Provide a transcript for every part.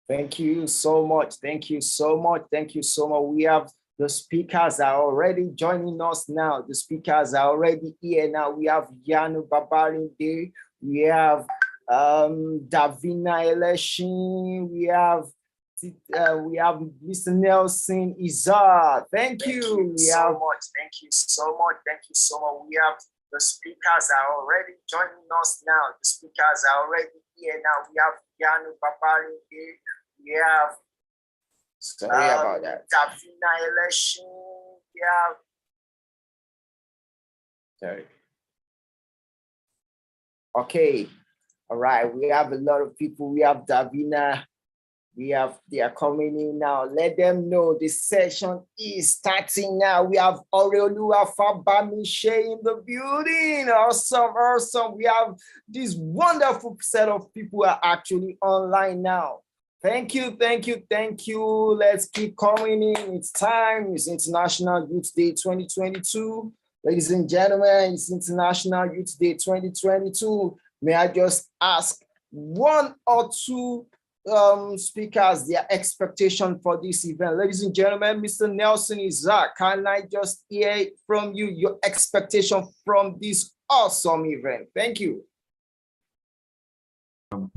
Thank you so much. Thank you so much. Thank you so much. We have the speakers are already joining us now. The speakers are already here now. We have Yanu Babarinde. We have Davina Eleshin. We have Mr. Nelson Izar. Thank you so much. Thank you so much. Thank you so much. We have the speakers are already joining us now. The speakers are already here now. We have Yanu Babarinde. We have sorry about that. Davina Election. We have sorry. Okay. All right. We have a lot of people. We have Davina. They are coming in now. Let them know the session is starting now. We have Oreolua Fabamishe in the building. Awesome. We have this wonderful set of people are actually online now. Thank you. Let's keep coming in. It's time. It's International Youth Day 2022. Ladies and gentlemen, it's International Youth Day 2022. May I just ask one or two speakers their expectation for this event? Ladies and gentlemen, Mr. Nelson Isaac, can I just hear from you your expectation from this awesome event? Thank you. All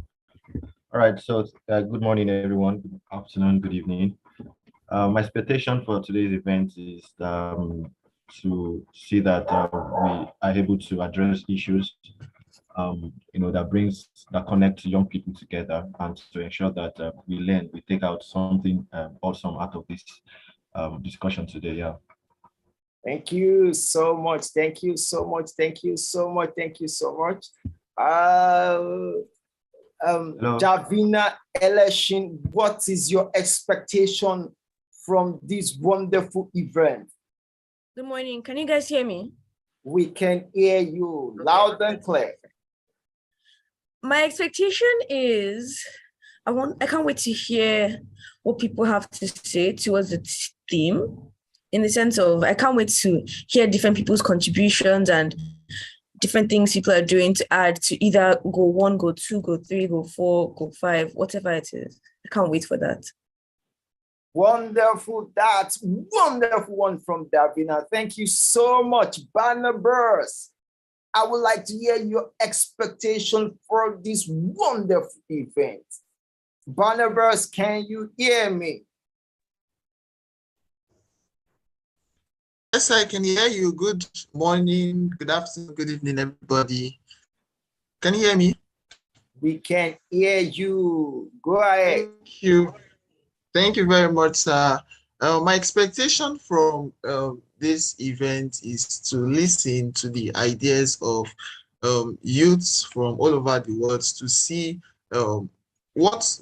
right, so good morning, everyone. Good afternoon, good evening. My expectation for today's event is to see that we are able to address issues that connect young people together, and to ensure that we take out something awesome out of this discussion today. Yeah. Thank you so much. Davina Eleshin, what is your expectation from this wonderful event? Good morning. Can you guys hear me? We can hear you loud and clear. My expectation is I can't wait to hear what people have to say towards the theme, in the sense of I can't wait to hear different people's contributions and different things people are doing to add to either go 1, go 2, go 3, go 4, go 5, whatever it is. I can't wait for that. Wonderful. That's wonderful one from Davina. Thank you so much, Barnabas. I would like to hear your expectation for this wonderful event. Barnabas, can you hear me? Yes, I can hear you. Good morning, good afternoon, good evening, everybody. Can you hear me? We can hear you. Go ahead. Thank you. Thank you very much, sir. My expectation from this event is to listen to the ideas of youths from all over the world, to see what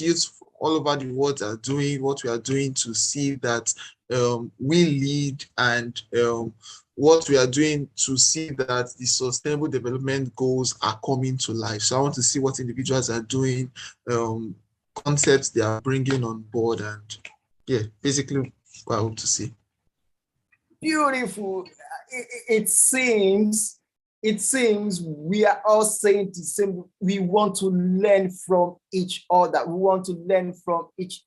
youths all over the world are doing, what we are doing, to see that we lead, and what we are doing to see that the sustainable development goals are coming to life. So I want to see what individuals are doing, concepts they are bringing on board, and yeah, basically what I hope to see. Beautiful. It seems we are all saying the same. We want to learn from each other. We want to learn from each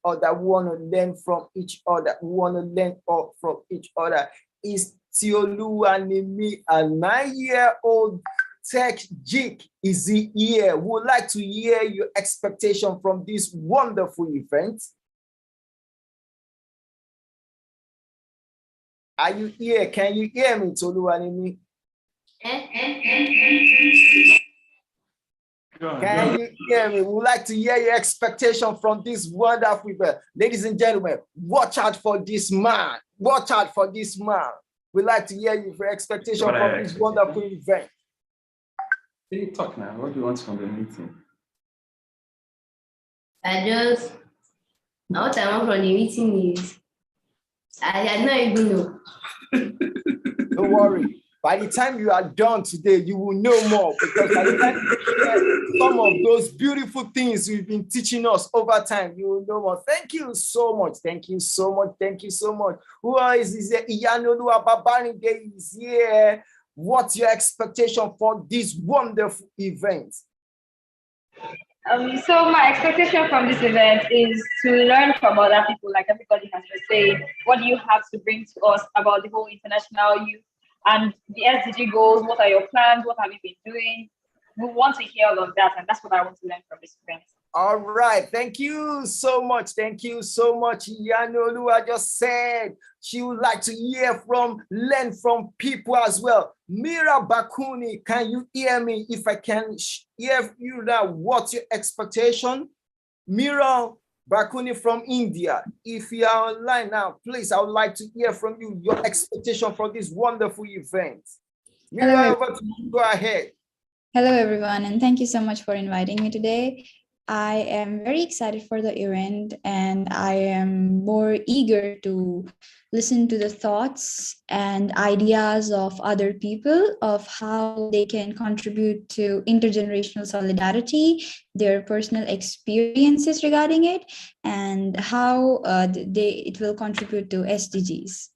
other. Is Tiolu Animi, a 9-year-old Tech Geek, is he here? Would like to hear your expectation from this wonderful event. Are you here? Can you hear me, Tolu Animi? Can you hear me? We'd like to hear your expectation from this wonderful event. Ladies and gentlemen, watch out for this man. We'd like to hear your expectation from this wonderful event. Can you talk now? What do you want from the meeting? What I want from the meeting is, I don't even know. Don't worry. By the time you are done today, you will know more, because by the time you share some of those beautiful things you've been teaching us over time, you will know more. Thank you so much. Who else is here? Iyanolu Ababanide is here. What's your expectation for this wonderful event? So my expectation from this event is to learn from other people, like everybody has been saying. What do you have to bring to us about the whole international youth and the SDG goals? What are your plans? What have you been doing? We want to hear all of that, and that's what I want to learn from this event. All right, thank you so much. Thank you so much. Yanolua just said she would like to learn from people as well. Mira Bakuni, can you hear me? If I can hear you now, what's your expectation? Mira Bakuni from India, if you are online now, please, I would like to hear from you your expectation for this wonderful event. Mira, over to you. Go ahead. Hello, everyone, and thank you so much for inviting me today. I am very excited for the event, and I am more eager to listen to the thoughts and ideas of other people of how they can contribute to intergenerational solidarity, their personal experiences regarding it, and how it will contribute to SDGs.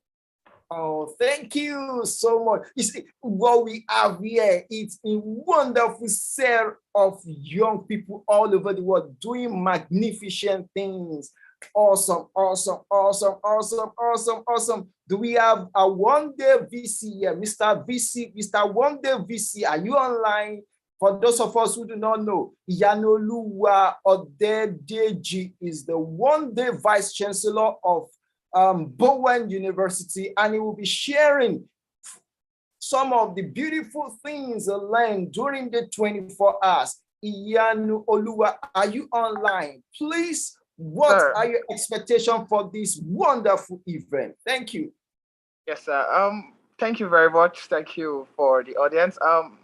Oh, thank you so much. You see, what we have here, it's a wonderful set of young people all over the world doing magnificent things. Awesome, awesome, awesome, awesome, awesome, awesome. Do we have a one-day VC here? Mr. VC, Mr. One-Day VC, are you online? For those of us who do not know, Yanolua Odedeji is the one-day Vice Chancellor of Bowen University, and he will be sharing some of the beautiful things learned during the 24 hours. Iyanu Olua, are you online? Please, what are your expectations for this wonderful event? Thank you. Yes, sir. Thank you very much. Thank you for the audience.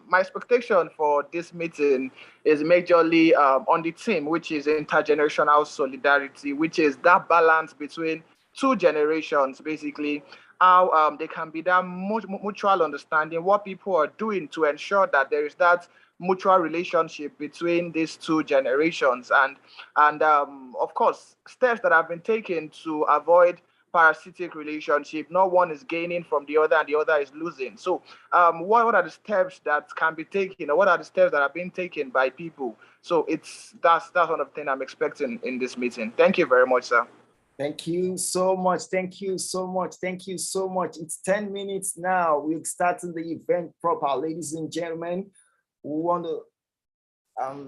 My expectation for this meeting is majorly on the theme, which is intergenerational solidarity, which is that balance between two generations, basically, how there can be that mutual understanding, what people are doing to ensure that there is that mutual relationship between these two generations, and of course, steps that have been taken to avoid parasitic relationship. No one is gaining from the other and the other is losing. So what are the steps that can be taken, or what are the steps that are being taken by people? So that's one of the things I'm expecting in this meeting. Thank you very much, sir. Thank you so much. Thank you so much. Thank you so much. It's 10 minutes now. We're starting the event proper, ladies and gentlemen. We want to,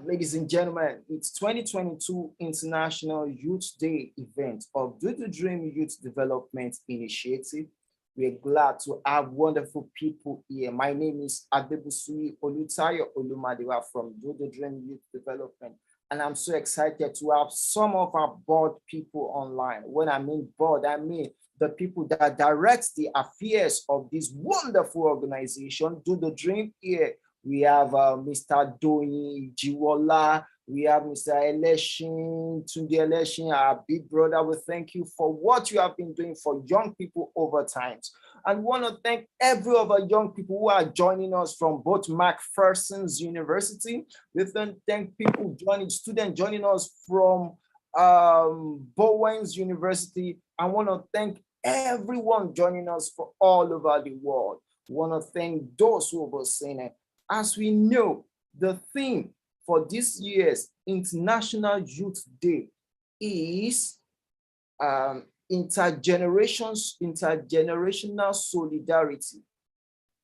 ladies and gentlemen, it's 2022 International Youth Day event of Do the Dream Youth Development Initiative. We're glad to have wonderful people here. My name is Adebusui Olutayo Olumadewa from Do the Dream Youth Development. And I'm so excited to have some of our board people online. When I mean board, I mean the people that direct the affairs of this wonderful organization, Do the Dream here. We have Mr. Doi Jiwola. We have Mr. Eleshin, Tunde Eleshin, our big brother. We thank you for what you have been doing for young people over time. And want to thank every other young people who are joining us from both McPherson's University. We thank people students joining us from Bowen's University. I want to thank everyone joining us from all over the world. I want to thank those who were saying it. As we know, the theme for this year's International Youth Day is intergenerational solidarity,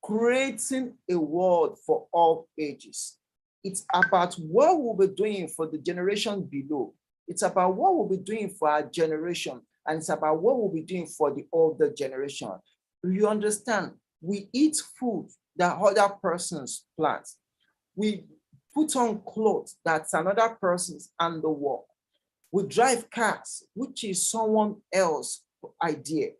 creating a world for all ages. It's about what we'll be doing for the generation below. It's about what we'll be doing for our generation, and it's about what we'll be doing for the older generation. You understand, we eat food that other persons plant. We put on clothes that's another person's handiwork. We drive cars, which is someone else's idea.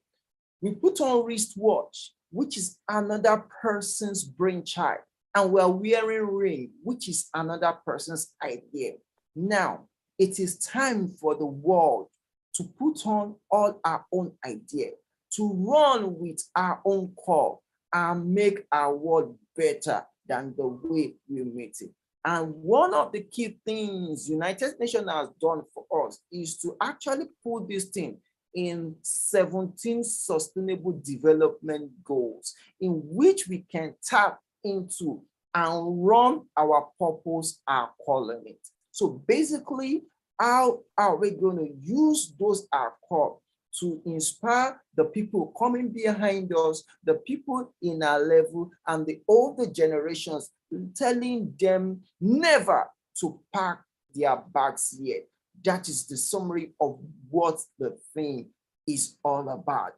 We put on wristwatch, which is another person's brainchild. And we're wearing ring, which is another person's idea. Now, it is time for the world to put on all our own idea, to run with our own call and make our world better than the way we made it. And one of the key things United Nations has done for us is to actually put this thing in 17 sustainable development goals in which we can tap into and run our purpose, our calling it. So basically, how are we going to use those accords to inspire the people coming behind us, the people in our level, and the older generations, telling them never to pack their bags yet? That is the summary of what the theme is all about.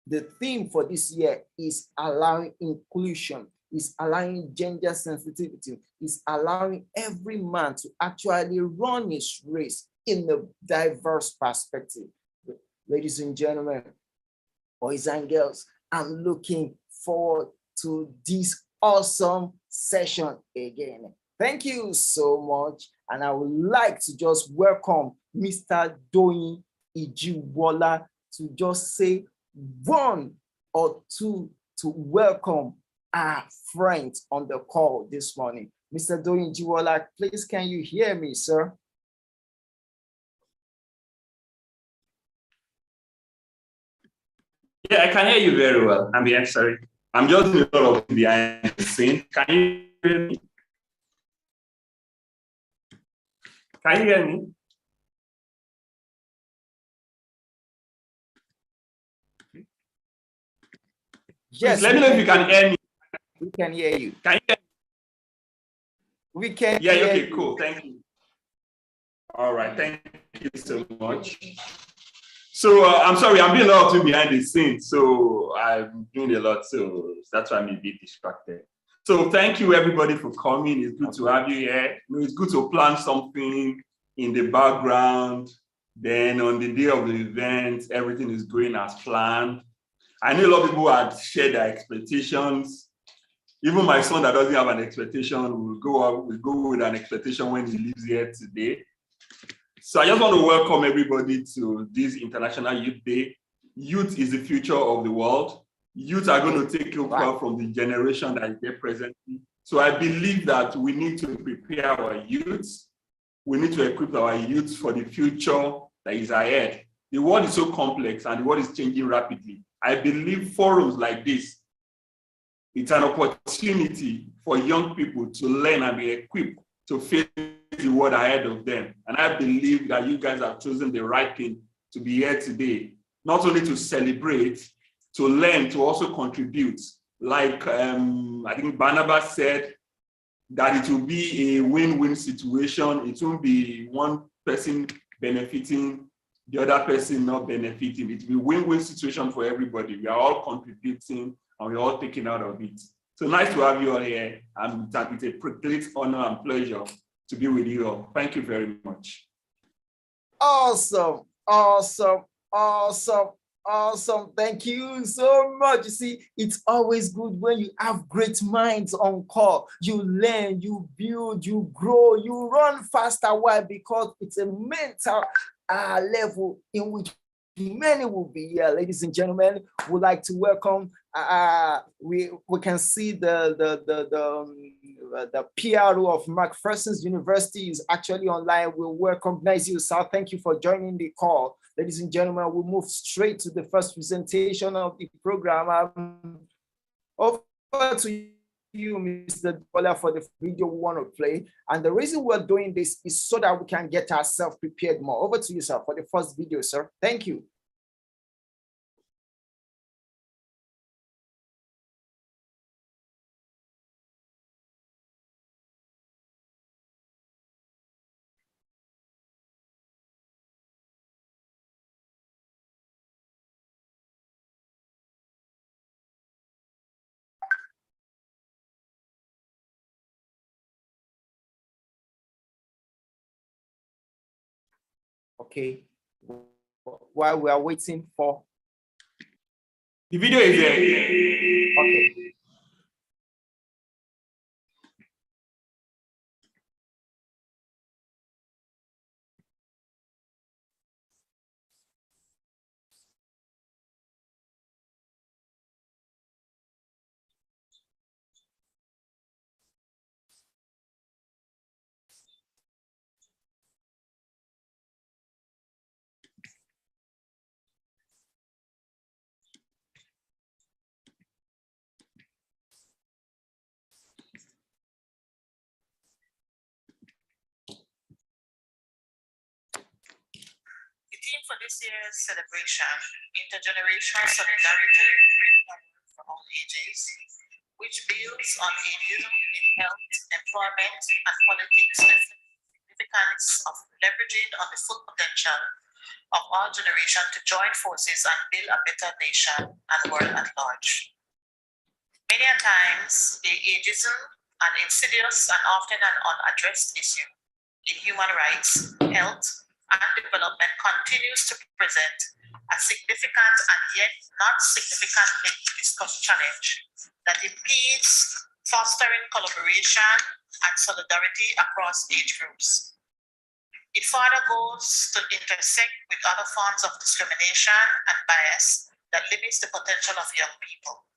The theme for this year is allowing inclusion, is allowing gender sensitivity, is allowing every man to actually run his race in a diverse perspective. Ladies and gentlemen, boys and girls, I'm looking forward to this awesome session again. Thank you so much. And I would like to just welcome Mr. Doyin Ijiwola to just say one or two to welcome our friends on the call this morning. Mr. Doyin Ijiwola, please can you hear me, sir? Yeah, I can hear you very well. I'm here, sorry. I'm just doing a lot of behind the scene. Can you hear me? Can you hear me? Yes. Please let me know if you can hear me. We can hear you. Can you hear me? We can Yeah, hear okay, you. cool. Thank you. All right, thank you so much. So I'm sorry, I'm doing a lot of things behind the scenes, so I'm doing a lot, so that's why I'm a bit distracted. So thank you everybody for coming. It's good to have you here. You know, it's good to plan something in the background. Then on the day of the event, everything is going as planned. I know a lot of people had shared their expectations. Even my son that doesn't have an expectation will go with an expectation when he leaves here today. So I just want to welcome everybody to this International Youth Day. Youth is the future of the world. Youth are going to take over from the generation that is there presently. So I believe that we need to prepare our youths. We need to equip our youths for the future that is ahead. The world is so complex and the world is changing rapidly. I believe forums like this, it's an opportunity for young people to learn and be equipped to face the world ahead of them. And I believe that you guys have chosen the right thing to be here today, not only to celebrate, to learn, to also contribute. Like I think Barnabas said, that it will be a win-win situation. It won't be one person benefiting, the other person not benefiting. It will be a win-win situation for everybody. We are all contributing and we're all taking out of it. So nice to have you all here. And it's a great honor and pleasure to be with you all. Thank you very much. Awesome, awesome, awesome, awesome. Thank you so much. You see, it's always good when you have great minds on call. You learn, you build, you grow, you run faster. Why? Because it's a mental level in which many will be here. Ladies and gentlemen, would like to welcome. We can see the PRO of McPherson's University is actually online. We recognize you, sir. Thank you for joining the call. Ladies and gentlemen, we'll move straight to the first presentation of the program. Over to you, Mr. Bola, for the video we want to play. And the reason we're doing this is so that we can get ourselves prepared more. Over to you, sir, for the first video, sir. Thank you. Okay, while we are waiting for the video is there. Okay. this year's celebration, Intergenerational Solidarity for All Ages, which builds on ageism in health, employment, and politics, the significance of leveraging on the full potential of our generation to join forces and build a better nation and world at large. Many a times, the ageism, an insidious and often an unaddressed issue in human rights, health, and development continues to present a significant and yet not significantly discussed challenge that impedes fostering collaboration and solidarity across age groups. It further goes to intersect with other forms of discrimination and bias that limits the potential of young people.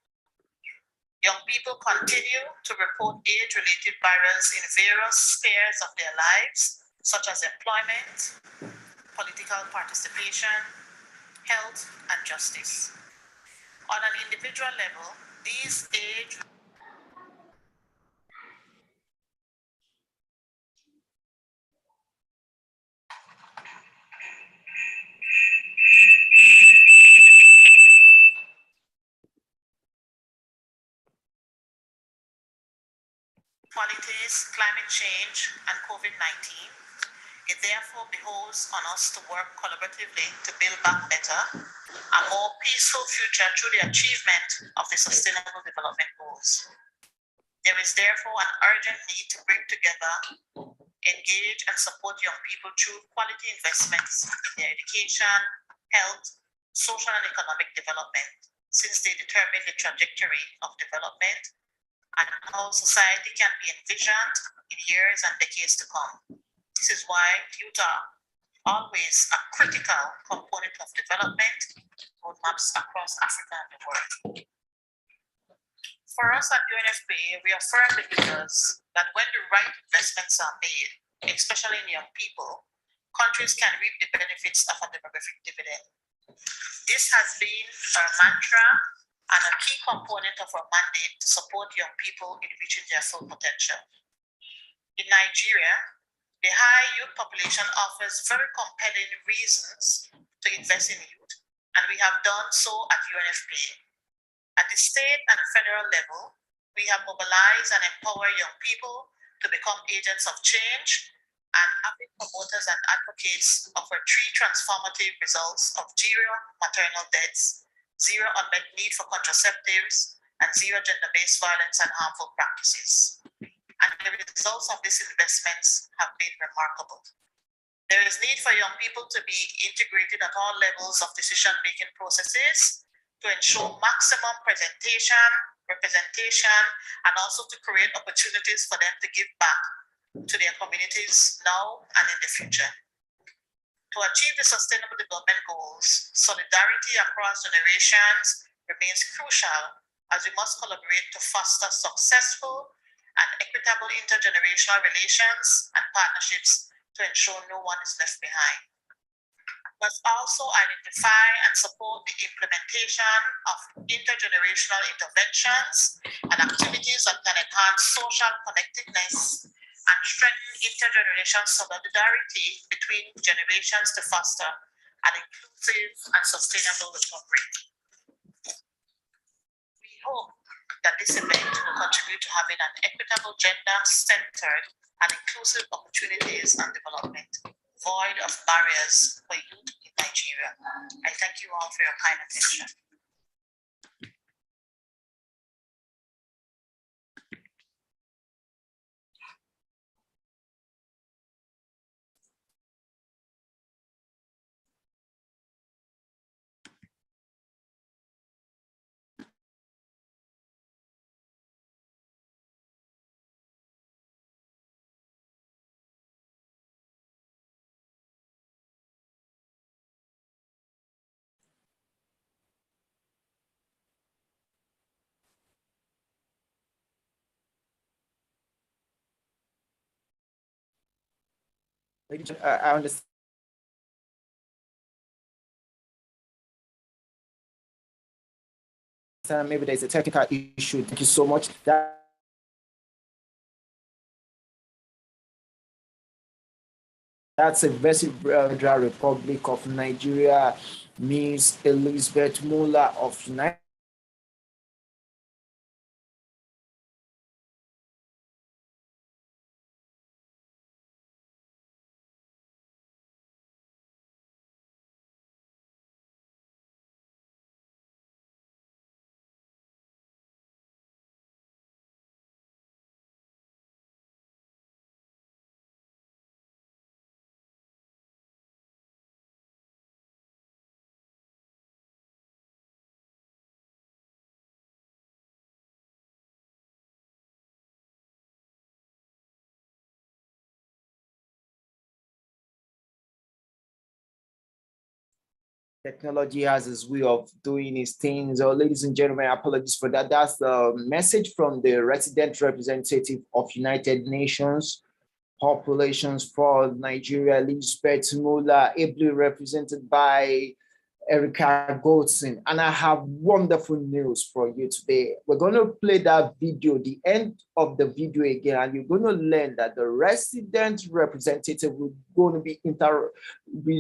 Young people continue to report age-related barriers in various spheres of their lives, such as employment, political participation, health, and justice. On an individual level, these age qualities, climate change, and COVID-19, it therefore behoves on us to work collaboratively to build back better, a more peaceful future through the achievement of the Sustainable Development Goals. There is therefore an urgent need to bring together, engage, and support young people through quality investments in their education, health, social and economic development, since they determine the trajectory of development and how society can be envisioned in years and decades to come. This is why youth are always a critical component of development roadmaps across Africa and the world. For us at UNFPA, we are firm believers that when the right investments are made, especially in young people, countries can reap the benefits of a demographic dividend. This has been our mantra and a key component of our mandate to support young people in reaching their full potential. In Nigeria, the high youth population offers very compelling reasons to invest in youth, and we have done so at UNFPA. At the state and federal level, we have mobilized and empowered young people to become agents of change and avid promoters and advocates of our three transformative results of zero maternal deaths, zero unmet need for contraceptives, and zero gender-based violence and harmful practices. And the results of these investments have been remarkable. There is need for young people to be integrated at all levels of decision-making processes to ensure maximum representation, and also to create opportunities for them to give back to their communities now and in the future. To achieve the Sustainable Development Goals, solidarity across generations remains crucial as we must collaborate to foster successful and equitable intergenerational relations and partnerships to ensure no one is left behind. We must also identify and support the implementation of intergenerational interventions and activities that can enhance social connectedness and strengthen intergenerational solidarity between generations to foster an inclusive and sustainable recovery. We hope that this event will contribute to having an equitable, gender-centered, and inclusive opportunities and development, void of barriers for youth in Nigeria. I thank you all for your kind attention. I understand. Maybe there's a technical issue. Thank you so much. That's a Federal Republic of Nigeria, Miss Elizabeth Muller of United. Technology has its way of doing its things. So, ladies and gentlemen, apologies for that. That's the message from the resident representative of United Nations Populations for Nigeria, Elizabeth Muller, ably represented by Erica Goldson. And I have wonderful news for you today. We're going to play that video, the end of the video again, and you're going to learn that the resident representative will going to be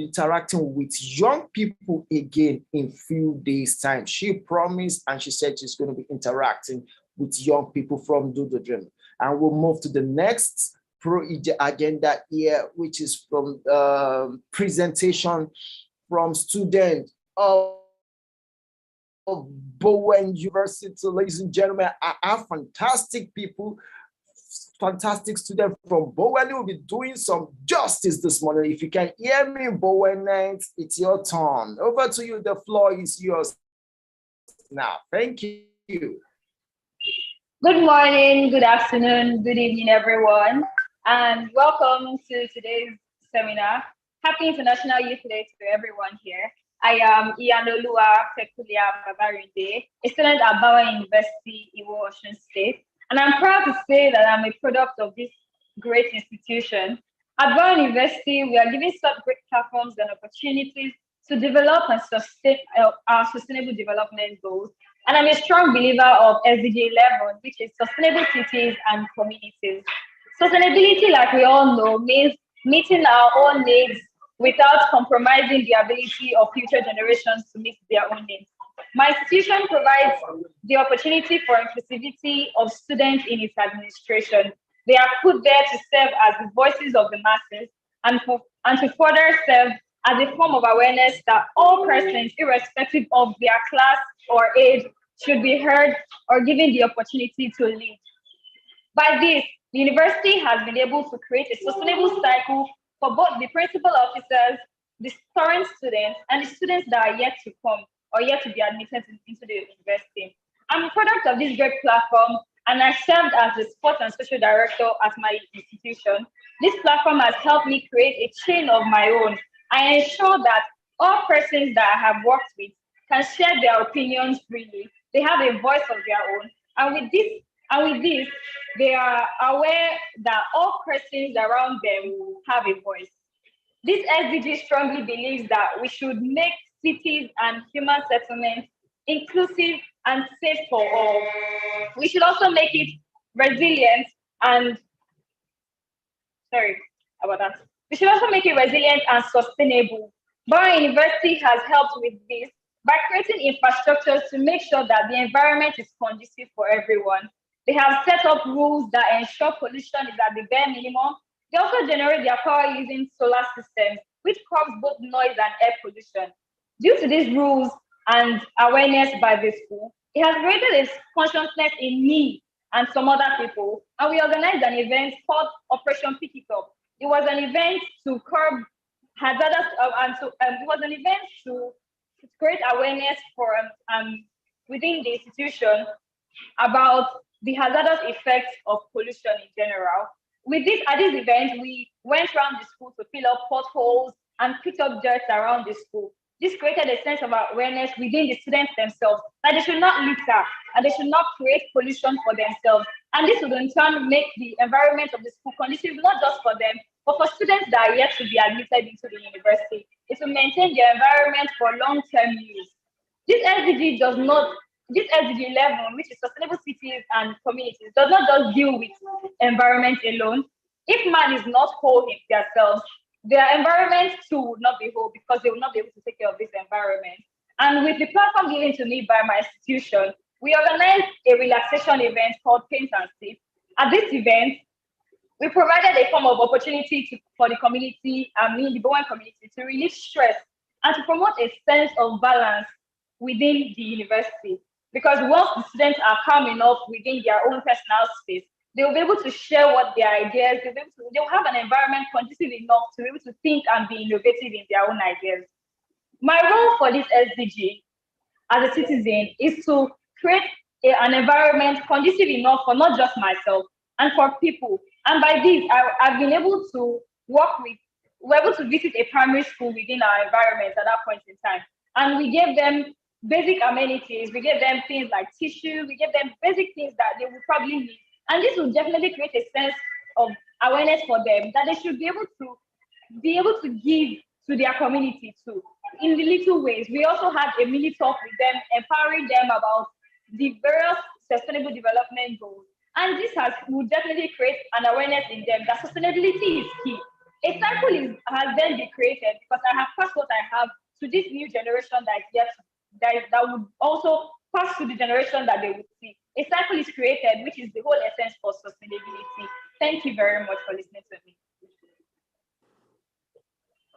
interacting with young people again in few days' time. She promised and she said she's going to be interacting with young people from Do the Dream. And we'll move to the next pro agenda here, which is from presentation from students of Bowen University. Ladies and gentlemen, I have fantastic people, fantastic students from Bowen who will be doing some justice this morning. If you can hear me, Bowen, it's your turn. Over to you. The floor is yours now. Thank you. Good morning, good afternoon, good evening, everyone, and welcome to today's seminar. Happy International Youth Day to everyone here. I am Iyanoluwa Fekulia Babarinde, a student at Bauer University, Iwo, Osun State, and I'm proud to say that I'm a product of this great institution. At Bauer University, we are giving such great platforms and opportunities to develop and sustain our sustainable development goals. And I'm a strong believer of SDG 11, which is sustainable cities and communities. Sustainability, like we all know, means meeting our own needs without compromising the ability of future generations to meet their own needs. My institution provides the opportunity for inclusivity of students in its administration. They are put there to serve as the voices of the masses and to further serve as a form of awareness that all persons, irrespective of their class or age, should be heard or given the opportunity to lead. By this, the university has been able to create a sustainable cycle for both the principal officers, the current students, and the students that are yet to come or yet to be admitted into the university. I'm a product of this great platform, and I served as the sports and social director at my institution. This platform has helped me create a chain of my own. I ensure that all persons that I have worked with can share their opinions freely. They have a voice of their own. And with this, they are aware that all persons around them have a voice. This SDG strongly believes that we should make cities and human settlements inclusive and safe for all. We should also make it resilient and, we should also make it resilient and sustainable. Bauer University has helped with this by creating infrastructures to make sure that the environment is conducive for everyone. They have set up rules that ensure pollution is at the bare minimum. They also generate their power using solar systems, which curbs both noise and air pollution. Due to these rules and awareness by the school, it has created a consciousness in me and some other people, and we organized an event called Operation Pick It Up. It was an event to curb hazardous, it was an event to create awareness for within the institution about the hazardous effects of pollution in general. At this event, we went around the school to fill up potholes and pick up dirt around the school. This created a sense of awareness within the students themselves that they should not litter and they should not create pollution for themselves. And this would in turn make the environment of the school conducive not just for them, but for students that are yet to be admitted into the university. It will maintain the environment for long-term use. This SDG 11, which is sustainable cities and communities, does not just deal with environment alone. If man is not whole himself, their environment too would not be whole because they will not be able to take care of this environment. And with the platform given to me by my institution, we organized a relaxation event called Paint and Sip. At this event, we provided a form of opportunity for the community, the Bowen community, to relieve stress and to promote a sense of balance within the university. Because once the students are calm enough within their own personal space, they will be able to share what their ideas, they'll have an environment conducive enough to be able to think and be innovative in their own ideas. My role for this SDG as a citizen is to create an environment conducive enough for not just myself and for people. And by this, I've been able to we're able to visit a primary school within our environment at that point in time. And we gave them basic amenities, we gave them things like tissue, we gave them basic things that they would probably need. And this will definitely create a sense of awareness for them that they should be able to give to their community too, in the little ways. We also had a mini talk with them, empowering them about the various sustainable development goals. And this will definitely create an awareness in them that sustainability is key. A cycle has then been created because I have passed what I have to this new generation that would also pass to the generation that they would see. A cycle is created, which is the whole essence for sustainability. Thank you very much for listening to me.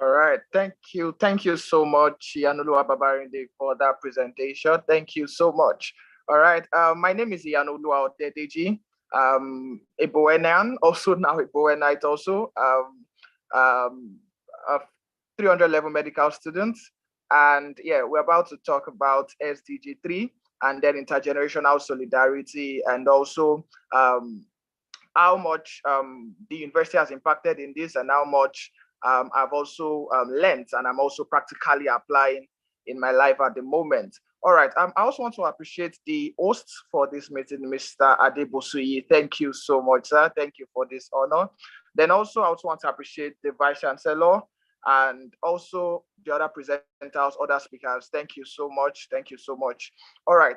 All right, thank you so much, Iyanolu Ababarinde, for that presentation. Thank you so much. All right, my name is Iyanolu Odedeji, a Bowenan, also now a Bowenite also, a 300 level medical student. And yeah, we're about to talk about SDG 3 and then intergenerational solidarity, and also how much the university has impacted in this, and how much I've also learned and I'm also practically applying in my life at the moment. All right, I also want to appreciate the hosts for this meeting, Mr. Adebosuyi. Thank you so much, sir. Thank you for this honor. Then also, I also want to appreciate the Vice Chancellor and also the other presenters, other speakers. Thank you so much. Thank you so much. All right.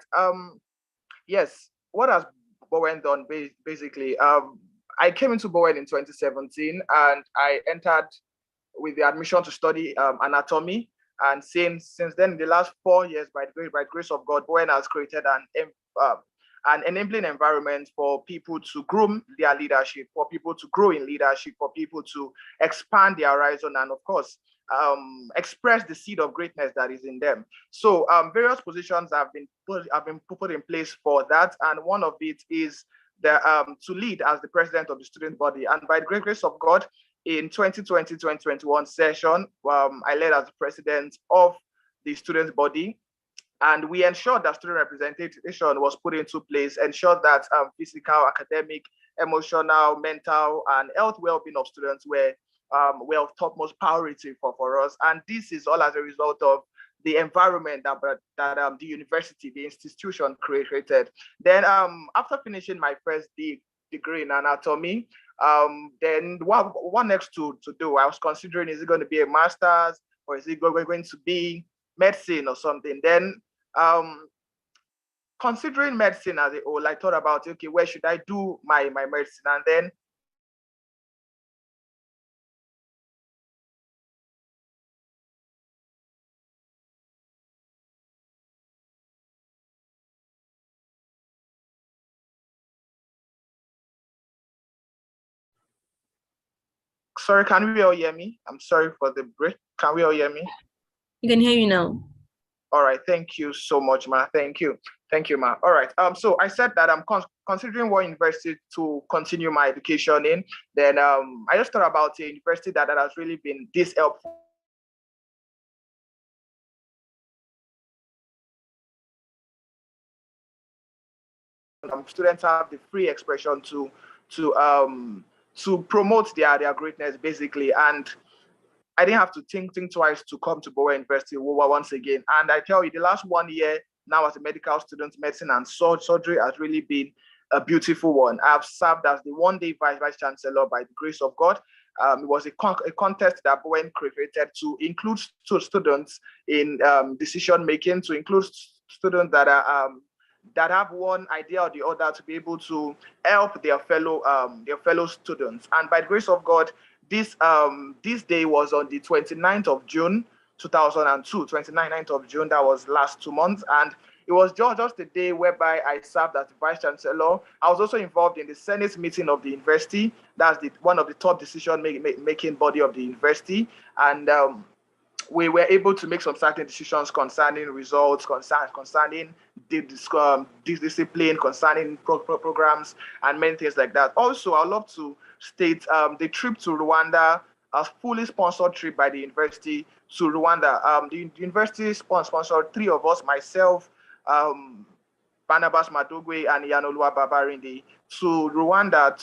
Yes, what has Bowen done basically? I came into Bowen in 2017 and I entered with the admission to study anatomy. And since then, in the last 4 years, by the grace of God, Bowen has created an enabling environment for people to groom their leadership, for people to grow in leadership, for people to expand their horizon, and of course, express the seed of greatness that is in them. So various positions have been put in place for that, and one of it is to lead as the president of the student body. And by the great grace of God, in 2020-2021 session, I led as the president of the student body, and we ensured that student representation was put into place, ensured that physical, academic, emotional, mental, and health well-being of students were of topmost priority for us. And this is all as a result of the environment that the university, the institution created. Then after finishing my first degree in anatomy, then what next to do? I was considering, is it going to be a master's or is it going to be medicine or something? Then considering medicine as a whole, I thought about, okay, where should I do my medicine? And then sorry, can we all hear me? I'm sorry for the break. Can we all hear me? You can hear you now. All right, thank you so much, Ma. Thank you, Ma. All right, so I said that I'm considering what university to continue my education in. Then I just thought about a university that has really been this helpful. Students have the free expression to promote their greatness, basically. And I didn't have to think twice to come to Bowen University once again. And I tell you, the last 1 year now as a medical student, medicine and surgery has really been a beautiful one. I've served as the one-day vice chancellor by the grace of God. It was a contest that Bowen created to include students in decision making, to include students that are that have one idea or the other to be able to help their fellow students. And by the grace of God, this day was on the 29th of June 2002, 29th of June. That was last 2 months, and it was just a day whereby I served as the Vice Chancellor. I was also involved in the Senate meeting of the university. That's one of the top decision-making body of the university. And we were able to make some certain decisions concerning results, concerning discipline, concerning programs, and many things like that. Also, I'd love to state the trip to Rwanda, a fully sponsored trip by the university to Rwanda. The university sponsored 3 of us, myself, Barnabas Madugwe and Yanolua Babarindi, to Rwanda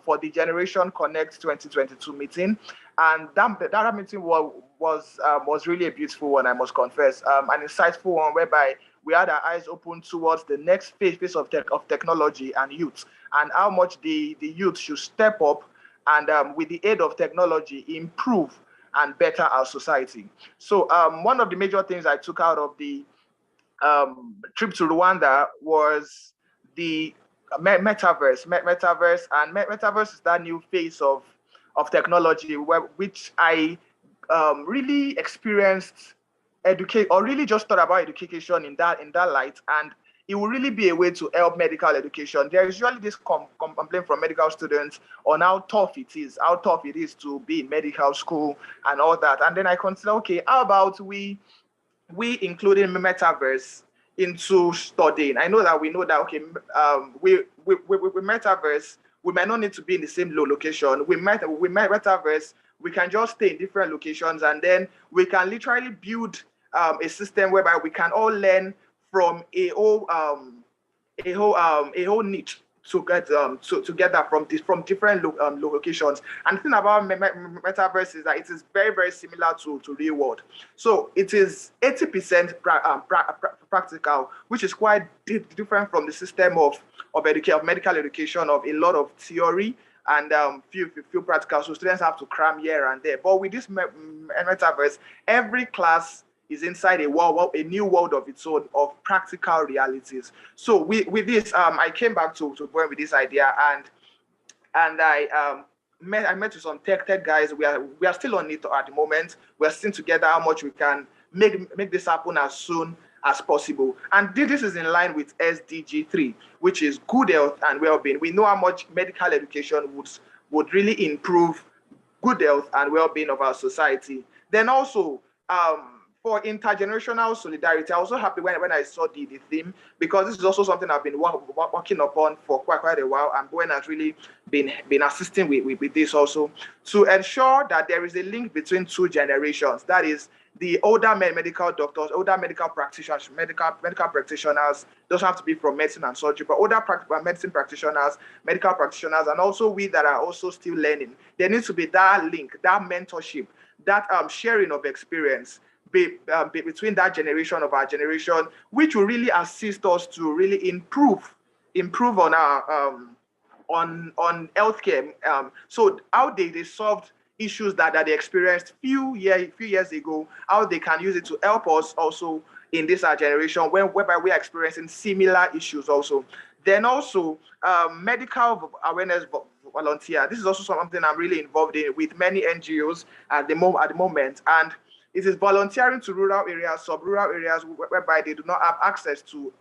for the Generation Connect 2022 meeting. And that meeting was really a beautiful one, I must confess, an insightful one whereby we had our eyes open towards the next phase of technology and youth, and how much the youth should step up and with the aid of technology, improve and better our society. So one of the major things I took out of the trip to Rwanda was the metaverse. Metaverse is that new phase of technology which I really experienced, really just thought about education in that light, and it will really be a way to help medical education. There is usually this complaint from medical students on how tough it is to be in medical school and all that. And then I consider, okay, how about we including metaverse into studying? I know that okay, we metaverse, we might not need to be in the same location. We metaverse, we can just stay in different locations, and then we can literally build a system whereby we can all learn from a whole niche to get together from different locations. And the thing about metaverse is that it is very, very similar to real world. So it is 80% practical, which is quite different from the system of medical education, of a lot of theory and few practical. So students have to cram here and there. But with this metaverse, every class is inside a new world of its own, of practical realities. So with this, I came back to Boeing with this idea, and I met with some tech guys. We are still on it at the moment. We are sitting together how much we can make this happen as soon as possible. And this is in line with SDG 3, which is good health and well-being. We know how much medical education would really improve good health and well-being of our society. Then also, for intergenerational solidarity, I was also happy when I saw the theme, because this is also something I've been working upon for quite a while, and Bowen has really been assisting with this also, to ensure that there is a link between 2 generations. That is, the older medical doctors, older medical practitioners, medical practitioners, doesn't have to be from medicine and surgery, but older medicine practitioners, medical practitioners, and also we that are also still learning. There needs to be that link, that mentorship, that sharing of experience between that generation of our generation, which will really assist us to really improve on our on healthcare. So how they solved issues that they experienced few years ago, how they can use it to help us also in this our generation whereby we are experiencing similar issues also. Then also medical awareness volunteer. This is also something I'm really involved in with many NGOs at the moment, and it is volunteering to rural areas, sub-rural areas whereby they do not have access to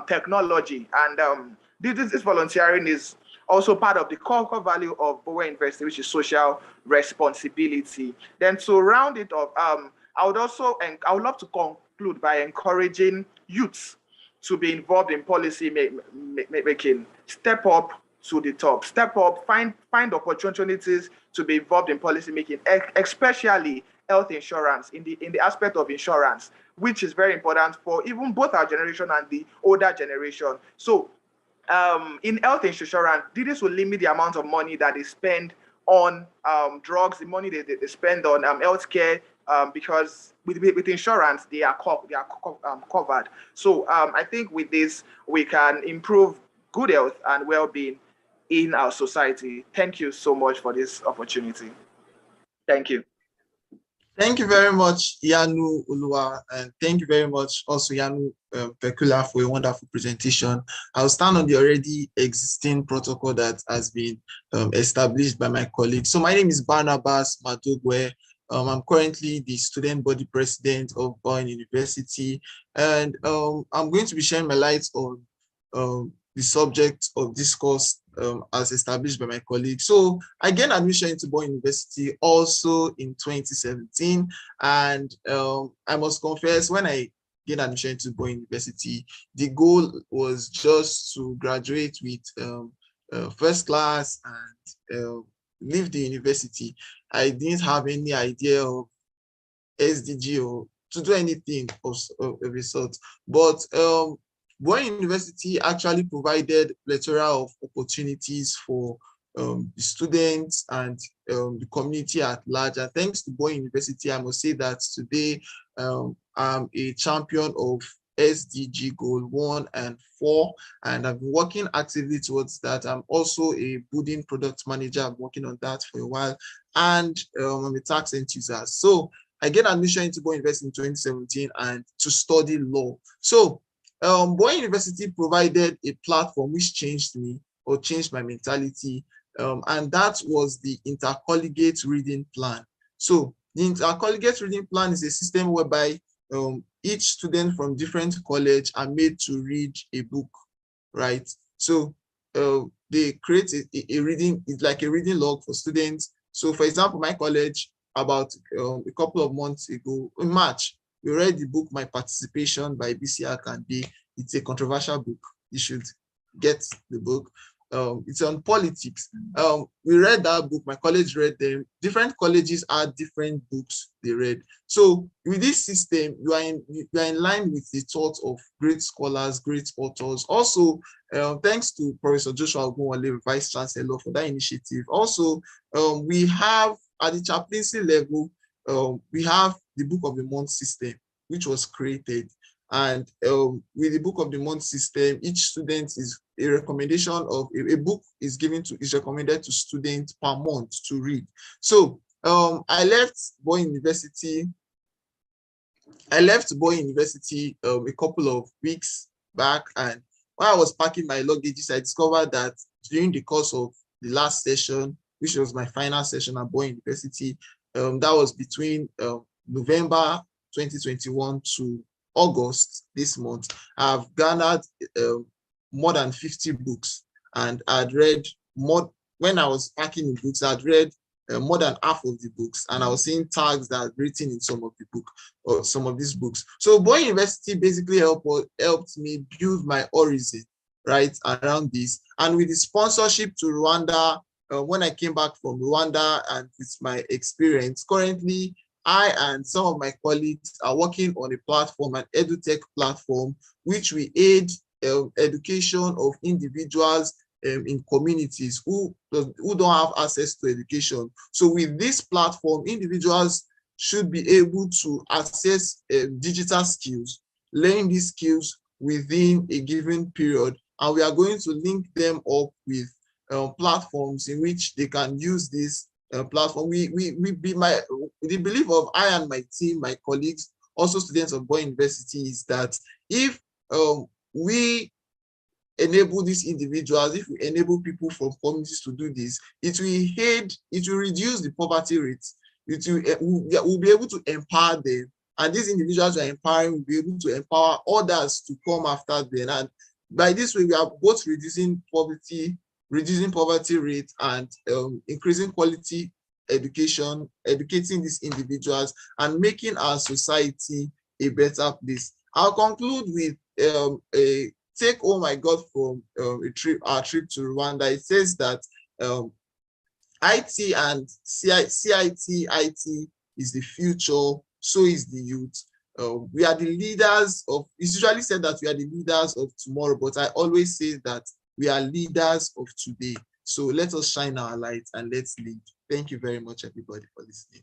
technology. And this volunteering is also part of the core value of Bowen University, which is social responsibility. Then to round it up, I would love to conclude by encouraging youths to be involved in policy making. Step up to the top. Step up, find opportunities to be involved in policy making, especially health insurance, in the aspect of insurance, which is very important for even both our generation and the older generation. So in health insurance, this will limit the amount of money that they spend on drugs, the money they spend on healthcare, because with insurance, they are covered. So I think with this, we can improve good health and well-being in our society. Thank you so much for this opportunity. Thank you. Thank you very much, Yanu Ulua, and thank you very much also Yanu Pekula for a wonderful presentation. I'll stand on the already existing protocol that has been established by my colleagues. So my name is Barnabas Madogwe. I'm currently the student body president of Bowen University, and I'm going to be sharing my light on the subject of discourse as established by my colleagues. So I gained admission into Bowen University also in 2017. And I must confess, when I gained admission into Bowen University, the goal was just to graduate with first class and leave the university. I didn't have any idea of SDG or to do anything of a sort. But Bowen University actually provided plethora of opportunities for the students and the community at large. And thanks to Bowen University, I must say that today I'm a champion of SDG Goal 1 and 4, and I've been working actively towards that. I'm also a building product manager. I'm working on that for a while, and I'm a tax enthusiast. So I get admission into Bowen University in 2017 and to study law. So Bowen University provided a platform which changed me or changed my mentality, and that was the intercollegiate reading plan. So the intercollegiate reading plan is a system whereby each student from different college are made to read a book, right? So they create a reading, it's like a reading log for students. So for example, my college, about a couple of months ago, in March, we read the book My Participation by B.C. Akande. It's a controversial book. You should get the book. It's on politics. We read that book. My college read them. Different colleges had different books they read. So with this system, you are in line with the thoughts of great scholars, great authors. Also, thanks to Professor Joshua Ogunwale, Vice Chancellor, for that initiative. Also, we have at the chaplaincy level, we have the Book of the Month system, which was created. And with the Book of the Month system, each student is a recommendation of a book is recommended to students per month to read. So I left Bowen University. a couple of weeks back, and while I was packing my luggages, I discovered that during the course of the last session, which was my final session at Bowen University, that was between November 2021 to August this month, I've garnered more than 50 books, and I'd read more. When I was packing the books, I'd read more than half of the books, and I was seeing tags that are written in some of the book or some of these books. So Bowen University basically helped me build my horizon right around this, and with the sponsorship to Rwanda. When I came back from Rwanda and with my experience, currently I and some of my colleagues are working on a platform, an edutech platform, which we aid education of individuals in communities who don't have access to education. So with this platform, individuals should be able to access digital skills, learn these skills within a given period, and we are going to link them up with platforms in which they can use this platform. The belief of I and my team, my colleagues, also students of Bowen University, is that if we enable these individuals, if we enable people from communities to do this, it will reduce the poverty rates. We'll be able to empower them, and these individuals are empowering will be able to empower others to come after them. And by this way, we are both reducing poverty rate, and increasing quality education, educating these individuals, and making our society a better place. I'll conclude with a take home I got from our trip to Rwanda. It says that IT and CIT is the future, so is the youth. We are the leaders of, it's usually said that we are the leaders of tomorrow, but I always say that we are leaders of today. So let us shine our light and let's lead. Thank you very much, everybody, for listening.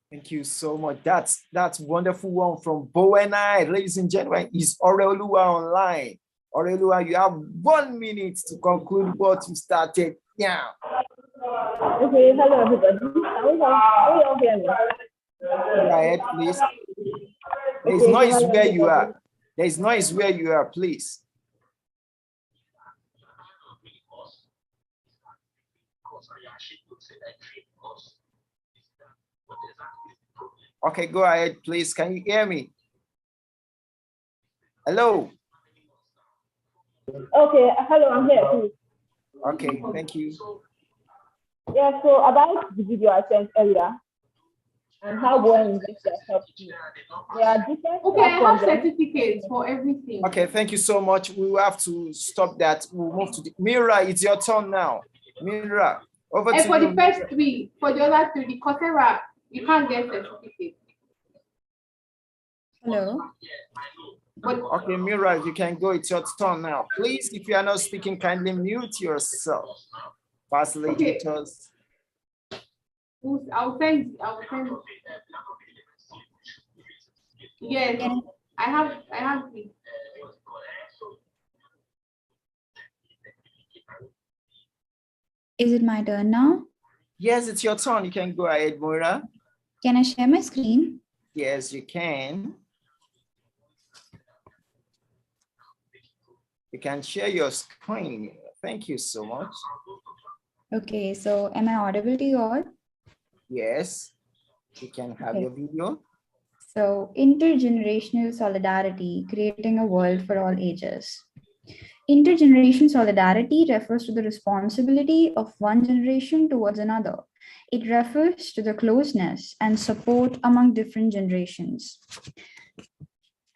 Thank you so much. That's wonderful one from Bowenai. Ladies and gentlemen, is Oreolua online? Oreolua, you have 1 minute to conclude what you started now. Okay, hello everybody. Are we all hear me? Go ahead, please. There's noise where you are. There's noise where you are, please. Okay, go ahead, please. Can you hear me? Hello. Okay, hello, I'm here, please. Okay, thank you. Yeah, so about the video I sent earlier and how boring this helps you. There are different. Okay, I have certificates for everything. Okay, thank you so much. We will have to stop that. We'll move to the Mira. It's your turn now. Mira, over to you. And for the first 3, for the other 3, the Coursera, you can't get certificates. Hello. Okay, Mira, you can go. It's your turn now. Please, if you are not speaking, kindly mute yourself. Facilitators. Okay. I'll send. Yes, I have it. Is it my turn now? Yes, it's your turn. You can go ahead, Moira. Can I share my screen? Yes, you can. You can share your screen. Thank you so much. Okay, so am I audible to you all? Yes, you can have your video. So, intergenerational solidarity, creating a world for all ages. Intergenerational solidarity refers to the responsibility of one generation towards another. It refers to the closeness and support among different generations.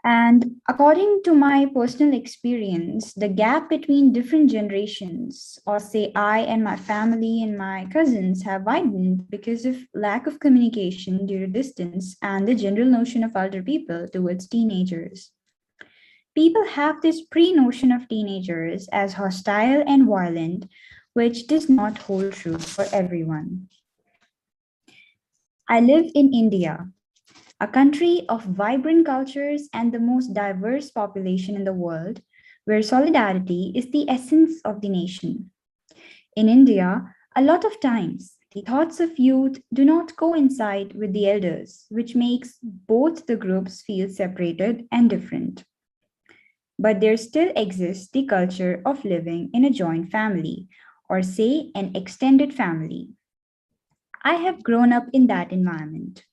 And according to my personal experience, the gap between different generations, or say I and my family and my cousins, have widened because of lack of communication due to distance and the general notion of older people towards teenagers. People have this pre-notion of teenagers as hostile and violent, which does not hold true for everyone. I live in India, a country of vibrant cultures and the most diverse population in the world, where solidarity is the essence of the nation. In India, a lot of times, the thoughts of youth do not coincide with the elders, which makes both the groups feel separated and different. But there still exists the culture of living in a joint family, or say an extended family. I have grown up in that environment.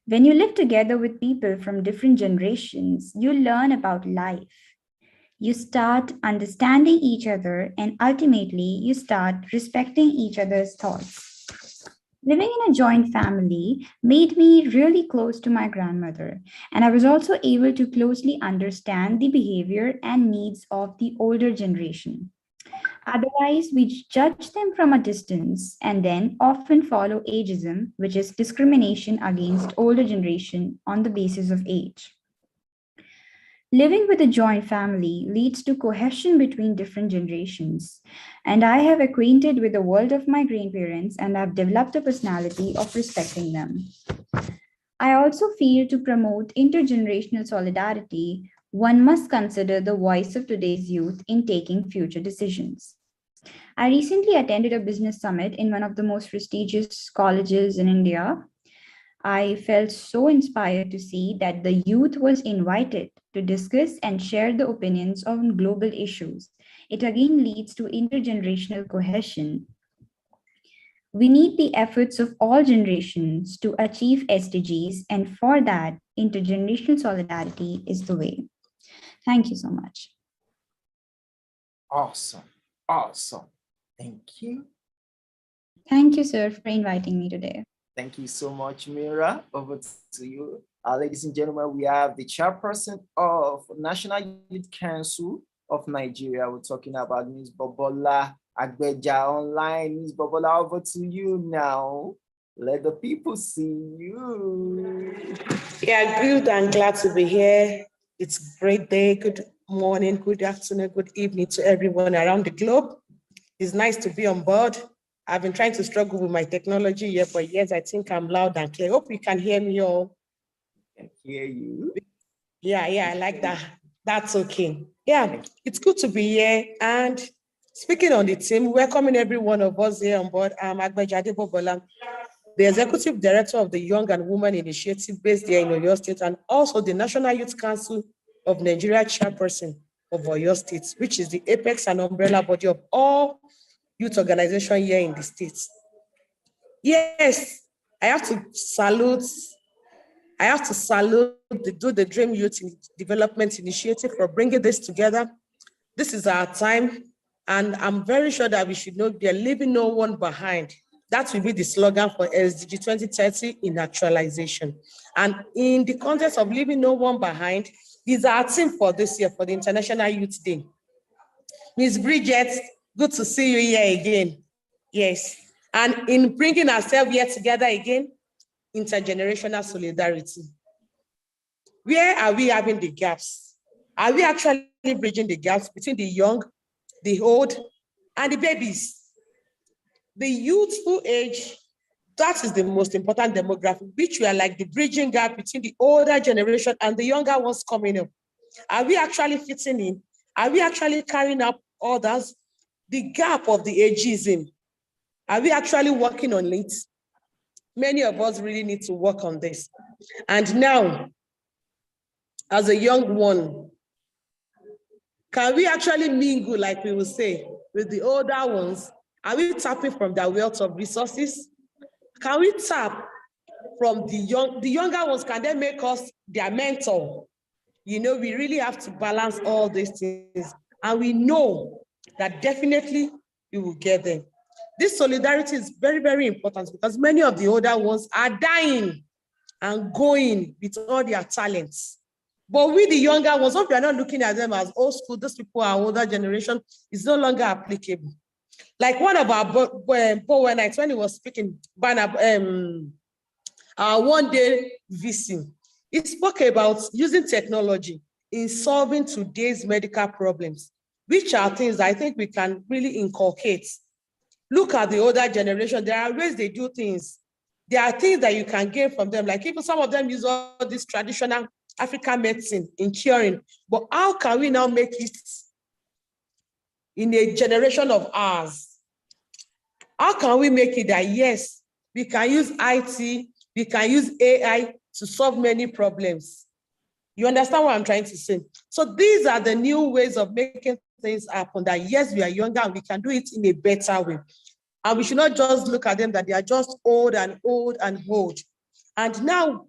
When you live together with people from different generations, you learn about life. You start understanding each other, and ultimately, you start respecting each other's thoughts. Living in a joint family made me really close to my grandmother, and I was also able to closely understand the behavior and needs of the older generation. Otherwise, we judge them from a distance and then often follow ageism, which is discrimination against older generation on the basis of age. Living with a joint family leads to cohesion between different generations, and I have acquainted with the world of my grandparents and have developed a personality of respecting them. I also feel to promote intergenerational solidarity, one must consider the voice of today's youth in taking future decisions. I recently attended a business summit in one of the most prestigious colleges in India. I felt so inspired to see that the youth was invited to discuss and share the opinions on global issues. It again leads to intergenerational cohesion. We need the efforts of all generations to achieve SDGs, and for that, intergenerational solidarity is the way. Thank you so much. Awesome. Awesome. Thank you. Thank you, sir, for inviting me today. Thank you so much, Mira. Over to you. Ladies and gentlemen, we have the chairperson of National Youth Council of Nigeria. We're talking about Ms. Bobola Agbeja online. Ms. Bobola, over to you now. Let the people see you. Yeah, good and glad to be here. It's a great day. Good morning, good afternoon, good evening to everyone around the globe. It's nice to be on board. I've been trying to struggle with my technology here for years. I think I'm loud and clear. Hope you can hear me all. I can hear you. Yeah, I like that. That's okay. Yeah, it's good to be here. And speaking on the team, welcoming every one of us here on board. I'm Agbeja Bobola, the Executive Director of the Young and Women Initiative based here in Oyo State, and also the National Youth Council of Nigeria Chairperson of Oyo State, which is the apex and umbrella body of all youth organizations here in the States. Yes, I have to salute the Dream Youth Development Initiative for bringing this together. This is our time, and I'm very sure that we should know we are leaving no one behind. That will be the slogan for SDG 2030 in actualization. And in the context of leaving no one behind is our theme for this year, for the International Youth Day. Ms. Bridget, good to see you here again. Yes. And in bringing ourselves here together again, intergenerational solidarity. Where are we having the gaps? Are we actually bridging the gaps between the young, the old, and the babies? The youthful age, that is the most important demographic, which we are like the bridging gap between the older generation and the younger ones coming up. Are we actually fitting in? Are we actually carrying up others? The gap of the ageism, are we actually working on it? Many of us really need to work on this. And now, as a young one, can we actually mingle, like we will say, with the older ones? Are we tapping from their wealth of resources? Can we tap from the younger ones? Can they make us their mentor? You know, we really have to balance all these things. And we know that definitely we will get there. This solidarity is very, very important because many of the older ones are dying and going with all their talents. But we, the younger ones, if we are not looking at them as old school, those people are older generation, is no longer applicable. Like one of our power nights when he was speaking, our one-day VC, he spoke about using technology in solving today's medical problems, which are things I think we can really inculcate. Look at the older generation. There are ways they do things. There are things that you can gain from them. Like even some of them use all this traditional African medicine in curing. But how can we now make it in a generation of ours? How can we make it that, yes, we can use IT, we can use AI to solve many problems? You understand what I'm trying to say? So these are the new ways of making things happen, that yes, we are younger and we can do it in a better way. And we should not just look at them that they are just old and old and old. And now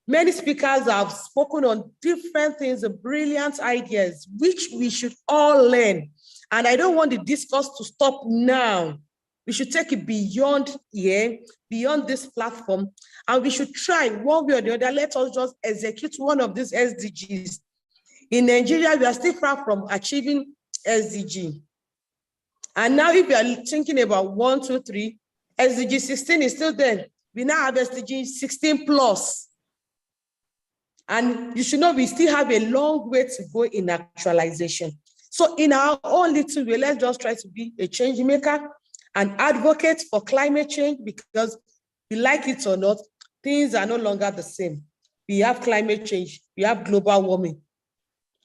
many speakers have spoken on different things, brilliant ideas, which we should all learn. And I don't want the discourse to stop now. We should take it beyond here, beyond this platform, and we should try one way or the other. Let us just execute one of these SDGs. In Nigeria, we are still far from achieving SDG. And now if we are thinking about 1, 2, 3, SDG 16 is still there. We now have SDG 16 plus. And you should know we still have a long way to go in actualization. So in our own little way, let's just try to be a change maker, an advocate for climate change, because we like it or not, things are no longer the same. We have climate change, we have global warming,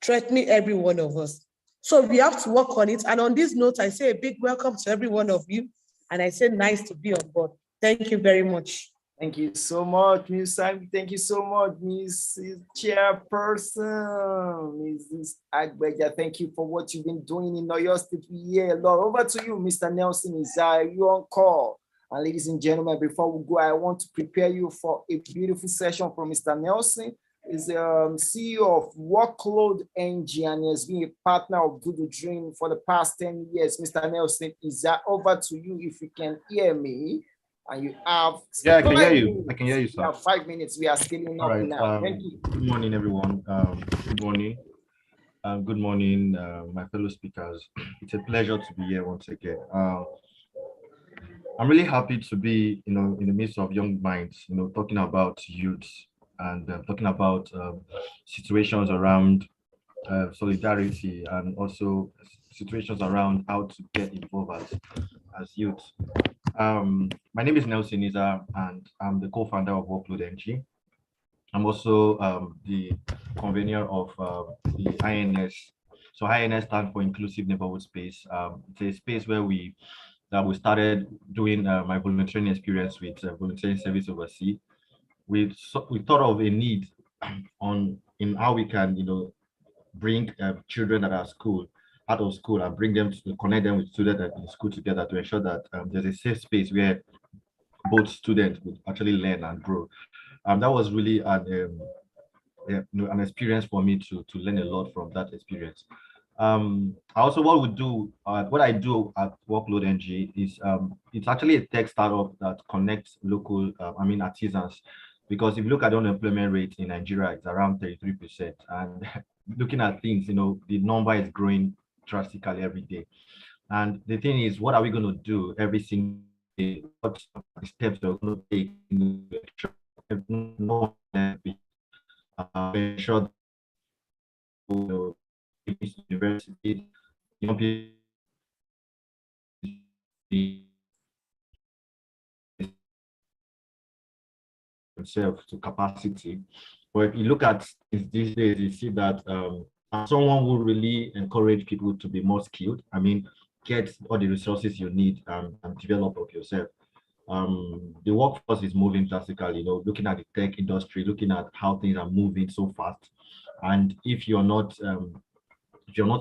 threatening every one of us. So we have to work on it. And on this note, I say a big welcome to every one of you. And I say nice to be on board. Thank you very much. Thank you so much, Ms. Simon. Thank you so much, Mrs. Chairperson, Mrs. Agbeja. Thank you for what you've been doing in Oyo State. Yeah, Lord. Over to you, Mr. Nelson. You on call? And ladies and gentlemen, before we go, I want to prepare you for a beautiful session from Mr. Nelson. Is CEO of Workload NG and has been a partner of Doodle Dream for the past 10 years. Mr. Nelson, over to you if you can hear me. And you have I can hear you. I can hear you, sir. We have 5 minutes. We are scaling up now. Thank you. Good morning, everyone. Good morning. Good morning, my fellow speakers. It's a pleasure to be here once again. I'm really happy to be, in the midst of young minds, talking about youth and talking about situations around solidarity and also situations around how to get involved as youth. My name is Nelson Iza, and I'm the co-founder of Workload NG. I'm also the convener of the INS. So INS stands for Inclusive Neighborhood Space. It's a space where we started doing my volunteering experience with volunteering service overseas. We thought of a need in how we can, bring children that are out of school and bring them to connect them with students in school together to ensure that there's a safe space where both students would actually learn and grow. That was really an experience for me to learn a lot from that experience. Also, what I do at Workload NG is it's actually a tech startup that connects local, artisans. Because if you look at the unemployment rate in Nigeria, it's around 33%. And looking at things, the number is growing drastically every day. And the thing is, what are we going to do every single day? What steps are we going to take to ensure that university, young people themselves to capacity. But if you look at these days, you see that someone will really encourage people to be more skilled. Get all the resources you need and develop of yourself. The workforce is moving drastically, looking at the tech industry, looking at how things are moving so fast. And if you're not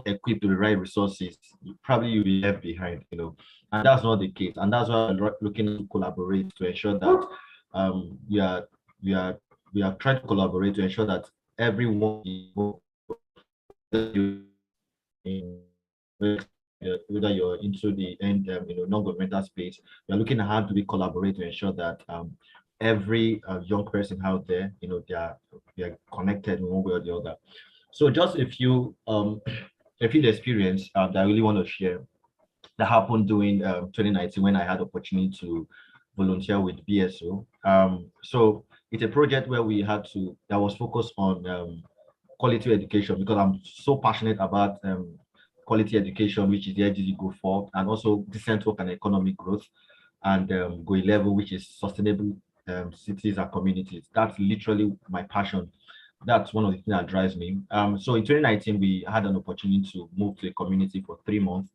equipped with the right resources, you'll be left behind, and that's not the case. And that's why we're looking to collaborate to ensure that we are trying to collaborate to ensure that everyone, whether you're into the non-governmental space, we're looking at how do we collaborate to ensure that every young person out there, they are connected in one way or the other. So just a few experience that I really want to share that happened during 2019 when I had the opportunity to volunteer with BSO. So it's a project where that was focused on quality education, because I'm so passionate about quality education, which is the SDG Go 4, and also decent work and economic growth, and Go 11, which is sustainable cities and communities. That's literally my passion. That's one of the things that drives me. So in 2019, we had an opportunity to move to a community for 3 months.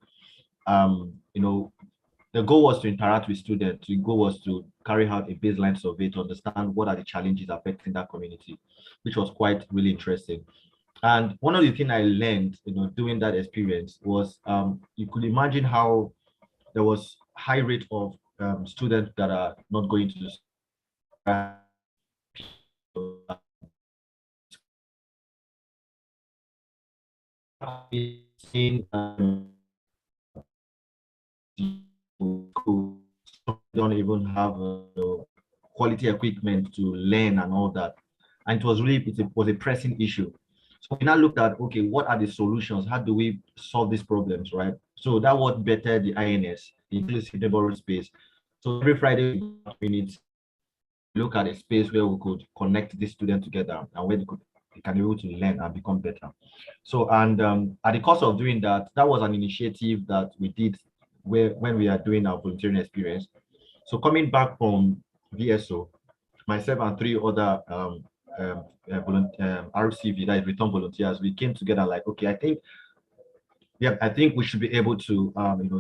The goal was to interact with students. The goal was to carry out a baseline survey to understand what are the challenges affecting that community, which was quite really interesting. And one of the things I learned, doing that experience was you could imagine how there was high rate of students that are not going to don't even have quality equipment to learn and all that. And it was a pressing issue. So we now looked at, okay, what are the solutions? How do we solve these problems, right? So that was better the INS, the Inclusive Neighborhood Space. So every Friday, we need to look at a space where we could connect these students together and where they can be able to learn and become better. So, and at the course of doing that, that was an initiative that we did when we are doing our volunteering experience. So coming back from VSO, myself and 3 other RCV, that is return volunteers, we came together like, okay, I think we should be able to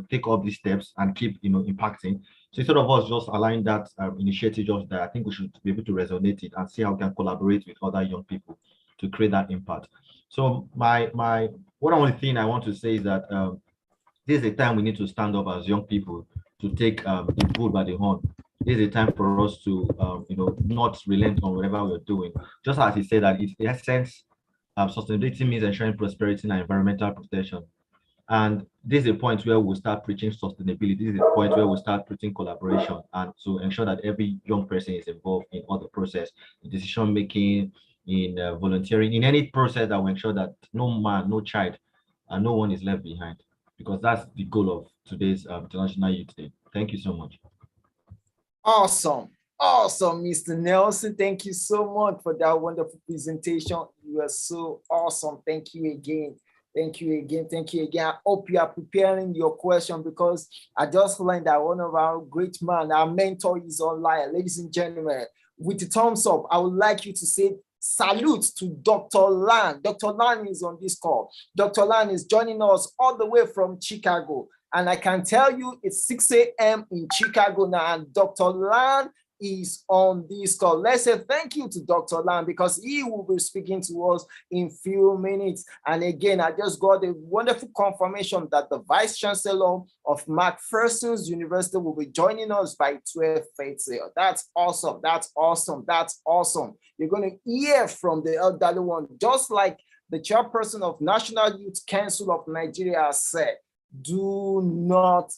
take up these steps and keep impacting. So instead of us just allowing that initiative just there, I think we should be able to resonate it and see how we can collaborate with other young people to create that impact. So one only thing I want to say is that this is a time we need to stand up as young people to take the bull by the horn. This is a time for us to not relent on whatever we're doing. Just as he said that in essence, sustainability means ensuring prosperity and environmental protection. And this is a point where we'll start preaching sustainability. This is a point where we'll start preaching collaboration, and to ensure that every young person is involved in all the process, in decision making, in volunteering, in any process that will ensure that no man, no child, and no one is left behind, because that's the goal of today's International Youth Day. Thank you so much. Awesome. Awesome, Mr. Nelson. Thank you so much for that wonderful presentation. You are so awesome. Thank you again. Thank you again. Thank you again. I hope you are preparing your question, because I just learned that one of our great men, our mentor, is online. Ladies and gentlemen, with the thumbs up, I would like you to say salute to Dr. Lan. Dr. Lan is on this call. Dr. Lan is joining us all the way from Chicago. And I can tell you it's 6 a.m. in Chicago now, and Dr. Lan is on this call. Let's say thank you to Dr. Lan, because he will be speaking to us in few minutes. And again, I just got a wonderful confirmation that the Vice Chancellor of McPherson's University will be joining us by 12:30. That's awesome. That's awesome. That's awesome. You're going to hear from the elderly one, just like the chairperson of National Youth Council of Nigeria said. Do not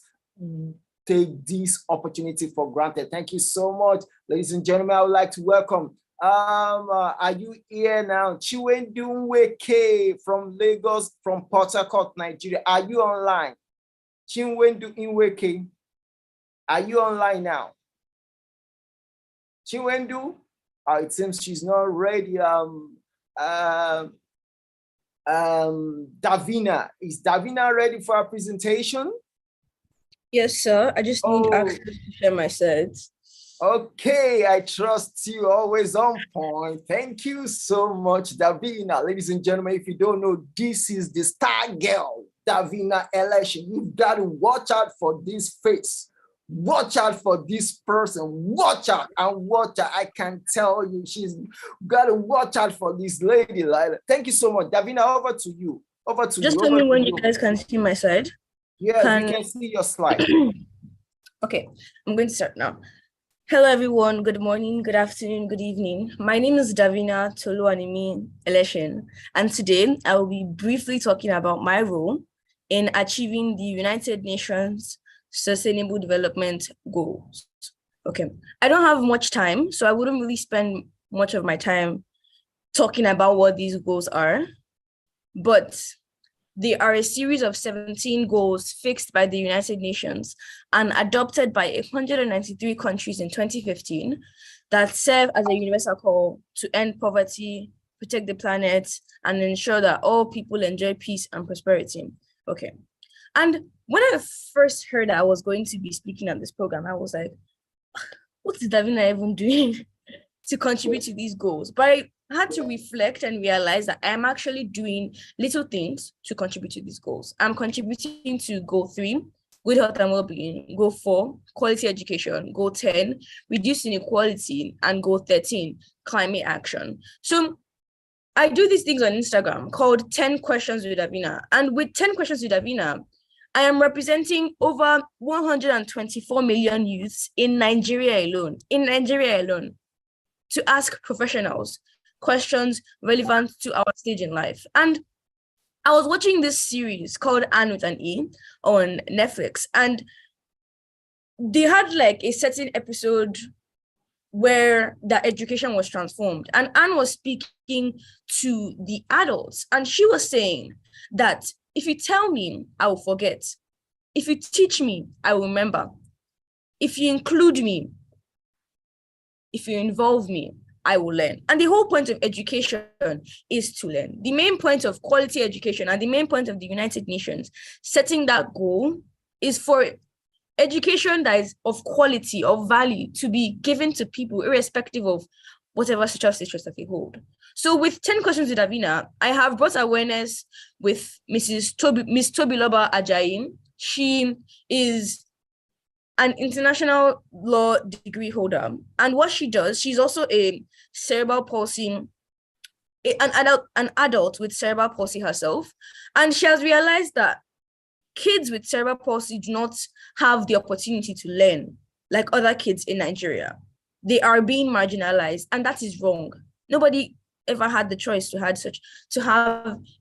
take this opportunity for granted. Thank you so much, ladies and gentlemen. I would like to welcome, are you here now? Chiwendu from Lagos, from Port Harcourt, Nigeria. Are you online? Chiwendu Nweke, are you online now? Chiwendu? It seems she's not ready. Davina, is Davina ready for our presentation? Yes, sir. I just need access to share my slides. Okay, I trust you, always on point. Thank you so much, Davina. Ladies and gentlemen, if you don't know, this is the star girl, Davina Election. You've got to watch out for this face. Watch out for this person. Watch out and watch out. I can tell you, she's got to watch out for this lady. Lila. Thank you so much, Davina. Over to you. Over to you. Just tell me when you guys can see my slide. Yeah, we can see your slide. Okay, I'm going to start now. Hello, everyone. Good morning, good afternoon, good evening. My name is Davina Toluwanimi Election, and today I will be briefly talking about my role in achieving the United Nations Sustainable Development Goals. Okay, I don't have much time, so I wouldn't really spend much of my time talking about what these goals are, but they are a series of 17 goals fixed by the United Nations and adopted by 193 countries in 2015 that serve as a universal call to end poverty, protect the planet, and ensure that all people enjoy peace and prosperity. Okay. And when I first heard that I was going to be speaking at this program, I was like, what is Davina even doing to contribute to these goals? But I had to reflect and realize that I'm actually doing little things to contribute to these goals. I'm contributing to goal 3, good health and well-being, goal 4, quality education, goal 10, reduce inequality, and goal 13, climate action. So I do these things on Instagram called 10 Questions with Davina. And with 10 Questions with Davina, I am representing over 124 million youths in Nigeria alone, to ask professionals questions relevant to our stage in life. And I was watching this series called Anne with an E on Netflix, and they had like a certain episode where the education was transformed, and Anne was speaking to the adults, and she was saying that if you tell me, I will forget. If you teach me, I will remember. If you include me, if you involve me, I will learn. And the whole point of education is to learn. The main point of quality education and the main point of the United Nations setting that goal is for education that is of quality, of value, to be given to people irrespective of whatever social status that they hold. So with 10 questions with Davina, I have brought awareness with Miss Tobiloba Ajayi. She is an international law degree holder. And what she does, she's also a cerebral palsy, an adult with cerebral palsy herself. And she has realized that kids with cerebral palsy do not have the opportunity to learn like other kids in Nigeria. They are being marginalized, and that is wrong. Nobody ever had the choice to have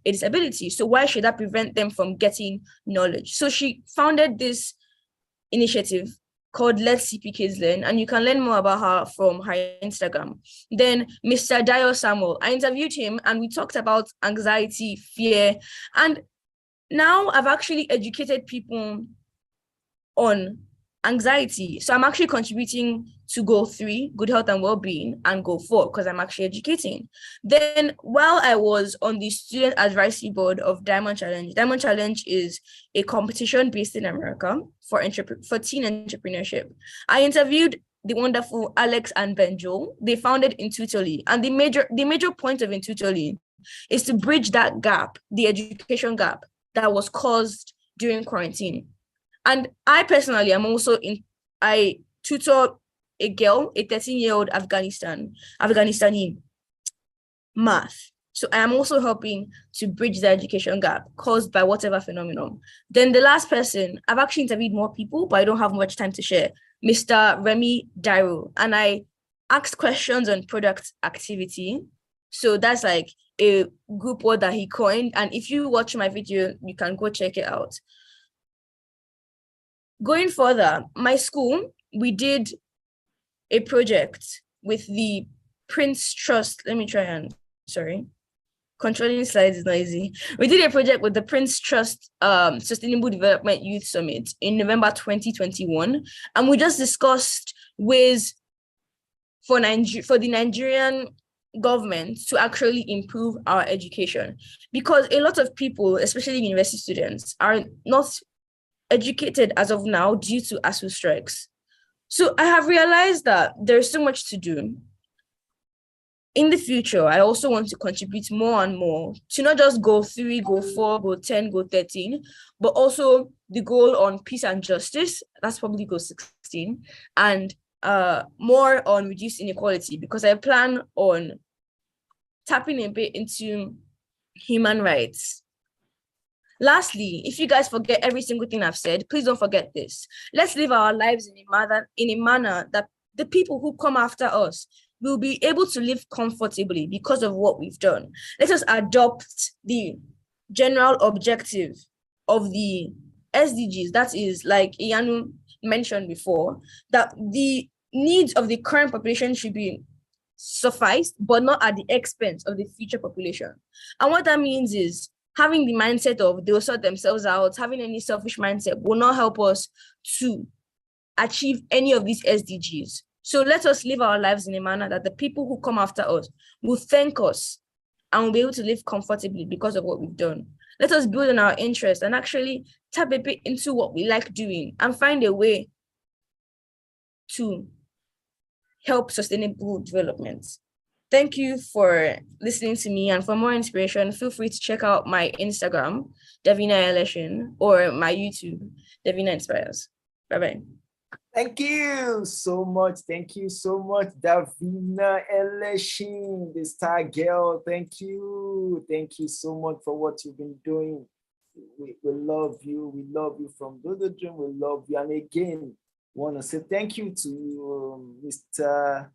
a disability. So why should that prevent them from getting knowledge? So she founded this initiative called Let's CP Kids Learn, and you can learn more about her from her Instagram. Then Mr. Dio Samuel, I interviewed him and we talked about anxiety, fear, and now I've actually educated people on anxiety. So I'm actually contributing to goal 3, good health and well-being, and goal 4, because I'm actually educating. Then while I was on the student advisory board of Diamond Challenge is a competition based in America for teen entrepreneurship. I interviewed the wonderful Alex and Benjo. They founded Intuitely, and the major point of Intuitely is to bridge that gap, the education gap that was caused during quarantine. And I personally am also I tutor a girl, a 13-year-old Afghanistani math. So I am also helping to bridge the education gap caused by whatever phenomenon. Then the last person, I've actually interviewed more people, but I don't have much time to share, Mr. Remy Dairo. And I asked questions on product activity. So that's like a group word that he coined. And if you watch my video, you can go check it out. Going further, my school, we did a project with the Prince Trust. Controlling slides is not easy. We did a project with the Prince Trust Sustainable Development Youth Summit in November 2021. And we just discussed ways for the Nigerian government to actually improve our education. Because a lot of people, especially university students, are not educated as of now due to ASU strikes. So I have realized that there's so much to do. In the future, I also want to contribute more and more to not just goal 3, goal 4, goal 10, goal 13, but also the goal on peace and justice. That's probably goal 16, and more on reduced inequality, because I plan on tapping a bit into human rights. Lastly, if you guys forget every single thing I've said, please don't forget this. Let's live our lives in a manner that the people who come after us will be able to live comfortably because of what we've done. Let us adopt the general objective of the SDGs. That is, like Iyanu mentioned before, that the needs of the current population should be sufficed, but not at the expense of the future population. And what that means is having the mindset of they'll sort themselves out, having any selfish mindset will not help us to achieve any of these SDGs. So let us live our lives in a manner that the people who come after us will thank us and will be able to live comfortably because of what we've done. Let us build on our interests and actually tap a bit into what we like doing and find a way to help sustainable development. Thank you for listening to me, and for more inspiration, feel free to check out my Instagram, Davina Eleshin, or my YouTube, Davina Inspires. Bye-bye. Thank you so much. Thank you so much, Davina Eleshin, the star girl. Thank you. Thank you so much for what you've been doing. we love you. We love you from Dodo Dream. We love you. And again, want to say thank you to you, Mr.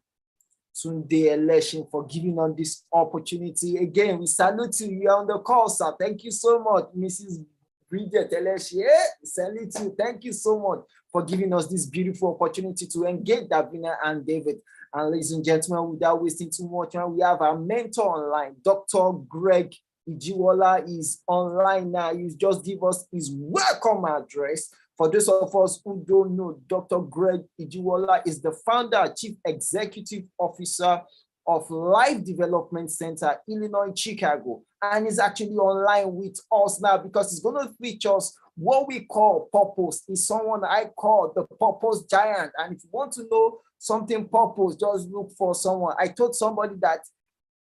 Tunde Eleshin, for giving us this opportunity. Again, we salute you. You are on the call, sir. Thank you so much, Mrs. Bridget Eleshin. Salute you. Thank you so much for giving us this beautiful opportunity to engage Davina and David. And ladies and gentlemen, without wasting too much time, we have our mentor online, Dr. Greg Ijiwola is online now. He's just give us his welcome address. For those of us who don't know, Dr. Greg Ijiwola is the founder, chief executive officer of Life Development Center, Illinois, Chicago, and is actually online with us now because he's going to teach us what we call purpose. Is someone I call the purpose giant. And if you want to know something purpose, just look for someone. I told somebody that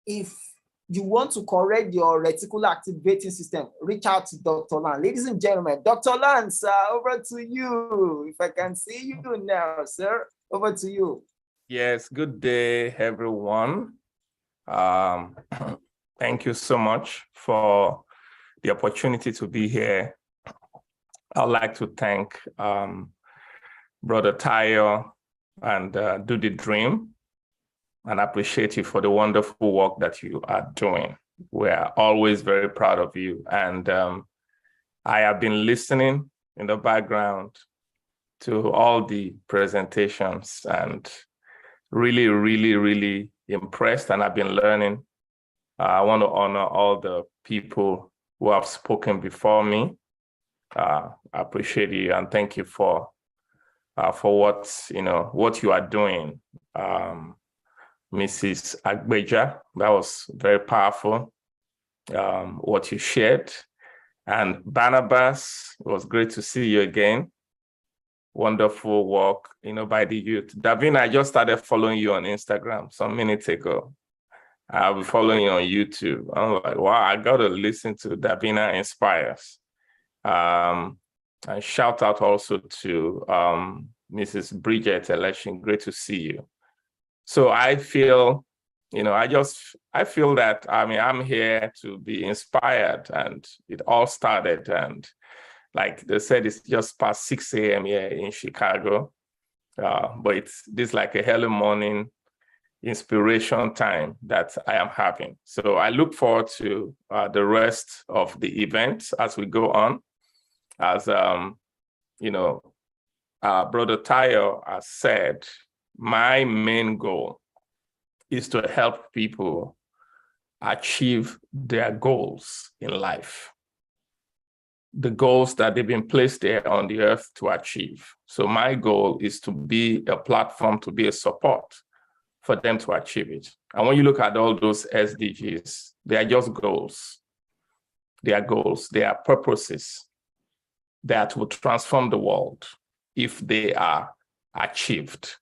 if you want to correct your reticular activating system, reach out to Dr. Lan. Ladies and gentlemen, Dr. Lan, sir, over to you. If I can see you now, sir, over to you. Yes, good day, everyone. Thank you so much for the opportunity to be here. I'd like to thank Brother Tayo and Do the Dream, and appreciate you for the wonderful work that you are doing. We're always very proud of you. And I have been listening in the background to all the presentations and really, really, really impressed, and I've been learning. I want to honor all the people who have spoken before me. I appreciate you and thank you for what you are doing. Mrs. Agbeja, that was very powerful, what you shared. And Barnabas, it was great to see you again. Wonderful work, by the youth. Davina, I just started following you on Instagram some minutes ago. I'll be following you on YouTube. I'm like, wow, I got to listen to Davina Inspires. And shout out also to Mrs. Bridget Eleshin, great to see you. So I feel, I feel that, I'm here to be inspired, and it all started, and like they said, it's just past 6 a.m. here in Chicago, but this like a early morning inspiration time that I am having. So I look forward to the rest of the event as we go on. As, Brother Tayo has said, my main goal is to help people achieve their goals in life, the goals that they've been placed there on the earth to achieve. So my goal is to be a platform, to be a support for them to achieve it. And when you look at all those SDGs, they are just goals. They are goals, they are purposes that will transform the world if they are achieved.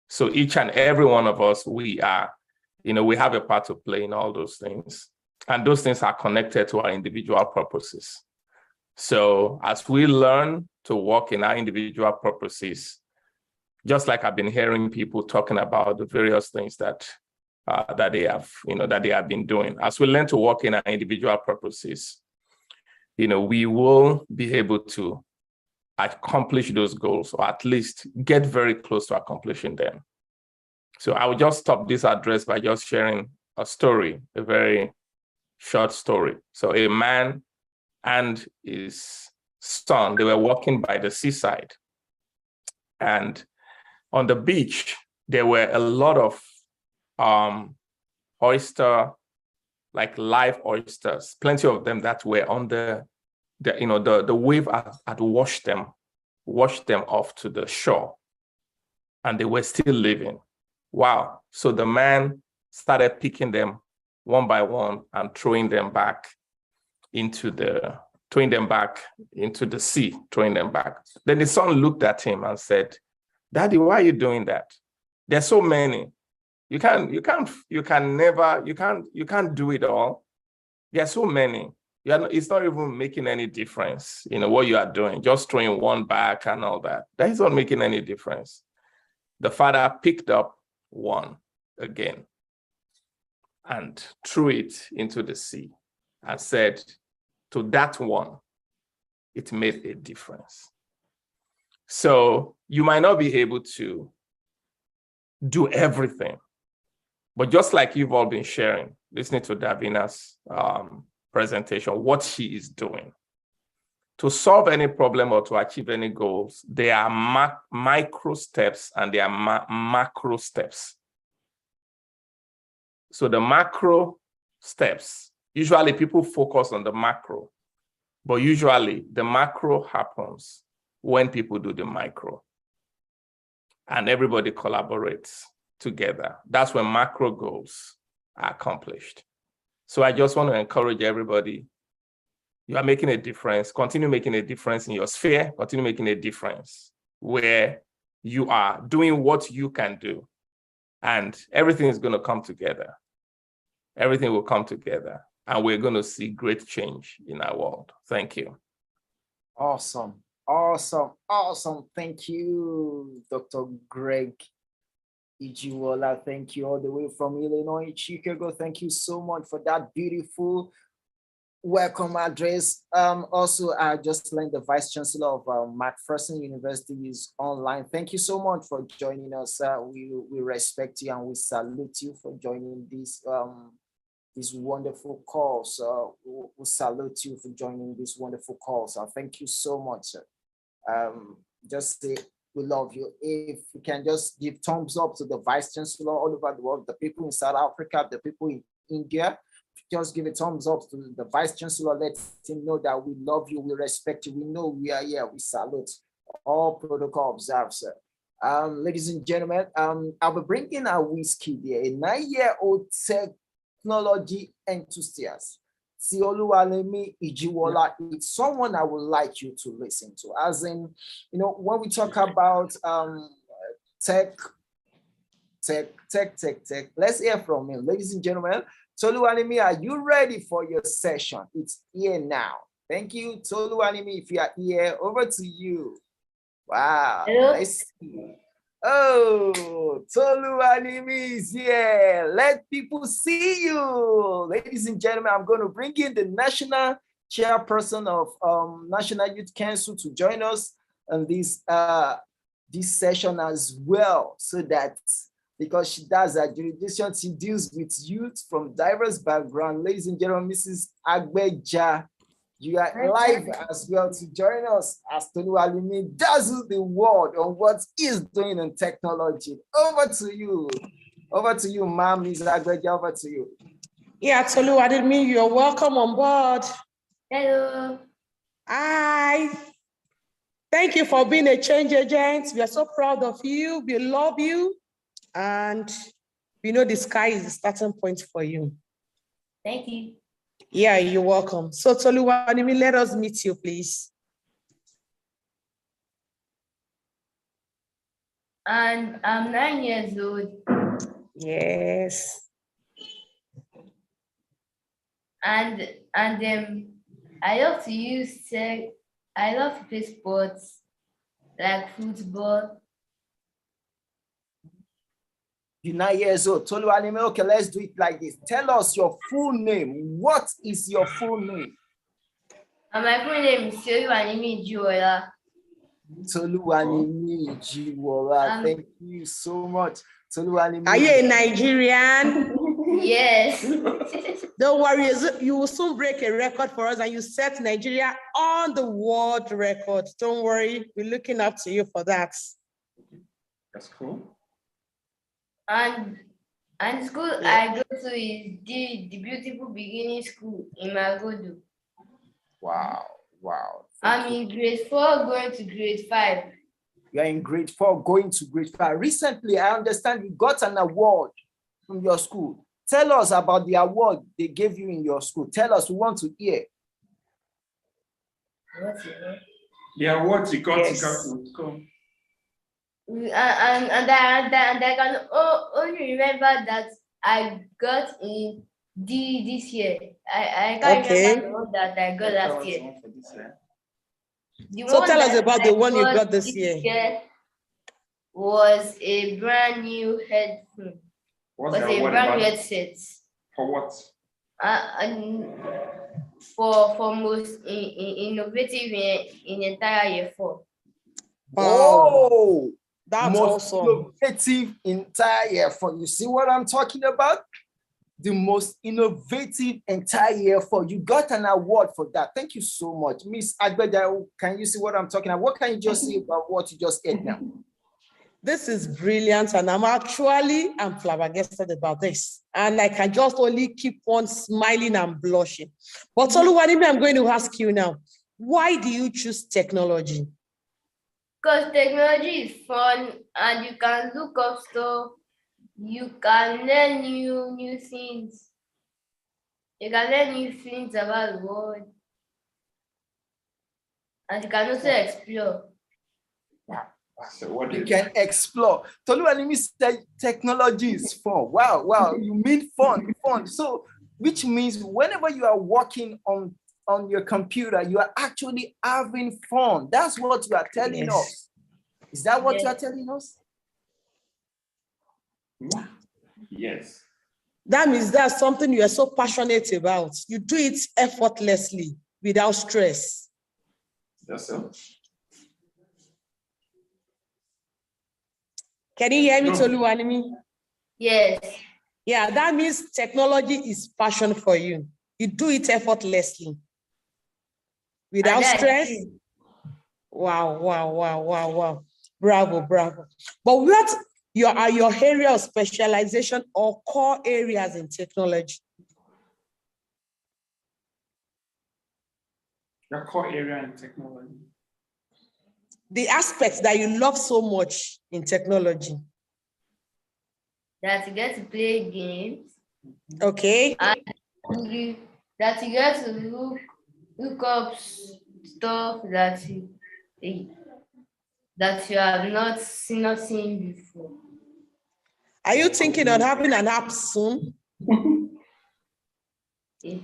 So each and every one of us, we have a part to play in all those things. And those things are connected to our individual purposes. So as we learn to walk in our individual purposes, just like I've been hearing people talking about the various things that they have been doing, as we learn to walk in our individual purposes, we will be able to accomplish those goals, or at least get very close to accomplishing them. So I will just stop this address by just sharing a story, a very short story. So a man and his son, they were walking by the seaside. And on the beach, there were a lot of oyster, like live oysters, plenty of them that were on the wave had washed them off to the shore, and they were still living. Wow. So the man started picking them one by one and throwing them back into the sea, throwing them back. Then the son looked at him and said, "Daddy, why are you doing that? There's so many. You can't do it all. There's so many. It's not even making any difference, what you are doing, just throwing one back and all that. That is not making any difference." The father picked up one again and threw it into the sea and said to that one, it made a difference. So you might not be able to do everything, but just like you've all been sharing, listening to Davina's presentation, what she is doing, to solve any problem or to achieve any goals, there are micro steps and there are macro steps. So the macro steps, usually people focus on the macro, but usually the macro happens when people do the micro and everybody collaborates together. That's when macro goals are accomplished. So I just want to encourage everybody, you are making a difference, continue making a difference in your sphere, continue making a difference where you are doing what you can do, and everything is going to come together. Everything will come together, and we're going to see great change in our world. Thank you. Awesome. Awesome. Awesome. Thank you, Dr. Greg Ijiwola. Thank you all the way from Illinois, Chicago. Thank you so much for that beautiful welcome address. Also, I just learned the Vice Chancellor of McPherson University is online. Thank you so much for joining us. We respect you and we salute you for joining this wonderful calls. We salute you for joining this wonderful calls. Thank you so much, sir. Just say we love you. If you can just give thumbs up to the Vice Chancellor all over the world, the people in South Africa, the people in India, just give a thumbs up to the Vice Chancellor. Let him know that we love you, we respect you, we know we are here, we salute. All protocol observed, sir. Ladies and gentlemen, I'll be bringing a whiskey there, a 9-year-old technology enthusiast. Oluwalemi Ijiwola is someone I would like you to listen to. As in, when we talk about tech, let's hear from him. Ladies and gentlemen, Oluwalemi, are you ready for your session? It's here now. Thank you, Oluwalemi. If you are here, over to you. Wow. Hello. Let's see. Oh, Oluwalemi is here. Let people see you. Ladies and gentlemen, I'm going to bring in the national chairperson of National Youth Council to join us on this session as well, so that because she does her jurisdiction, she deals with youth from diverse backgrounds. Ladies and gentlemen, Mrs. Agbeja, you are live as well to join us as Oluwalemi dazzles the world on what he's doing in technology. Over to you, ma'am, Mrs. Agbeja, over to you. Yeah, Oluwalemi, you're welcome on board. Hello. Hi. Thank you for being a change agent. We are so proud of you. We love you. And we know the sky is the starting point for you. Thank you. Yeah, you're welcome. So Oluwalemi, let us meet you, please. And I'm 9 years old. Yes. And I love to use tech. I love to play sports like football. You're 9 years old. Oluwalemi, okay, let's do it like this. Tell us your full name. What is your full name? And my full name is Oluwalemi Ijiwola. Oluwalemi Ijiwola. Thank you so much. Oluwalemi. Are you a Nigerian? Yes. Don't worry, you will soon break a record for us and you set Nigeria on the world record. Don't worry, we're looking up to you for that. That's cool. And school I go to is the beautiful beginning school in Magodo. Wow. I'm in grade 4 going to grade 5. You are in grade 4 going to grade 5. Recently, I understand you got an award from your school. Tell us about the award they gave you in your school. Tell us, we want to hear. What's it? The award you got. Yes. And I can only remember that I got in this year. I can't remember the one that I got last year. So tell us about the one you got this year. Was a brand new headphone. Was a brand new headset. For what? and for most innovative in entire year 4. Oh, that's most awesome. innovative entire year 4. You see what I'm talking about? The most innovative entire year 4. You got an award for that. Thank you so much. Miss Agbeja, can you see what I'm talking about? What can you just say about what you just said now? This is brilliant, and I'm flabbergasted about this. And I can just only keep on smiling and blushing. But Oluwanimi, I'm going to ask you now, why do you choose technology? Because technology is fun and you can look up stuff. You can learn new things. You can learn new things about the world. And you can also explore. So what you can explore. Toluwanimi said technology is fun. Wow. You mean fun. So, which means whenever you are working on your computer, you are actually having fun. That's what you are telling us. Is that what you are telling us? Yes. That means that's something you are so passionate about. You do it effortlessly, without stress. That's so. Can you hear me, Toluwanimi? Yes. Yeah, that means technology is passion for you. You do it effortlessly, without stress. Wow. Bravo. But what are your area of specialization or core areas in technology? Your core area in technology. The aspects that you love so much in technology. That you get to play games. Okay. And that you get to look up stuff that you have not seen before. Are you thinking of having an app soon? Yeah.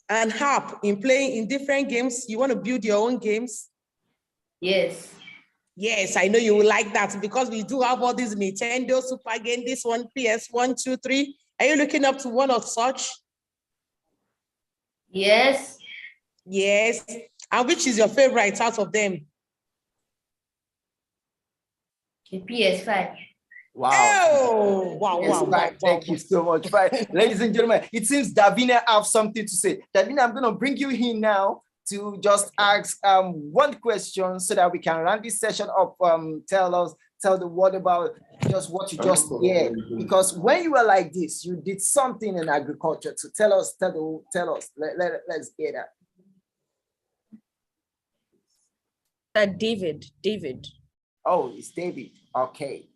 An app in playing in different games? You want to build your own games? Yes. Yes, I know you will like that because we do have all these Nintendo, Super Game, this one, PS1, 2, 3. Are you looking up to one of such? Yes. Yes. And which is your favorite out of them? The PS5. Wow. Oh, wow. Thank you so much. Right. Ladies and gentlemen, it seems Davina have something to say. Davina, I'm going to bring you in now to just ask one question so that we can run this session up. Tell the world about just what you just did. Because when you were like this, you did something in agriculture. So tell us. Let's get that. David. Oh, it's David. Okay.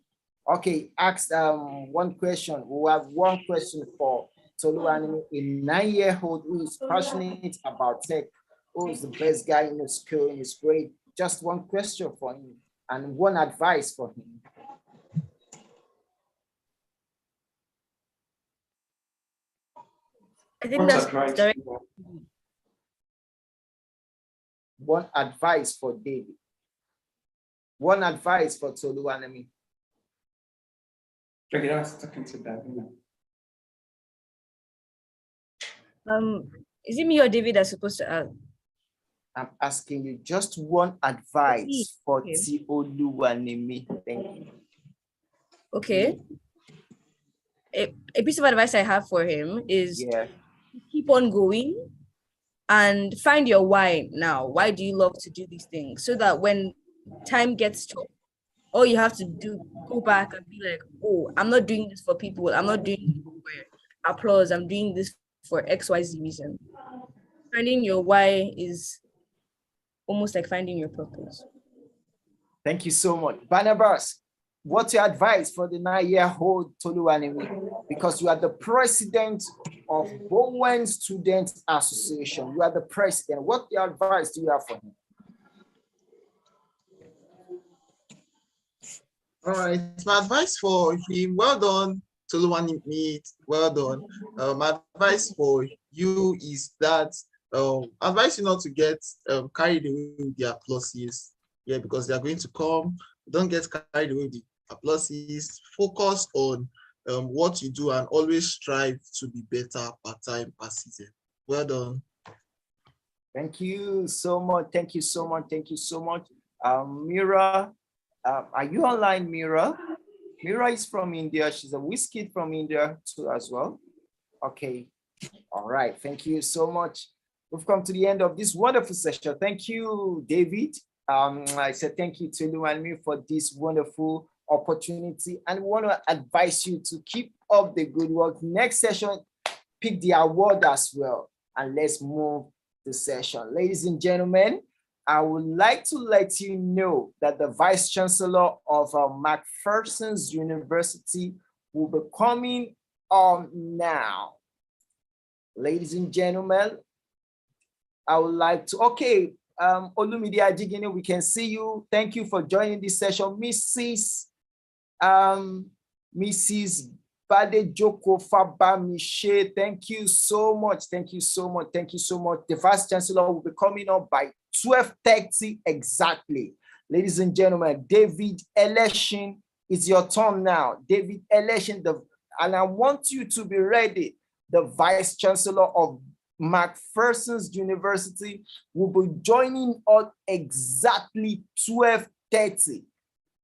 Ask one question. We have one question for Toluwanimi, a 9-year-old who is passionate about tech, who is the best guy in the school, in his grade. Just one question for him and one advice for him. I think that's direct. One advice for David. One advice for Toluwanimi. Okay, I was talking to that. Is it me or David that's supposed to ask? I'm asking you just one advice for Toluwanimi. Thank you. Okay. A piece of advice I have for him is keep on going and find your why now. Why do you love to do these things? So that when time gets tough, all you have to do, go back and be like, oh, I'm not doing this for people. I'm not doing this for applause. I'm doing this for XYZ reason. Finding your why is almost like finding your purpose. Thank you so much. Barnabas, what's your advice for the 9-year-old Toluwanimi? Because you are the president of Bowen Student Association. You are the president. What advice do you have for him? All right, my advice for him, well done, Toluwanimi, well done. My advice for you is that advise you not to get carried away with the applauses, because they are going to come. Don't get carried away with the applauses. Focus on what you do and always strive to be better per time, per season. Well done. Thank you so much. Thank you so much. Thank you so much. Mira, are you online, Mira? Mira is from India. She's a whiskey from India too as well. Okay. All right. Thank you so much. We've come to the end of this wonderful session. Thank you, David. I said thank you to Oluwalmi for this wonderful opportunity, and we want to advise you to keep up the good work. Next session, pick the award as well, and let's move the session. Ladies and gentlemen, I would like to let you know that the Vice Chancellor of Macpherson's University will be coming on now. Ladies and gentlemen, I would like to, okay, Olumide Ajigini, we can see you. Thank you for joining this session. Mrs. Badejoko Fabamishe, thank you so much. Thank you so much. Thank you so much. The Vice Chancellor will be coming up by 12:30 exactly. Ladies and gentlemen, David Eleshin, it's your turn now. David Eleshin, and I want you to be ready. The Vice Chancellor of Macpherson's University will be joining us exactly 12:30.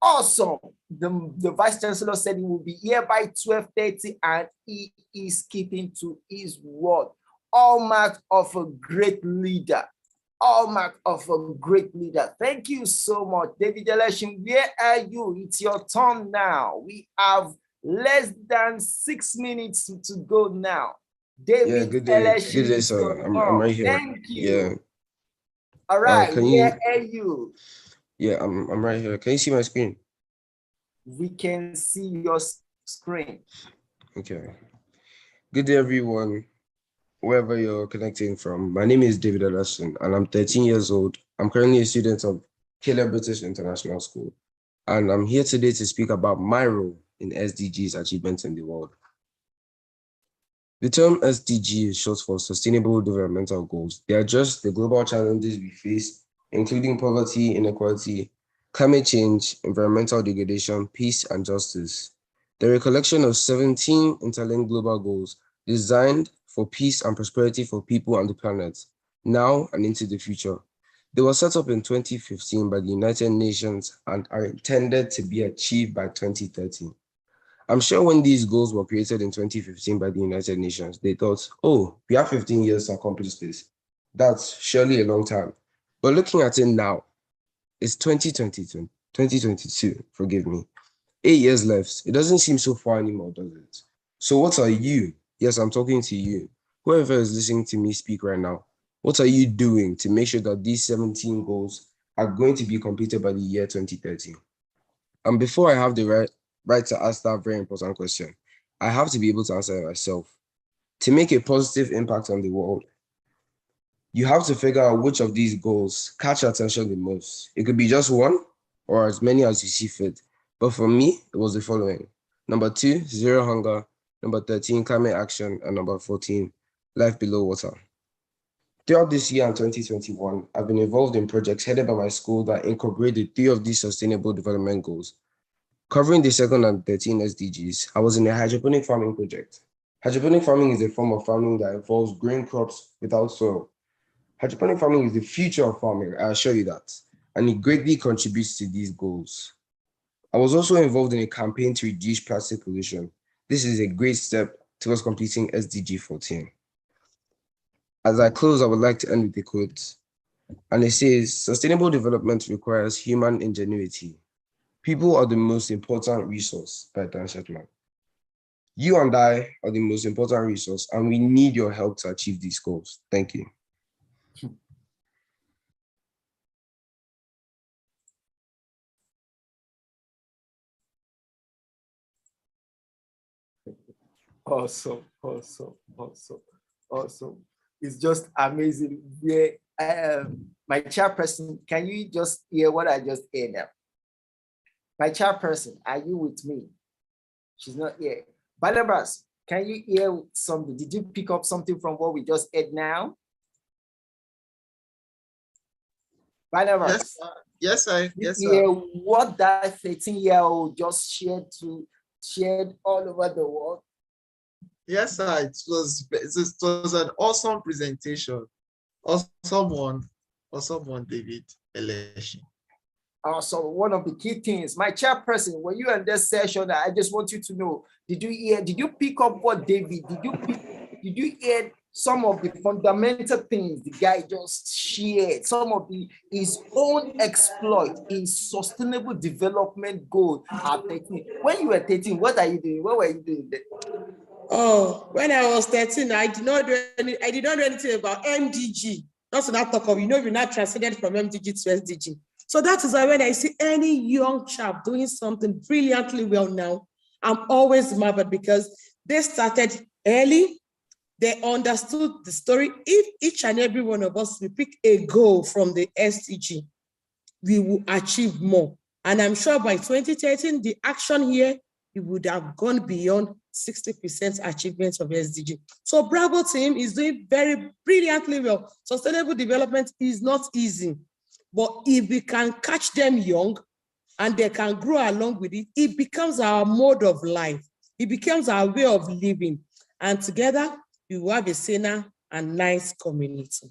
Awesome. The Vice Chancellor said he will be here by 12:30, and he is keeping to his word. All mark of a great leader. All mark of a great leader. Thank you so much. David Eleshin, where are you? It's your turn now. We have less than 6 minutes to go now. David, yeah, good day. Eleshin, Good day, sir. I'm right here. Thank you. Yeah. All right, Can where are you? Yeah, I'm right here. Can you see my screen? We can see your screen. Okay. Good day, everyone, wherever you're connecting from. My name is David Eleshin, and I'm 13 years old. I'm currently a student of Caleb British International School, and I'm here today to speak about my role in SDGs achievements in the world. The term SDG is short for Sustainable Developmental Goals. They address the global challenges we face, including poverty, inequality, climate change, environmental degradation, peace, and justice. They're a collection of 17 interlinked global goals designed for peace and prosperity for people and the planet, now and into the future. They were set up in 2015 by the United Nations and are intended to be achieved by 2030. I'm sure when these goals were created in 2015 by the United Nations, they thought, oh, we have 15 years to accomplish this. That's surely a long time. But looking at it now, it's 2022, forgive me. 8 years left. It doesn't seem so far anymore, does it? So what are you? Yes, I'm talking to you. Whoever is listening to me speak right now, what are you doing to make sure that these 17 goals are going to be completed by the year 2030? And before I have the right to ask that very important question, I have to be able to answer it myself. To make a positive impact on the world, you have to figure out which of these goals catch your attention the most. It could be just one or as many as you see fit. But for me, it was the following. Number 2, zero hunger. Number 13, climate action. And number 14, life below water. Throughout this year and 2021, I've been involved in projects headed by my school that incorporated 3 of these sustainable development goals. Covering the 2nd and 13 SDGs, I was in a hydroponic farming project. Hydroponic farming is a form of farming that involves growing crops without soil. Hydroponic farming is the future of farming, I assure you that, and it greatly contributes to these goals. I was also involved in a campaign to reduce plastic pollution. This is a great step towards completing SDG 14. As I close, I would like to end with a quote, and it says, sustainable development requires human ingenuity. People are the most important resource, by Dan Shetman. You and I are the most important resource, and we need your help to achieve these goals. Thank you. Awesome. It's just amazing. My chairperson, can you just hear what I just heard now? My chairperson, are you with me? She's not here. Barnabas, can you hear something? Did you pick up something from what we just heard now? Barnabas. Yes, sir. What that 13-year-old just shared to shared all over the world? Yes, sir. It was an awesome presentation. Awesome one, David Eleshi. Also, one of the key things, my chairperson, when you in this session, I just want you to know, did you pick up what David, did you hear some of the fundamental things the guy just shared, some of his own exploit in sustainable development goal at 13. When you were 13, what are you doing? What were you doing then? Oh, when I was 13, I did not know anything about MDG. Not to not talk of, we're not transcended from MDG to SDG. So that is why when I see any young chap doing something brilliantly well now, I'm always marveled because they started early, they understood the story. If each and every one of us will pick a goal from the SDG, we will achieve more. And I'm sure by 2013, the action here, it would have gone beyond 60% achievements of SDG. So Bravo team is doing very brilliantly well. Sustainable development is not easy, but if we can catch them young and they can grow along with it, it becomes our mode of life. It becomes our way of living. And together, we will have a saner and nice community.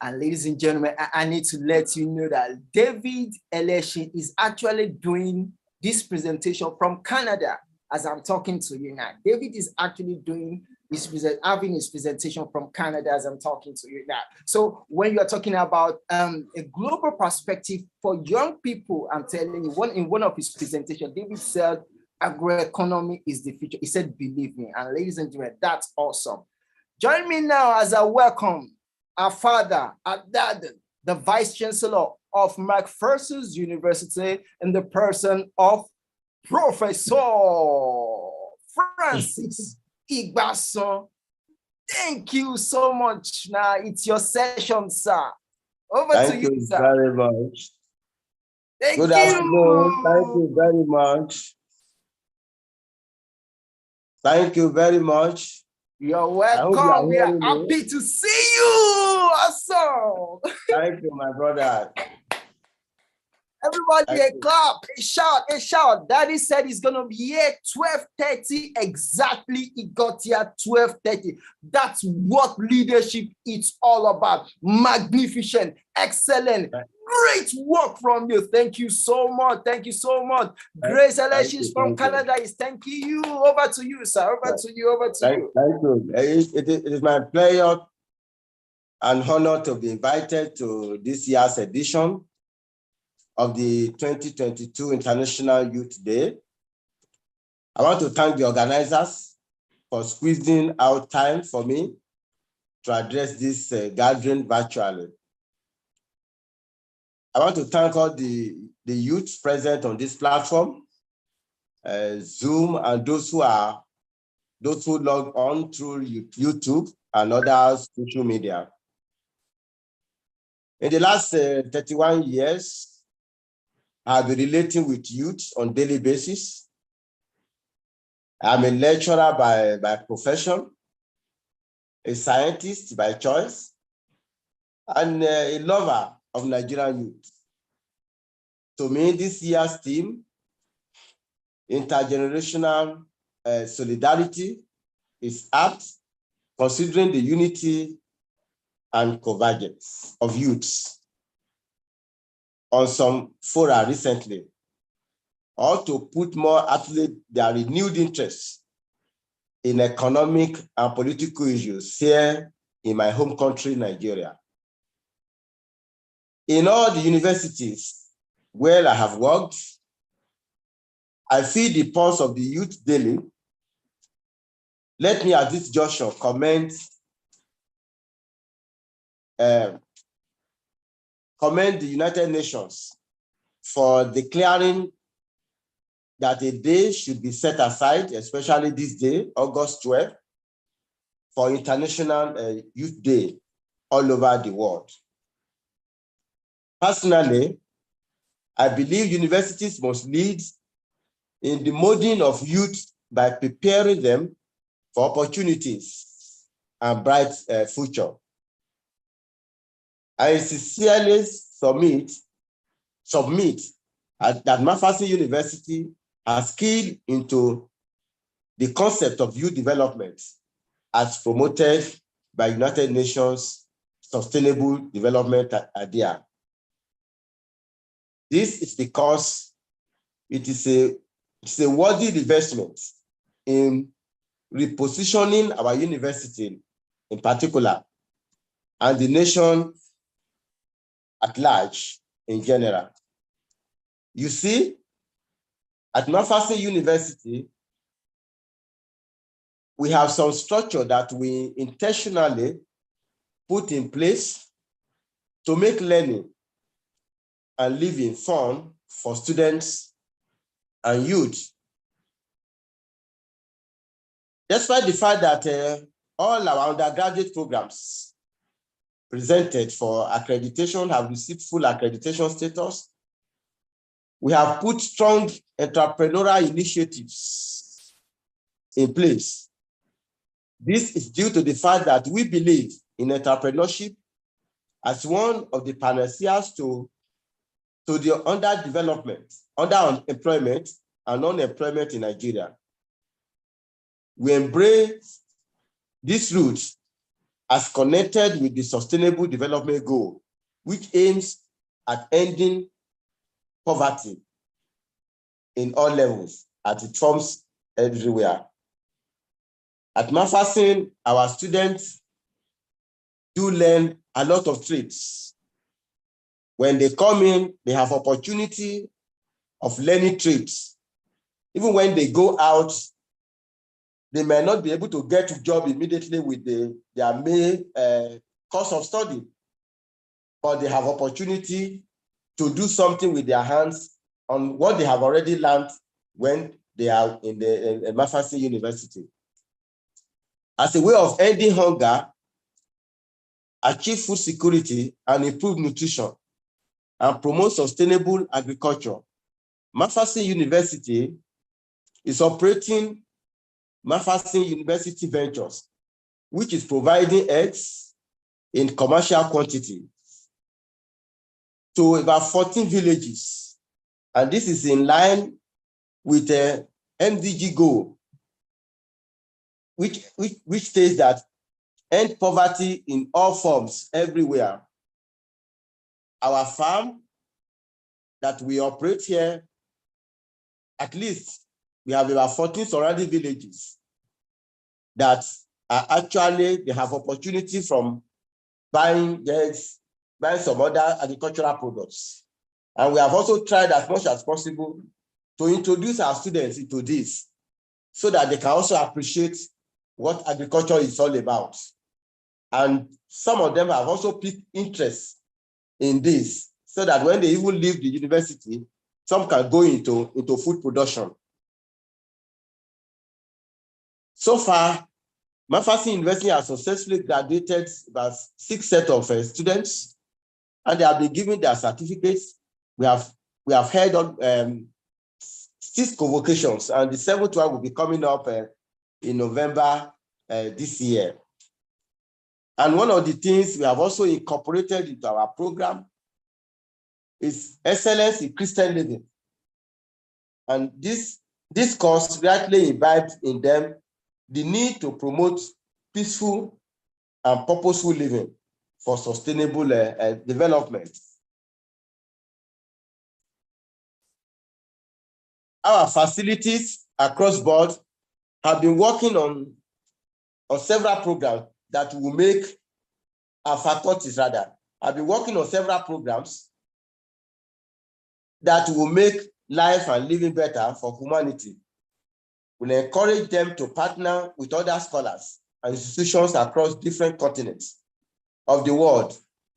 And ladies and gentlemen, I need to let you know that David Eleshi is actually doing this presentation from Canada as I'm talking to you now. David is actually doing having his presentation from Canada as I'm talking to you now. So when you're talking about a global perspective for young people, I'm telling you, in one of his presentations, David said, agroeconomy is the future. He said, believe me. And ladies and gentlemen, that's awesome. Join me now as I welcome our father, our dad, the Vice Chancellor of McPherson's University in the person of Professor Francis Igbason. Thank you so much. Now it's your session, sir. Over to you, sir. Thank you very much. Good afternoon. Thank you very much. Thank you very much. You're welcome. We are happy to see you. Awesome. Thank you, my brother. Everybody, a clap, a shout, a shout. Daddy said he's gonna be here 12:30 exactly. He got here 12:30. That's what leadership is all about. Magnificent, excellent, great work from you. Thank you so much. Thank you so much. Grace Elections from Canada is thanking you. Over to you, sir. Over to you. Over to you. Thank you. It is my pleasure and honor to be invited to this year's edition of the 2022 International Youth Day. I want to thank the organizers for squeezing out time for me to address this gathering virtually. I want to thank all the youths present on this platform, Zoom, and those who log on through YouTube and other social media. In the last 31 years, I've been relating with youth on a daily basis. I'm a lecturer by profession, a scientist by choice, and a lover of Nigerian youth. To me, this year's theme, intergenerational solidarity, is apt, considering the unity and convergence of youths on some fora recently, or to put more athlete their renewed interest in economic and political issues here in my home country, Nigeria. In all the universities where I have worked, I feel the pulse of the youth daily. Let me at this juncture commend the United Nations for declaring that a day should be set aside, especially this day, August 12th, for International Youth Day all over the world. Personally, I believe universities must lead in the molding of youth by preparing them for opportunities and bright future. I sincerely submit that McPherson University has keyed into the concept of youth development as promoted by United Nations Sustainable Development Idea. This is because it's a worthy investment in repositioning our university in particular, and the nation at large in general. You see, at MAFASI University, we have some structure that we intentionally put in place to make learning and living fun for students and youth. Despite the fact that all our undergraduate programs presented for accreditation have received full accreditation status, we have put strong entrepreneurial initiatives in place. This is due to the fact that we believe in entrepreneurship as one of the panaceas to the underdevelopment, underemployment, and unemployment in Nigeria. We embrace this route as connected with the Sustainable Development Goal, which aims at ending poverty in all levels, as it forms everywhere. At MAFASI, our students do learn a lot of trades. When they come in, they have opportunity of learning trades. Even when they go out, they may not be able to get a job immediately with their main course of study, but they have opportunity to do something with their hands on what they have already learned when they are in the MAFASI University. As a way of ending hunger, achieve food security and improve nutrition, and promote sustainable agriculture, MAFASI University is operating MAFASI University Ventures, which is providing eggs in commercial quantity to about 14 villages. And this is in line with the MDG goal, which states that end poverty in all forms everywhere. Our farm that we operate here, at least we have about 14 surrounding villages that are actually, they have opportunity from buying eggs, buying some other agricultural products. And we have also tried as much as possible to introduce our students into this so that they can also appreciate what agriculture is all about. And some of them have also picked interest in this so that when they even leave the university, some can go into food production. So far, MAFASI University has successfully graduated about 6 sets of students, and they have been given their certificates. We have held on 6 convocations, and the 7th one will be coming up in November this year. And one of the things we have also incorporated into our program is excellence in Christian living. And this course greatly imbibed in them the need to promote peaceful and purposeful living for sustainable development. Our facilities across board have been working on several programs that will make our faculties have been working on several programs that will make life and living better for humanity. We'll encourage them to partner with other scholars and institutions across different continents of the world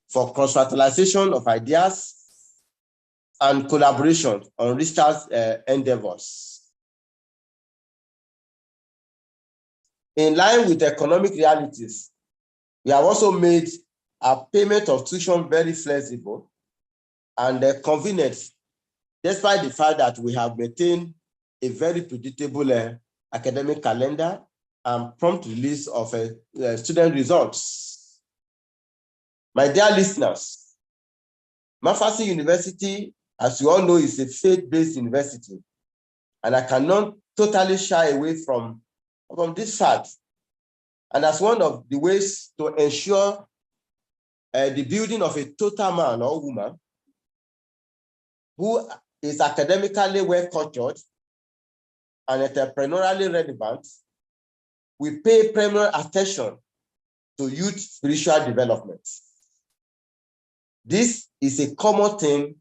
for cross-fertilization of ideas and collaboration on research endeavors. In line with economic realities, we have also made our payment of tuition very flexible and convenient, despite the fact that we have maintained a very predictable academic calendar and prompt release of student results. My dear listeners, MAFASI University, as you all know, is a faith-based university, and I cannot totally shy away from from this fact, and as one of the ways to ensure the building of a total man or woman who is academically well-cultured and entrepreneurially relevant, we pay primary attention to youth spiritual development. This is a common theme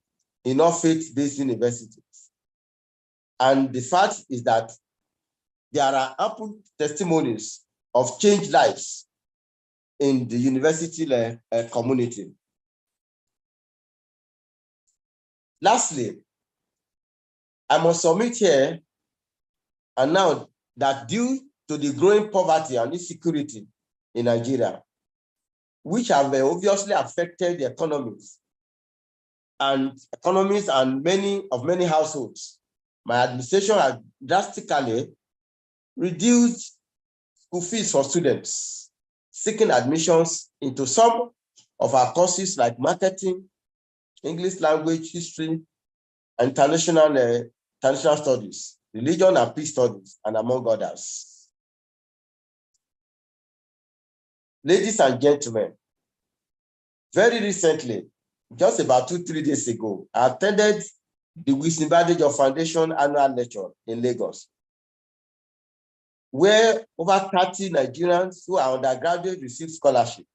in all faith-based universities. And the fact is that there are ample testimonies of changed lives in the university community. Lastly, I must submit here and now that due to the growing poverty and insecurity in Nigeria, which have obviously affected the economies and many households, my administration has drastically reduced school fees for students seeking admissions into some of our courses like marketing, English language, history, international studies, religion and peace studies, and among others. Ladies and gentlemen, very recently, just about 2-3 days ago, I attended the Wilson Badejo Foundation annual lecture in Lagos, where over 30 Nigerians who are undergraduate received scholarship.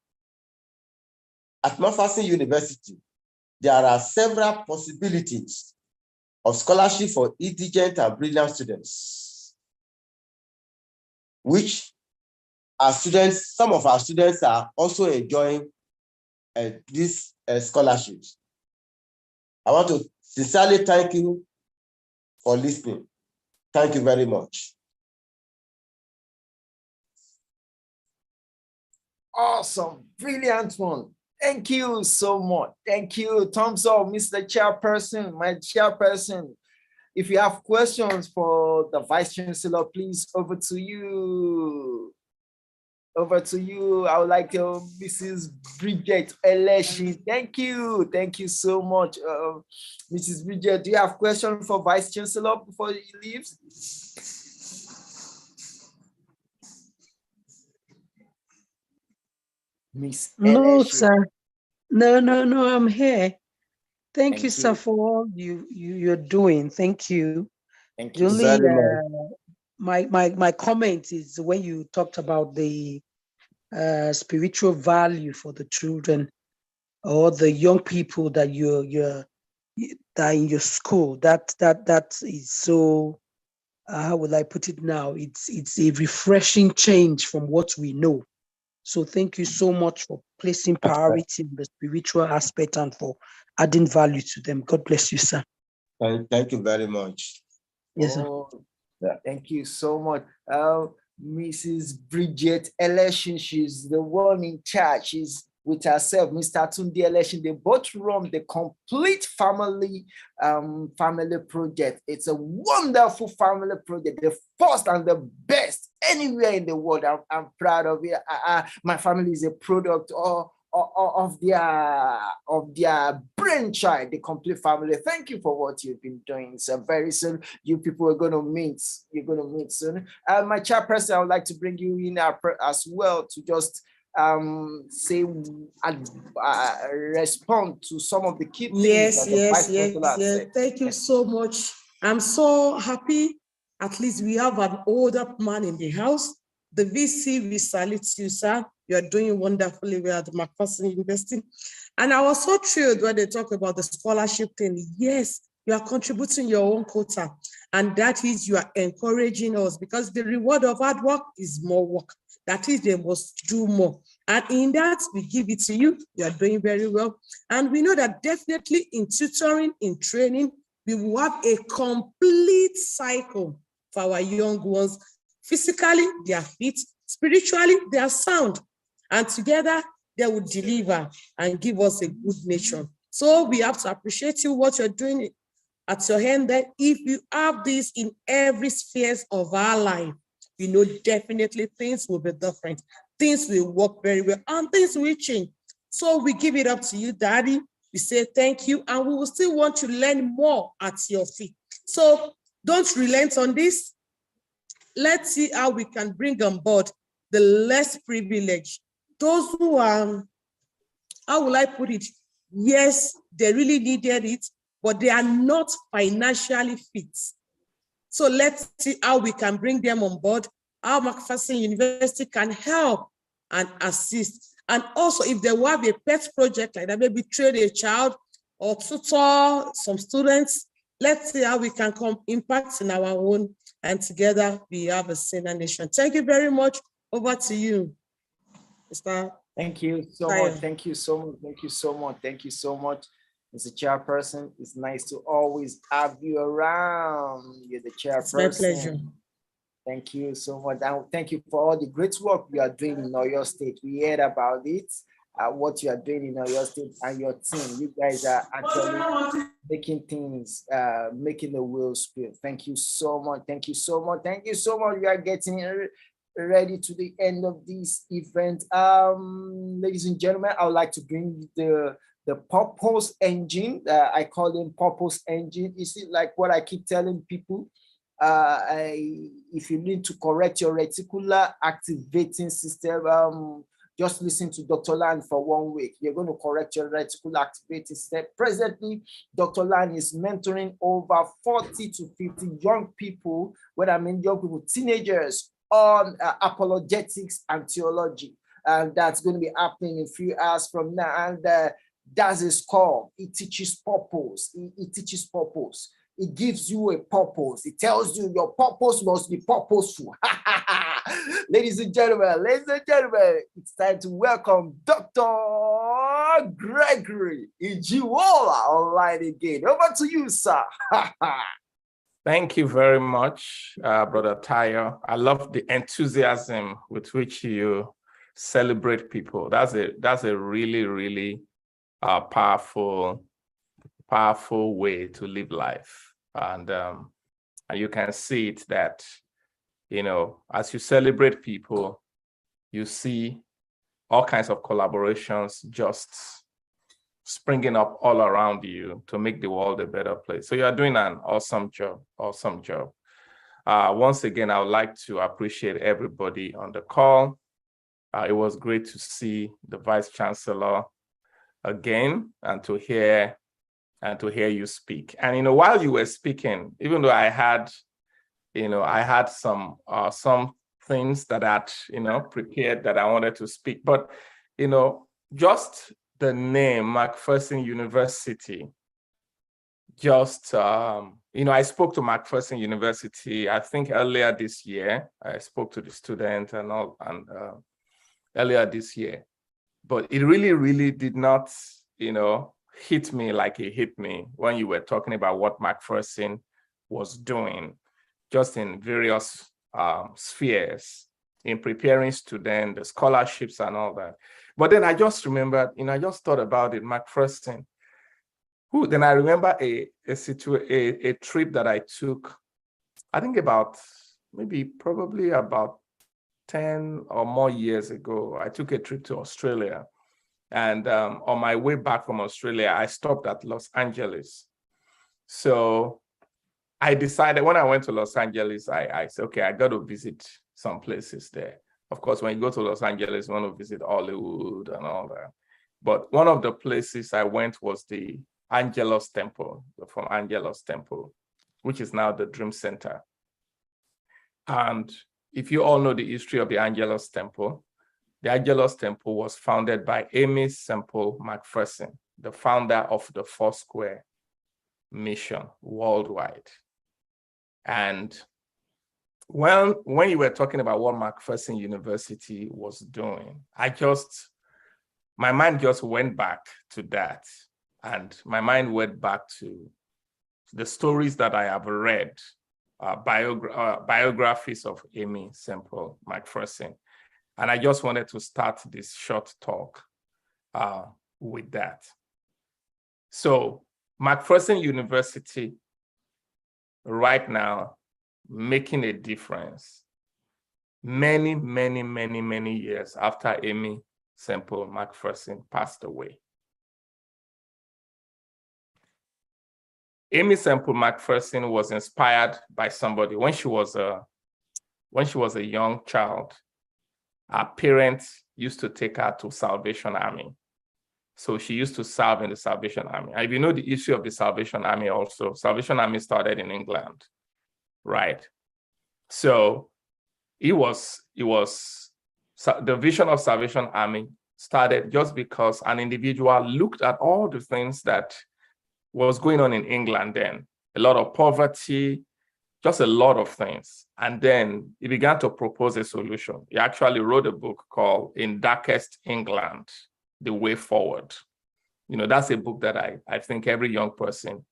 At McPherson University, there are several possibilities of scholarship for intelligent and brilliant students, which some of our students are also enjoying these scholarships. I want to sincerely thank you for listening. Thank you very much. Awesome, brilliant one. Thank you so much. Thank you. Thumbs up, Mr. Chairperson, my chairperson. If you have questions for the Vice Chancellor, please, over to you. Over to you. I would like Mrs. Bridget Eleshi. Thank you. Thank you so much. Mrs. Bridget, do you have questions for Vice Chancellor before he leaves? Miss No, Eleshi. sir. No, I'm here. Thank you, sir, for all you're doing. Thank you. Thank you Really, very much. my comment is when you talked about the spiritual value for the children or the young people that you're that in your school. That is so. How would I put it now? It's a refreshing change from what we know. So thank you so much for placing priority in the spiritual aspect and for adding value to them. God bless you, sir. Thank you very much. Yes, sir. Thank you so much. Mrs. Bridget Eleshi, she's the one in charge. She's with herself, Mr. Tunde Eleshi. They both run the complete family project. It's a wonderful family project, the first and the best anywhere in the world. I'm proud of it. My family is a product of their brainchild, the complete family. Thank you for what you've been doing. So very soon, you people are going to meet. You're going to meet soon. My chairperson, I would like to bring you in as well to just say respond to some of the key things. Yes. Thank you so much. I'm so happy. At least we have an older man in the house. The VC, we salute you, sir. You are doing wonderfully well at McPherson University. And I was so thrilled when they talk about the scholarship thing. Yes, you are contributing your own quota. And that is, you are encouraging us because the reward of hard work is more work. That is, they must do more. And in that, we give it to you. You are doing very well. And we know that definitely in tutoring, in training, we will have a complete cycle for our young ones. Physically, they are fit. Spiritually, they are sound. And together, they will deliver and give us a good nation. So we have to appreciate you, what you're doing at your hand. That if you have this in every sphere of our life, we know definitely things will be different. Things will work very well and things will change. So we give it up to you, Daddy. We say thank you, and we will still want to learn more at your feet. So don't relent on this. let's see how we can bring on board the less privileged, those who are, how will I put it? Yes, they really needed it, but they are not financially fit. So let's see how we can bring them on board, how Macpherson University can help and assist. And also if they will have a pet project like that, maybe train a child or tutor some students, let's see how we can impact in our own, and together we have a saner nation. Thank you very much. Over to you, Mr. Thank you so Tayo. much. Thank you so much. Thank you so much. Thank you so much, Mr. Chairperson. It's nice to always have you around. You're the chairperson. It's my pleasure. Thank you so much. And thank you for all the great work you are doing in Oyo State. We heard about it, what you are doing in Oyo State and your team. You guys are actually making things, making the wheels spin. Thank you so much. Thank you so much. Thank you so much. We are getting ready to the end of this event. Ladies and gentlemen, I would like to bring the purpose engine. I call them purpose engine. You see, like what I keep telling people, if you need to correct your reticular activating system, just listen to Dr. Lan for 1 week. You're going to correct your reticular activating system. Presently, Dr. Lan is mentoring over 40 to 50 young people, what I mean young people, teenagers, on apologetics and theology. And that's going to be happening in a few hours from now. And that's his call. It teaches purpose. It teaches purpose. It gives you a purpose. It tells you your purpose must be purposeful. Ladies and gentlemen, it's time to welcome Dr. Gregory Ijiwola online again. Over to you, sir. Thank you very much, Brother Tayo. I love the enthusiasm with which you celebrate people. That's a really, really powerful way to live life. And you can see it that, you know, as you celebrate people, you see all kinds of collaborations just springing up all around you to make the world a better place. So you are doing an awesome job. Once again, I would like to appreciate everybody on the call. It was great to see the Vice Chancellor again and to hear you speak. And, you know, while you were speaking, even though I had some things that I had, prepared that I wanted to speak, but, you know, just the name Macpherson University, just, I spoke to Macpherson University, I think earlier this year. I spoke to the student and earlier this year, but it really, really did not, hit me like it hit me when you were talking about what Macpherson was doing, just in various spheres, in preparing students, the scholarships and all that. But then I just remembered, I just thought about it, Macpherson. Then I remember a trip that I took, I think probably about 10 or more years ago. I took a trip to Australia. And on my way back from Australia, I stopped at Los Angeles. So I decided when I went to Los Angeles, I said, okay, I got to visit some places there. Of course, when you go to Los Angeles, you want to visit Hollywood and all that. But one of the places I went was the Angelos Temple, from Angelos Temple, which is now the Dream Center. And if you all know the history of the Angelos Temple was founded by Aimee Semple McPherson, the founder of the Foursquare mission worldwide. And when you were talking about what Macpherson University was doing, my mind just went back to that. And my mind went back to the stories that I have read, biographies of Aimee Semple McPherson. And I just wanted to start this short talk with that. So Macpherson University right now making a difference many, many, many, many years after Aimee Semple McPherson passed away. Aimee Semple McPherson was inspired by somebody when she was when she was a young child, her parents used to take her to Salvation Army. So she used to serve in the Salvation Army. And if you know the issue of the Salvation Army also, Salvation Army started in England, right? So the vision of Salvation Army started just because an individual looked at all the things that was going on in England then, a lot of poverty, just a lot of things. And then he began to propose a solution. He actually wrote a book called In Darkest England, The Way Forward. You know, that's a book that I think every young person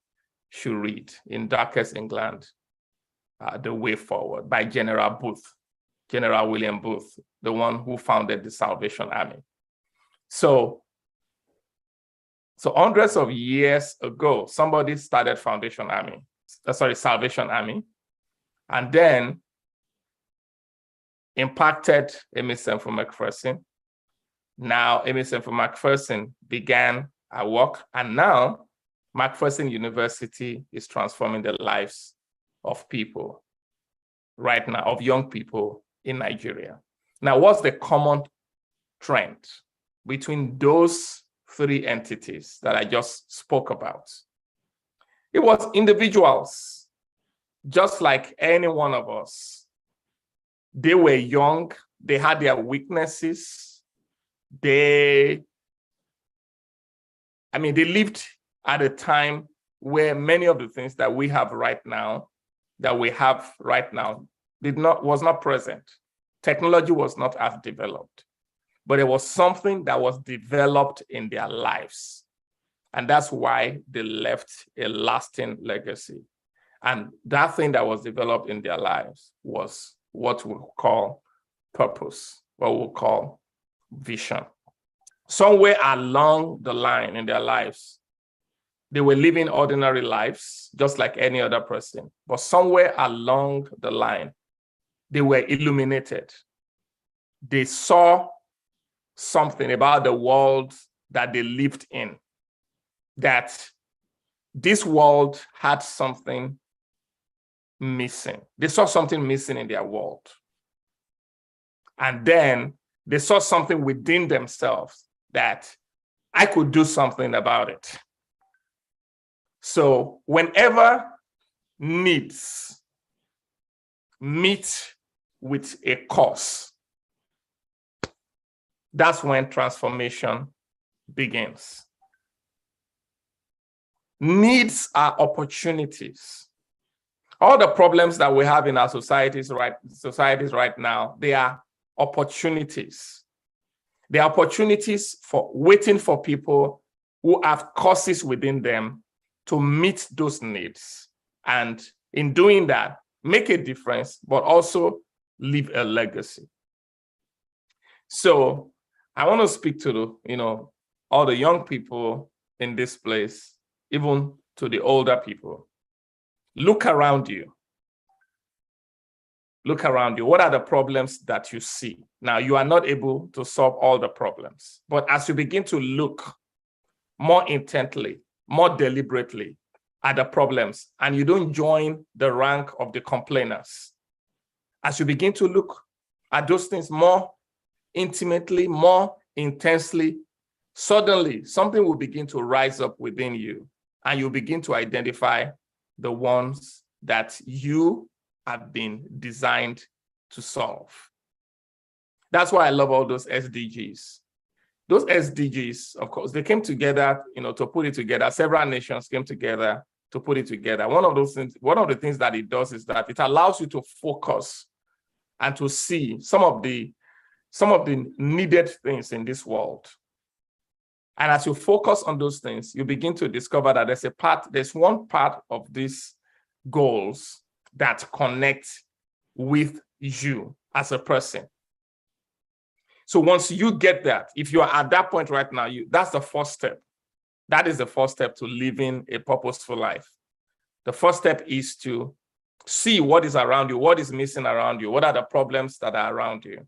should read. In Darkest England, The Way Forward, by General Booth, General William Booth, the one who founded the Salvation Army. So hundreds of years ago, somebody started Salvation Army, and then impacted Aimee Semple McPherson. Now, Aimee Semple McPherson began her work, and now McPherson University is transforming the lives of people right now, of young people in Nigeria. Now, what's the common trend between those three entities that I just spoke about? It was individuals, just like any one of us. They were young, they had their weaknesses, they lived at a time where many of the things that we have right now, was not present. Technology was not as developed, but it was something that was developed in their lives. And that's why they left a lasting legacy. And that thing that was developed in their lives was what we call purpose, what we call vision. Somewhere along the line in their lives, they were living ordinary lives, just like any other person. But somewhere along the line, they were illuminated. They saw something about the world that they lived in, that this world had something missing. They saw something missing in their world. And then they saw something within themselves that I could do something about it. So whenever needs meet with a cause, that's when transformation begins. Needs are opportunities. All the problems that we have in our societies right now, they are opportunities. They are opportunities for waiting for people who have causes within them to meet those needs. And in doing that, make a difference, but also leave a legacy. So I want to speak to all the young people in this place, even to the older people. Look around you. Look around you. What are the problems that you see? Now, you are not able to solve all the problems, but as you begin to look more intently, more deliberately at the problems, and you don't join the rank of the complainers, as you begin to look at those things more intimately, more intensely, suddenly something will begin to rise up within you, and you begin to identify the ones that you have been designed to solve. That's why I love all those SDGs. Those SDGs, of course, they came together, to put it together. Several nations came together to put it together. One of the things that it does is that it allows you to focus and to see some of the needed things in this world. And as you focus on those things, you begin to discover that there's one part of these goals that connects with you as a person. So once you get that, if you are at that point right now, that's the first step. That is the first step to living a purposeful life. The first step is to see what is around you, what is missing around you, what are the problems that are around you.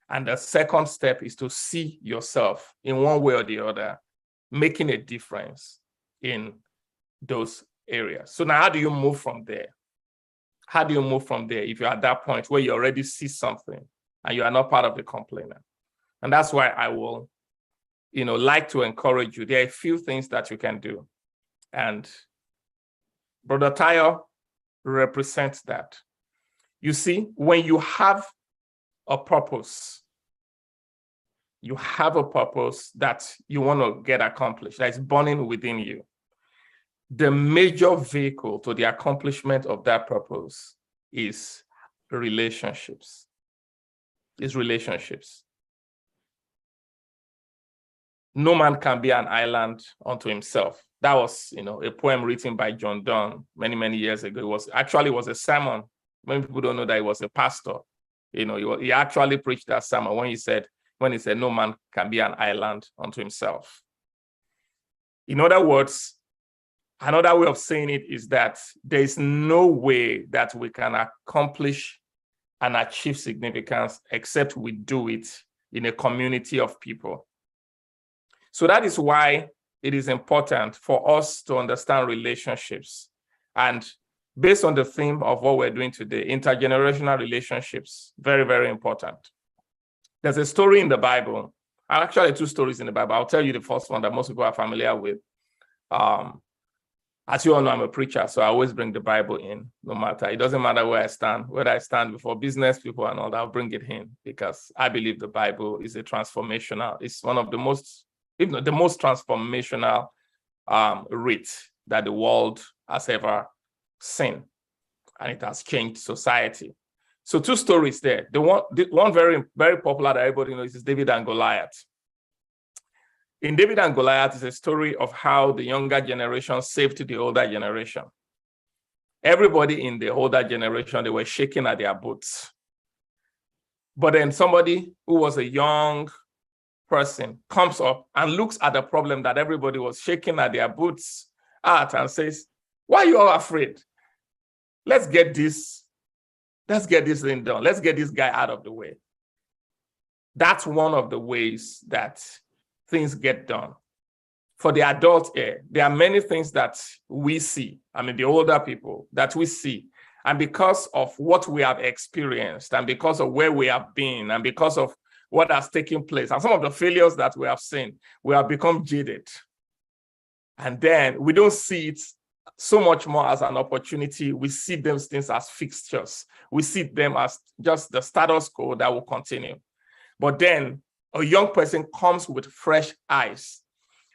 And the second step is to see yourself in one way or the other, making a difference in those areas. So now how do you move from there? How do you move from there if you're at that point where you already see something and you are not part of the complainer? And that's why I will, like to encourage you. There are a few things that you can do. And Brother Tayo represents that. You see, when you have a purpose, you have a purpose that you want to get accomplished, that is burning within you. The major vehicle to the accomplishment of that purpose is relationships. No man can be an island unto himself. That was, a poem written by John Donne many, many years ago. It was a sermon. Many people don't know that he was a pastor. He actually preached that sermon when he said, no man can be an island unto himself. In other words, another way of saying it is that there is no way that we can accomplish and achieve significance except we do it in a community of people. So that is why it is important for us to understand relationships. And based on the theme of what we're doing today, intergenerational relationships, very, very important. There's a story in the Bible, actually 2 stories in the Bible. I'll tell you the first one that most people are familiar with. As you all know, I'm a preacher, so I always bring the Bible in, no matter. It doesn't matter where I stand, whether I stand before business people and all that, I'll bring it in because I believe the Bible is it's one of the most, if not the most transformational read that the world has ever seen. And it has changed society. So 2 stories there. The one very, very popular that everybody knows is David and Goliath. In David and Goliath is a story of how the younger generation saved the older generation. Everybody in the older generation, they were shaking at their boots. But then somebody who was a young person comes up and looks at the problem that everybody was shaking at their boots at and says, why are you all afraid? Let's get this thing done. Let's get this guy out of the way. That's one of the ways that things get done. For the adult here, there are many things that we see, the older people, that we see. And because of what we have experienced, and because of where we have been, and because of what has taken place, and some of the failures that we have seen, we have become jaded. And then we don't see it so much more as an opportunity. We see those things as fixtures. We see them as just the status quo that will continue. But then a young person comes with fresh eyes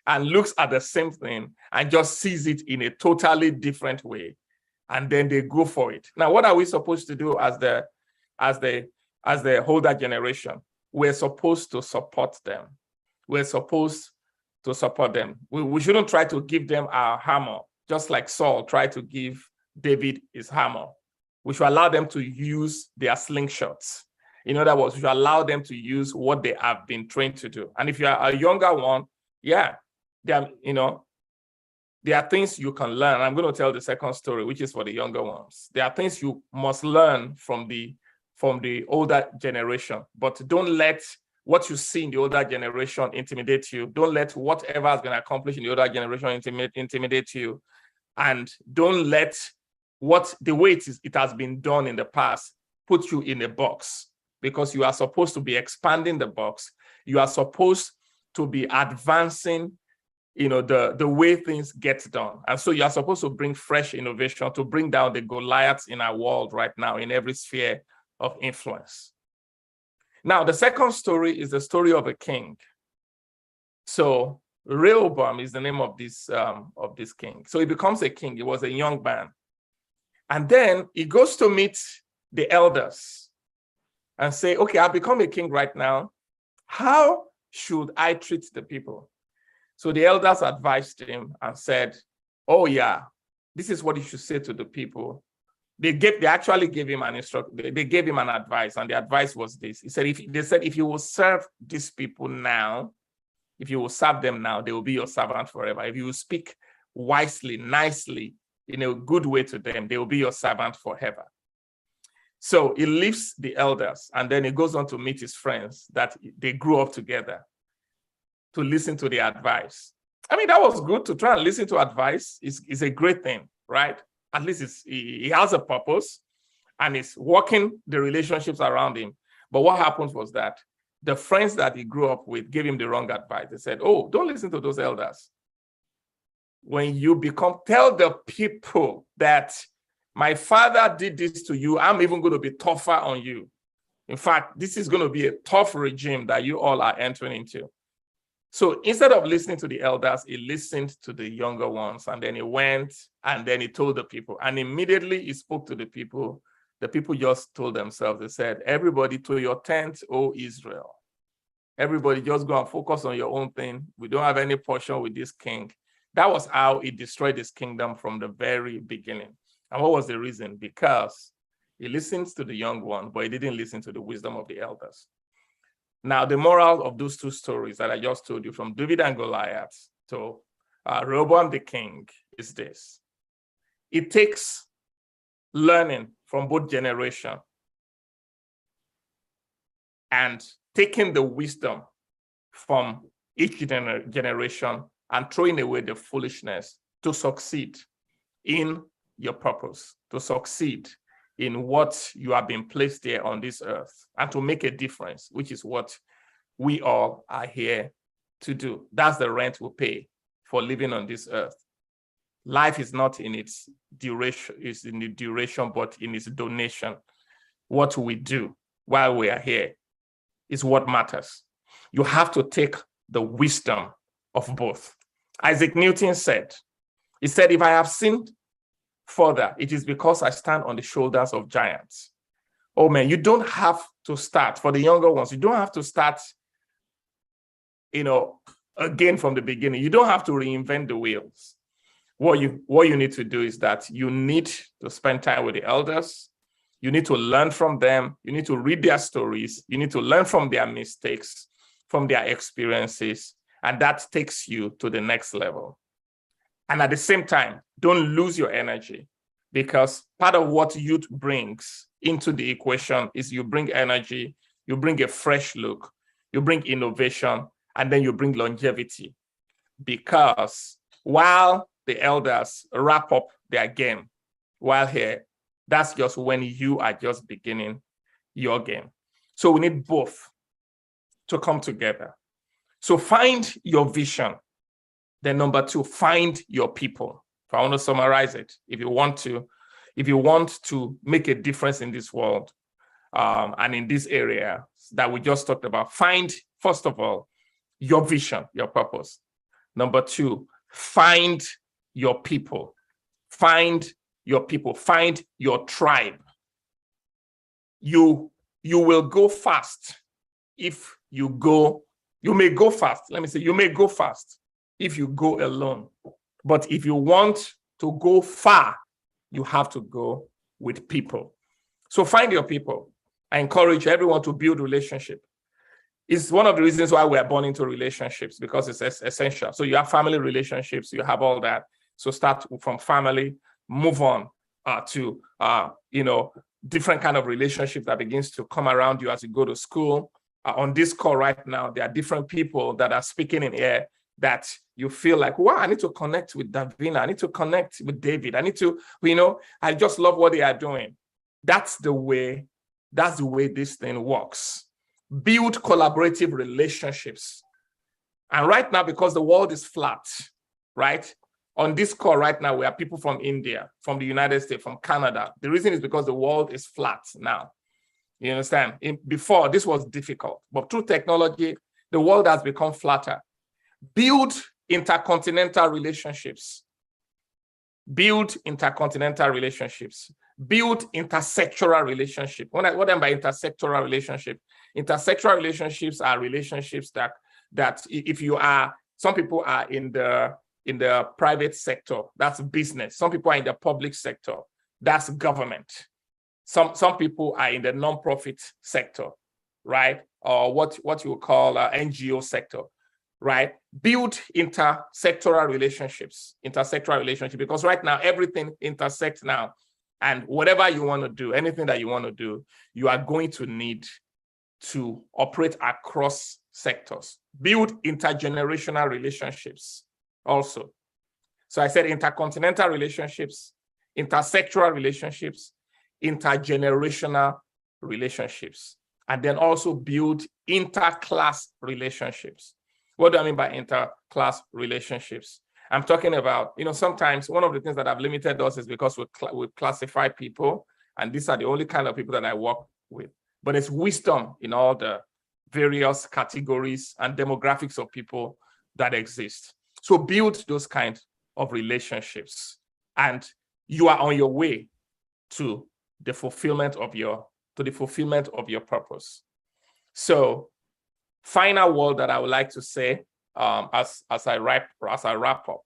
and looks at the same thing and just sees it in a totally different way. And then they go for it. Now, what are we supposed to do as the older generation? We're supposed to support them. We're supposed to support them. We shouldn't try to give them our hammer, just like Saul tried to give David his hammer. We should allow them to use their slingshots. In other words, we should allow them to use what they have been trained to do. And if you're a younger one, there are things you can learn. I'm going to tell the second story, which is for the younger ones. There are things you must learn from the older generation, but don't let what you see in the older generation intimidate you. Don't let whatever has been accomplished in the older generation intimidate you. And don't let the way it has been done in the past put you in a box, because you are supposed to be expanding the box. You are supposed to be advancing, the way things get done. And so you are supposed to bring fresh innovation to bring down the Goliaths in our world right now in every sphere of influence. Now, the second story is the story of a king. So Rehoboam is the name of this king. So he becomes a king. He was a young man. And then he goes to meet the elders and say, okay, I've become a king right now. How should I treat the people? So the elders advised him and said, oh yeah, this is what you should say to the people. They actually gave him an instruction. They gave him an advice, and the advice was this. They said, if you will serve these people now, if you will serve them now, they will be your servant forever. If you will speak wisely, nicely, in a good way to them, they will be your servant forever. So he leaves the elders, and then he goes on to meet his friends that they grew up together to listen to the advice. That was good. To try and listen to advice is a great thing, right? At least he has a purpose. and is working the relationships around him. But what happens was that the friends that he grew up with gave him the wrong advice. They said, oh, don't listen to those elders. When you tell the people that my father did this to you, I'm even going to be tougher on you. In fact, this is going to be a tough regime that you all are entering into. So instead of listening to the elders, he listened to the younger ones, and then he went and then he told the people, and immediately he spoke to the people. The people just told themselves, they said, everybody to your tent, O Israel. Everybody just go and focus on your own thing. We don't have any portion with this king. That was how he destroyed his kingdom from the very beginning. And what was the reason? Because he listens to the young one, but he didn't listen to the wisdom of the elders. Now, the moral of those two stories that I just told you, from David and Goliath to Rehoboam the king, is this. It takes learning from both generations and taking the wisdom from each generation and throwing away the foolishness to succeed in your purpose, to succeed in what you have been placed here on this earth, and to make a difference, which is what we all are here to do. That's the rent we pay for living on this earth. Life is not in its duration, it's in the duration, but in its donation. What we do while we are here is what matters. You have to take the wisdom of both. Isaac Newton said, he said, if I have sinned further, it is because I stand on the shoulders of giants. Oh man, you don't have to start, for the younger ones, you don't have to start, again from the beginning. You don't have to reinvent the wheels. What you need to do is that you need to spend time with the elders. You need to learn from them. You need to read their stories. You need to learn from their mistakes, from their experiences, and that takes you to the next level. And at the same time, don't lose your energy, because part of what youth brings into the equation is you bring energy, you bring a fresh look, you bring innovation, and then you bring longevity. Because while the elders wrap up their game, while here, that's just when you are just beginning your game. So we need both to come together. So find your vision. Then number two, find your people. If I want to summarize it, if you want to make a difference in this world and in this area that we just talked about, find, first of all, your vision, your purpose. Number two, find your people. Find your people. Find your tribe. You will go fast if you may go fast. Let me say, you may go fast if you go alone. But if you want to go far, you have to go with people. So find your people. I encourage everyone to build relationship. It's one of the reasons why we are born into relationships, because it's essential. So you have family relationships, you have all that. So start from family, move on to different kind of relationships that begins to come around you as you go to school. On this call right now, there are different people that are speaking in here that you feel like, wow, I need to connect with Davina. I need to connect with David. I need to, I just love what they are doing. That's the way this thing works. Build collaborative relationships. And right now, because the world is flat, right? On this call right now, we have people from India, from the United States, from Canada. The reason is because the world is flat now. You understand? Before, this was difficult. But through technology, the world has become flatter. Build intercontinental relationships. Build intercontinental relationships. Build intersectoral relationship. What I mean by intersectoral relationship? Intersectoral relationships are relationships that if you are, some people are in the private sector, that's business. Some people are in the public sector, that's government. Some people are in the non-profit sector, right? Or what you would call NGO sector, right? Build intersectoral relationships, because right now everything intersects now. And whatever you want to do, anything that you want to do, you are going to need to operate across sectors. Build intergenerational relationships also. So I said intercontinental relationships, intersectoral relationships, intergenerational relationships, and then also build interclass relationships. What do I mean by interclass relationships? I'm talking about, sometimes one of the things that have limited us is because we classify people, and these are the only kind of people that I work with. But it's wisdom in all the various categories and demographics of people that exist. So build those kinds of relationships, and you are on your way to the fulfillment of your purpose. So, final word that I would like to say as I wrap up,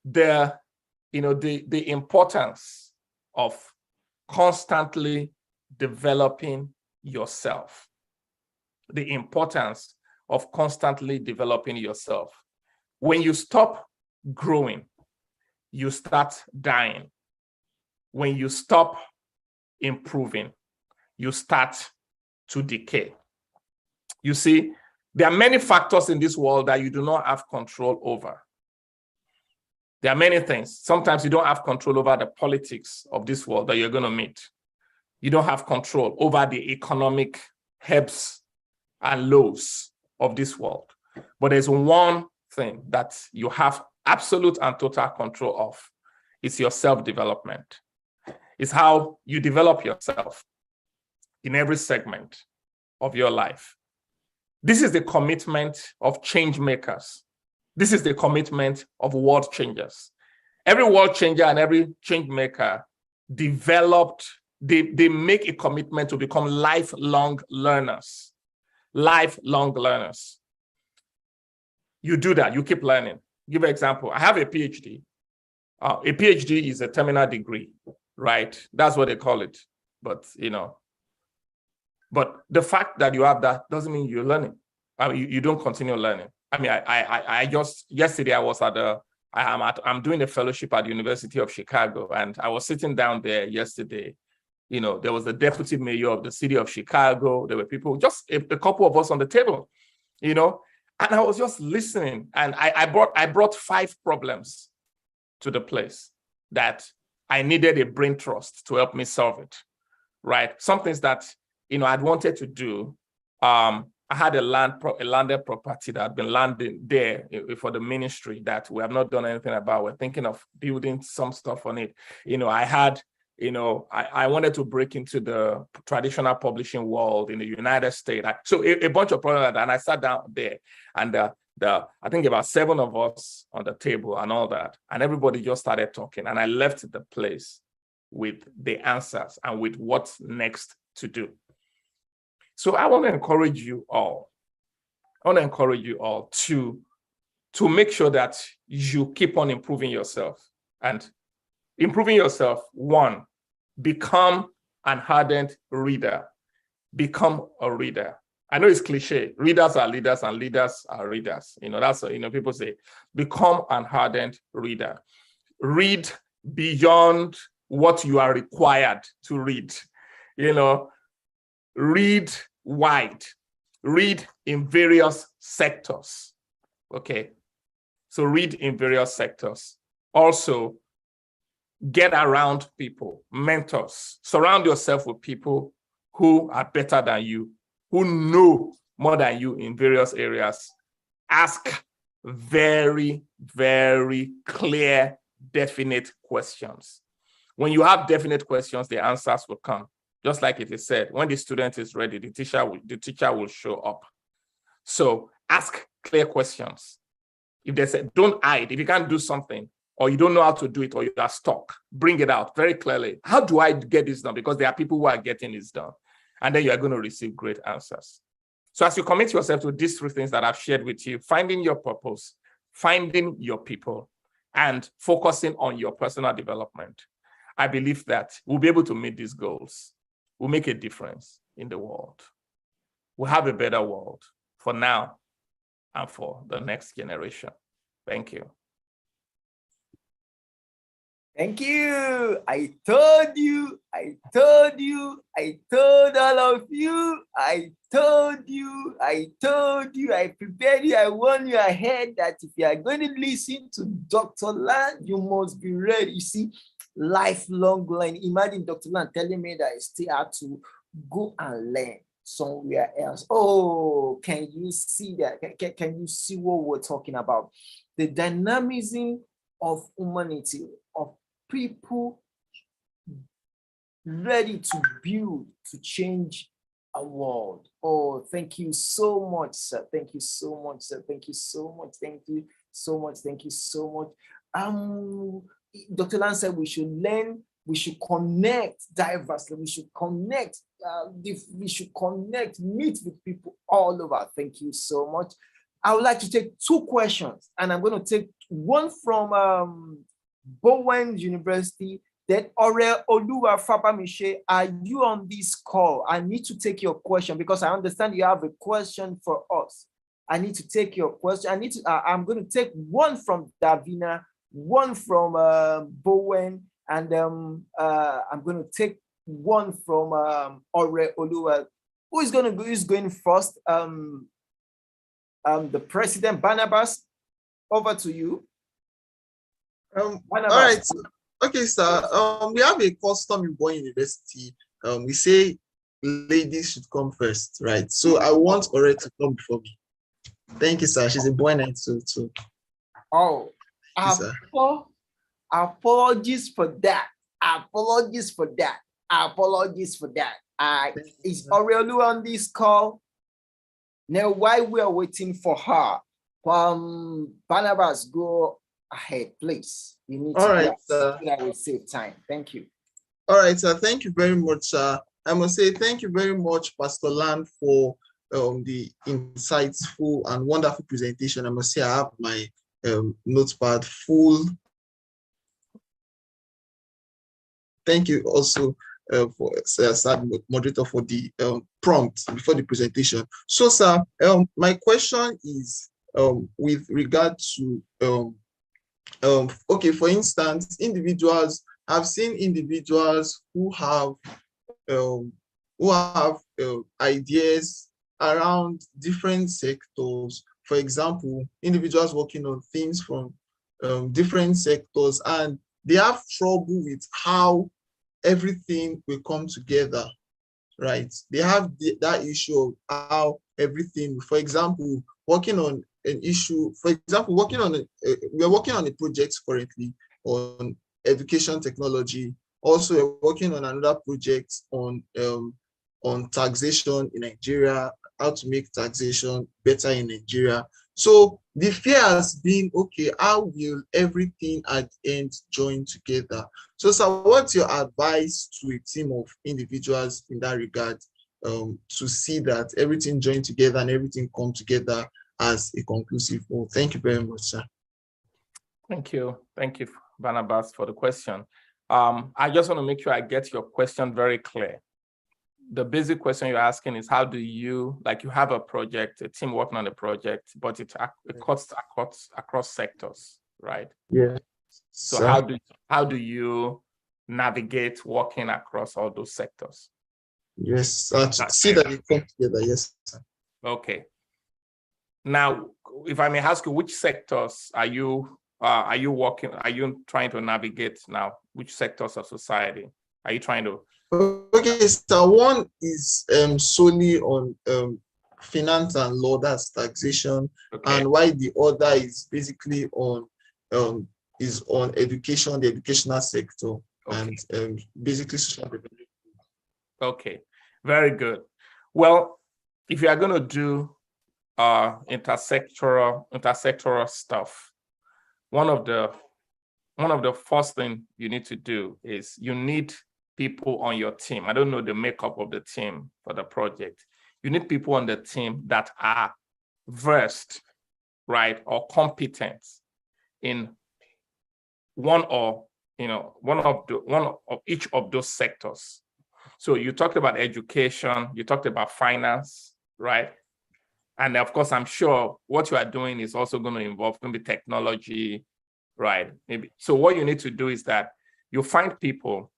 the importance of constantly developing yourself. The importance of constantly developing yourself. When you stop growing, you start dying. When you stop improving, you start to decay. You see, there are many factors in this world that you do not have control over. There are many things. Sometimes you don't have control over the politics of this world that you're going to meet. You don't have control over the economic ebbs and lows of this world. But there's one thing that you have absolute and total control of. It's your self-development. It's how you develop yourself in every segment of your life. This is the commitment of change makers. This is the commitment of world changers. Every world changer and every change maker they make a commitment to become lifelong learners. Lifelong learners. You do that, you keep learning. Give an example. I have a PhD. A PhD is a terminal degree, right? That's what they call it. But the fact that you have that doesn't mean you're learning. I mean, you don't continue learning. I mean, I just yesterday I was I'm doing a fellowship at the University of Chicago, and I was sitting down there yesterday. There was the deputy mayor of the city of Chicago. There were people, just a couple of us on the table, and I was just listening. And I brought 5 problems to the place that I needed a brain trust to help me solve it, right? Some things that, I'd wanted to do. I had a landed property that had been landed there for the ministry that we have not done anything about. We're thinking of building some stuff on it. I wanted to break into the traditional publishing world in the United States. So a bunch of problems like that. And I sat down there, and I think about 7 of us on the table and all that. And everybody just started talking. And I left the place with the answers and with what's next to do. So I want to encourage you all. To make sure that you keep on improving yourself. And improving yourself, 1, become an ardent reader. Become a reader. I know it's cliche. Readers are leaders and leaders are readers. That's people say, become an ardent reader. Read beyond what you are required to read. Read wide. Read in various sectors. Okay. So read in various sectors. Also, get around people, mentors. Surround yourself with people who are better than you, who know more than you in various areas. Ask very, very clear, definite questions. When you have definite questions, the answers will come. Just like it is said, when the student is ready, the teacher will show up. So ask clear questions. If they say, don't hide. If you can't do something, or you don't know how to do it, or you are stuck, bring it out very clearly. How do I get this done? Because there are people who are getting this done. And then you are going to receive great answers. So as you commit yourself to these 3 things that I've shared with you, finding your purpose, finding your people, and focusing on your personal development, I believe that we'll be able to meet these goals. We'll make a difference in the world. We'll have a better world for now and for the next generation. Thank you. Thank you. I told all of you, I prepared you, I warned you ahead that if you are going to listen to Dr. Land, you must be ready. You see, lifelong learning. Imagine Dr. Lan telling me that I still have to go and learn somewhere else. Oh, can you see that? Can you see what we're talking about? The dynamism of humanity, of people ready to build, to change a world. Oh, thank you so much, sir. Thank you so much, sir. Thank you so much. Thank you so much. Thank you so much. Dr. Lan said we should learn, we should connect diversely, we should connect, meet with people all over. Thank you so much. I would like to take 2 questions, and I'm going to take one from Bowen University. Then Aurel Oluwa Fabamishe, are you on this call? I need to take your question because I understand you have a question for us. I need to take your question. I'm going to take one from Davina, one from Bowen, and I'm going to take one from Aurel Oluwa. Who's going first? The President Barnabas, over to you. All right. Okay, sir. We have a custom in Bowen University. We say ladies should come first, right? So I want Aurel to come before me. Thank you, sir. She's a Bowenite too. Oh, apologies for that. Apologies for that. Is Aurel on this call? Now, while we are waiting for her, Barnabas, go ahead, please. You need All to right, so that will save time. Thank you. All right, sir. Thank you very much, sir. I must say thank you very much, Pastor Lan, for the insightful and wonderful presentation. I must say I have my notepad full. Thank you also for moderator for the prompt before the presentation. So, sir, my question is with regard to okay, for instance, I've seen individuals who have ideas around different sectors. For example, individuals working on things from different sectors, and they have trouble with how everything will come together, right? They have that issue of how everything, for example, working on an issue, we're working on a project currently on education technology. Also, we're working on another project on taxation in Nigeria, how to make taxation better in Nigeria. So the fear has been, okay, how will everything at the end join together? So, sir, what's your advice to a team of individuals in that regard to see that everything join together and everything come together as a conclusive whole? Thank you very much, sir. Thank you, Barnabas, for the question. I just want to make sure I get your question very clear. The basic question you're asking is, how do you, like, you have a project, a team working on a project, but it cuts across sectors, right? Yeah. So how do you navigate working across all those sectors? Yes, to see that it comes together. Yes, sir. Okay. Now, if I may ask you, which sectors are you working? Are you trying to navigate now? Which sectors of society are you trying to? Okay, so one is solely on finance and law, that's taxation, okay. And while the other is basically on education, the educational sector, okay. And basically social development. Okay, very good. Well, if you are going to do intersectoral stuff, one of the first thing you need to do is you need people on your team. I don't know the makeup of the team for the project. You need people on the team that are versed, right, or competent in one of each of those sectors. So you talked about education, you talked about finance, right? And of course, I'm sure what you are doing is also going to involve maybe technology, right? Maybe. So what you need to do is that you find people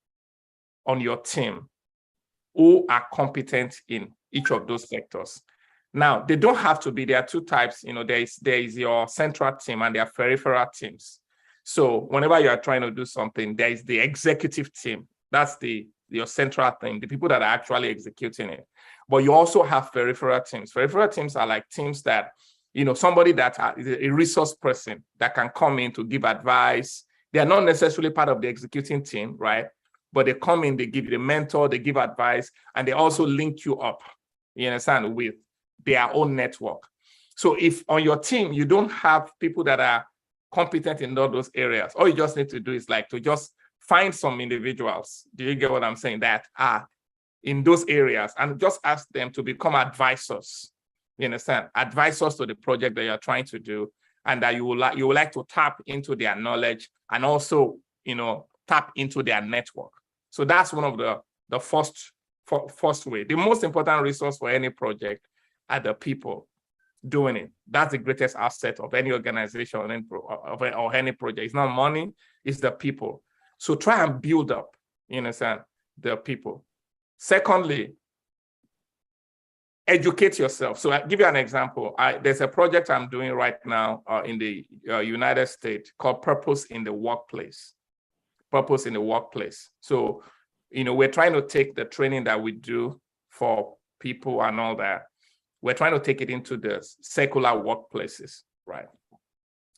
on your team who are competent in each of those sectors. Now, they don't have to be, there are two types, there is your central team and there are peripheral teams. So whenever you are trying to do something, there is the executive team. That's your central thing, the people that are actually executing it. But you also have peripheral teams. Peripheral teams are like teams that, somebody that is a resource person that can come in to give advice. They are not necessarily part of the executing team, right? But they come in, they give you the mentor, they give advice, and they also link you up, you understand, with their own network. So if on your team, you don't have people that are competent in all those areas, all you just need to do is like to just find some individuals, do you get what I'm saying, that are in those areas, and just ask them to become advisors, you understand, advisors to the project that you're trying to do, and that you would like to tap into their knowledge and also, tap into their network. So that's one of the first way. The most important resource for any project are the people doing it. That's the greatest asset of any organization or any project. It's not money, it's the people. So try and build up, you understand, the people. Secondly, educate yourself. So I'll give you an example. There's a project I'm doing right now in the United States called Purpose in the Workplace. Purpose in the Workplace. So, we're trying to take the training that we do for people and all that. We're trying to take it into the secular workplaces, right?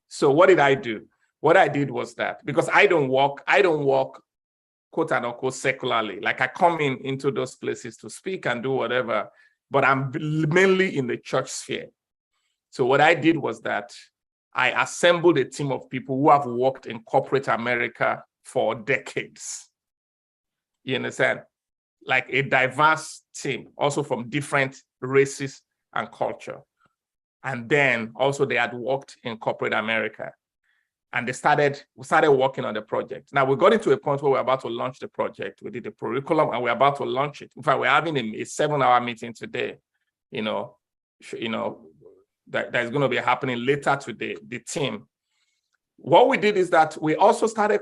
So what did I do? What I did was that, because I don't work, quote unquote, secularly. Like I come into those places to speak and do whatever, but I'm mainly in the church sphere. So what I did was that I assembled a team of people who have worked in corporate America for decades. You understand? Like a diverse team, also from different races and culture. And then also they had worked in corporate America. And we started working on the project. Now we got into a point where we're about to launch the project. We did the curriculum and we're about to launch it. In fact, we're having a 7-hour meeting today, that is going to be happening later today, the team. What we did is that we also started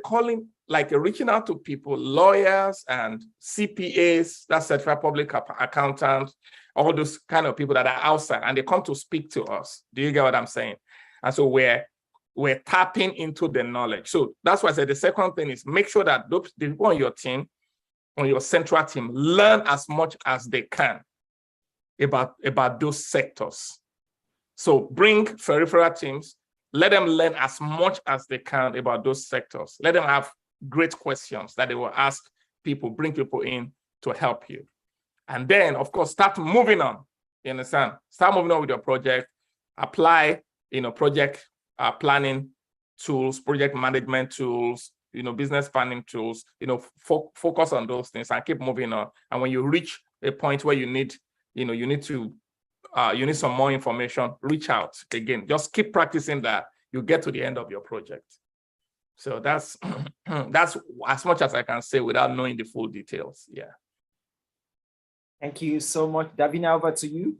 reaching out to people, lawyers and CPAs, that's certified public accountants, all those kind of people that are outside, and they come to speak to us. Do you get what I'm saying? And so we're tapping into the knowledge. So that's why I said the second thing is make sure that the people on your team, on your central team, learn as much as they can about those sectors. So bring peripheral teams, let them learn as much as they can about those sectors. Let them have great questions that they will ask people, bring people in to help you. And then, of course, start moving on. You understand? Start moving on with your project. Apply, project planning tools, project management tools, business planning tools. Focus on those things and keep moving on. And when you reach a point where you need some more information, reach out again. Just keep practicing that. You get to the end of your project. So that's as much as I can say without knowing the full details. Yeah. Thank you so much. Davina, over to you.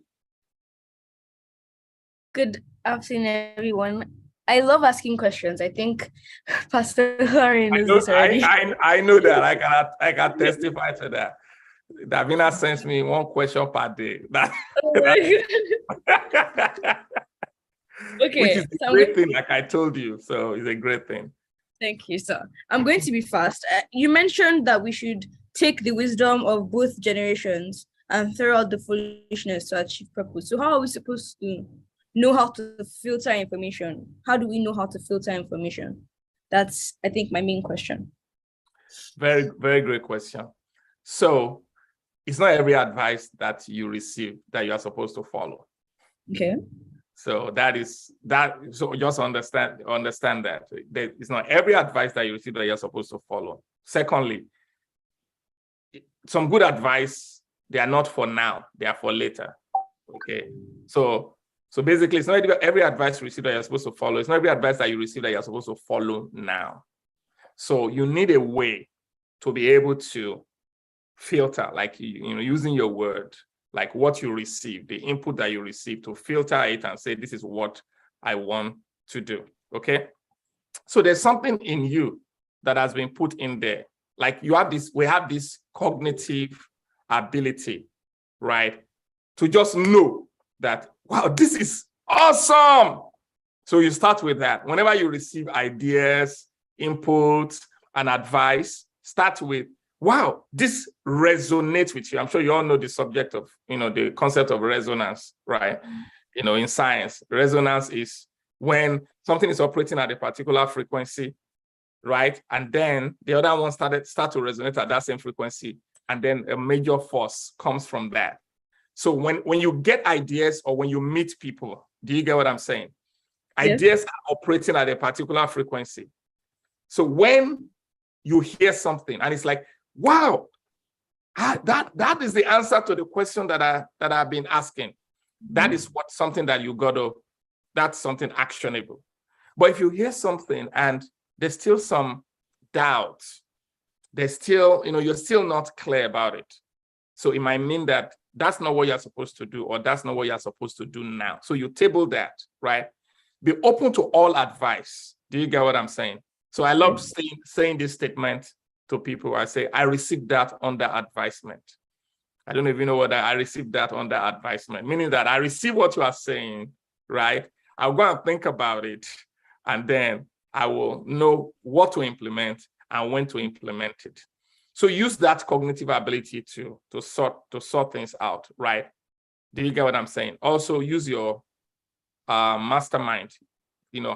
Good afternoon, everyone. I love asking questions. I think Pastor Lauren knows this already. I know that. I can testify to that. Davina sends me one question per day. Okay. Which is a great thing, like I told you. So it's a great thing. Thank you, sir. I'm going to be fast. You mentioned that we should take the wisdom of both generations and throw out the foolishness to achieve purpose. So how are we supposed to know how to filter information? How do we know how to filter information? That's, I think, my main question. Very, very great question. So it's not every advice that you receive that you are supposed to follow. Okay. So so just understand that it's not every advice that you receive that you're supposed to follow. Secondly, some good advice, they are not for now, they are for later. Okay. So basically, it's not every advice you receive that you're supposed to follow. It's not every advice that you receive that you're supposed to follow now. So you need a way to be able to filter, like, using your word, like what you receive, the input that you receive, to filter it and say, this is what I want to do. Okay. So there's something in you that has been put in there. Like we have this cognitive ability, right? To just know that, wow, this is awesome. So you start with that. Whenever you receive ideas, input and advice, start with, wow, this resonates with you. I'm sure you all know the subject of, the concept of resonance, right? In science, resonance is when something is operating at a particular frequency, right? And then the other one start to resonate at that same frequency. And then a major force comes from that. So when you get ideas or when you meet people, do you get what I'm saying? Yes. Ideas are operating at a particular frequency. So when you hear something and it's like, wow, that is the answer to the question that I've been asking. That is something that you got to, that's something actionable. But if you hear something and there's still some doubt, there's still, you're still not clear about it. So it might mean that that's not what you're supposed to do, or that's not what you're supposed to do now. So you table that, right? Be open to all advice. Do you get what I'm saying? So I love saying this statement to people. I say, I received that under advisement. I don't even know what I received that under advisement, meaning that I receive what you are saying, right? I'll go and think about it, and then I will know what to implement and when to implement it. So use that cognitive ability to sort things out, right? Do you get what I'm saying? Also use your mastermind.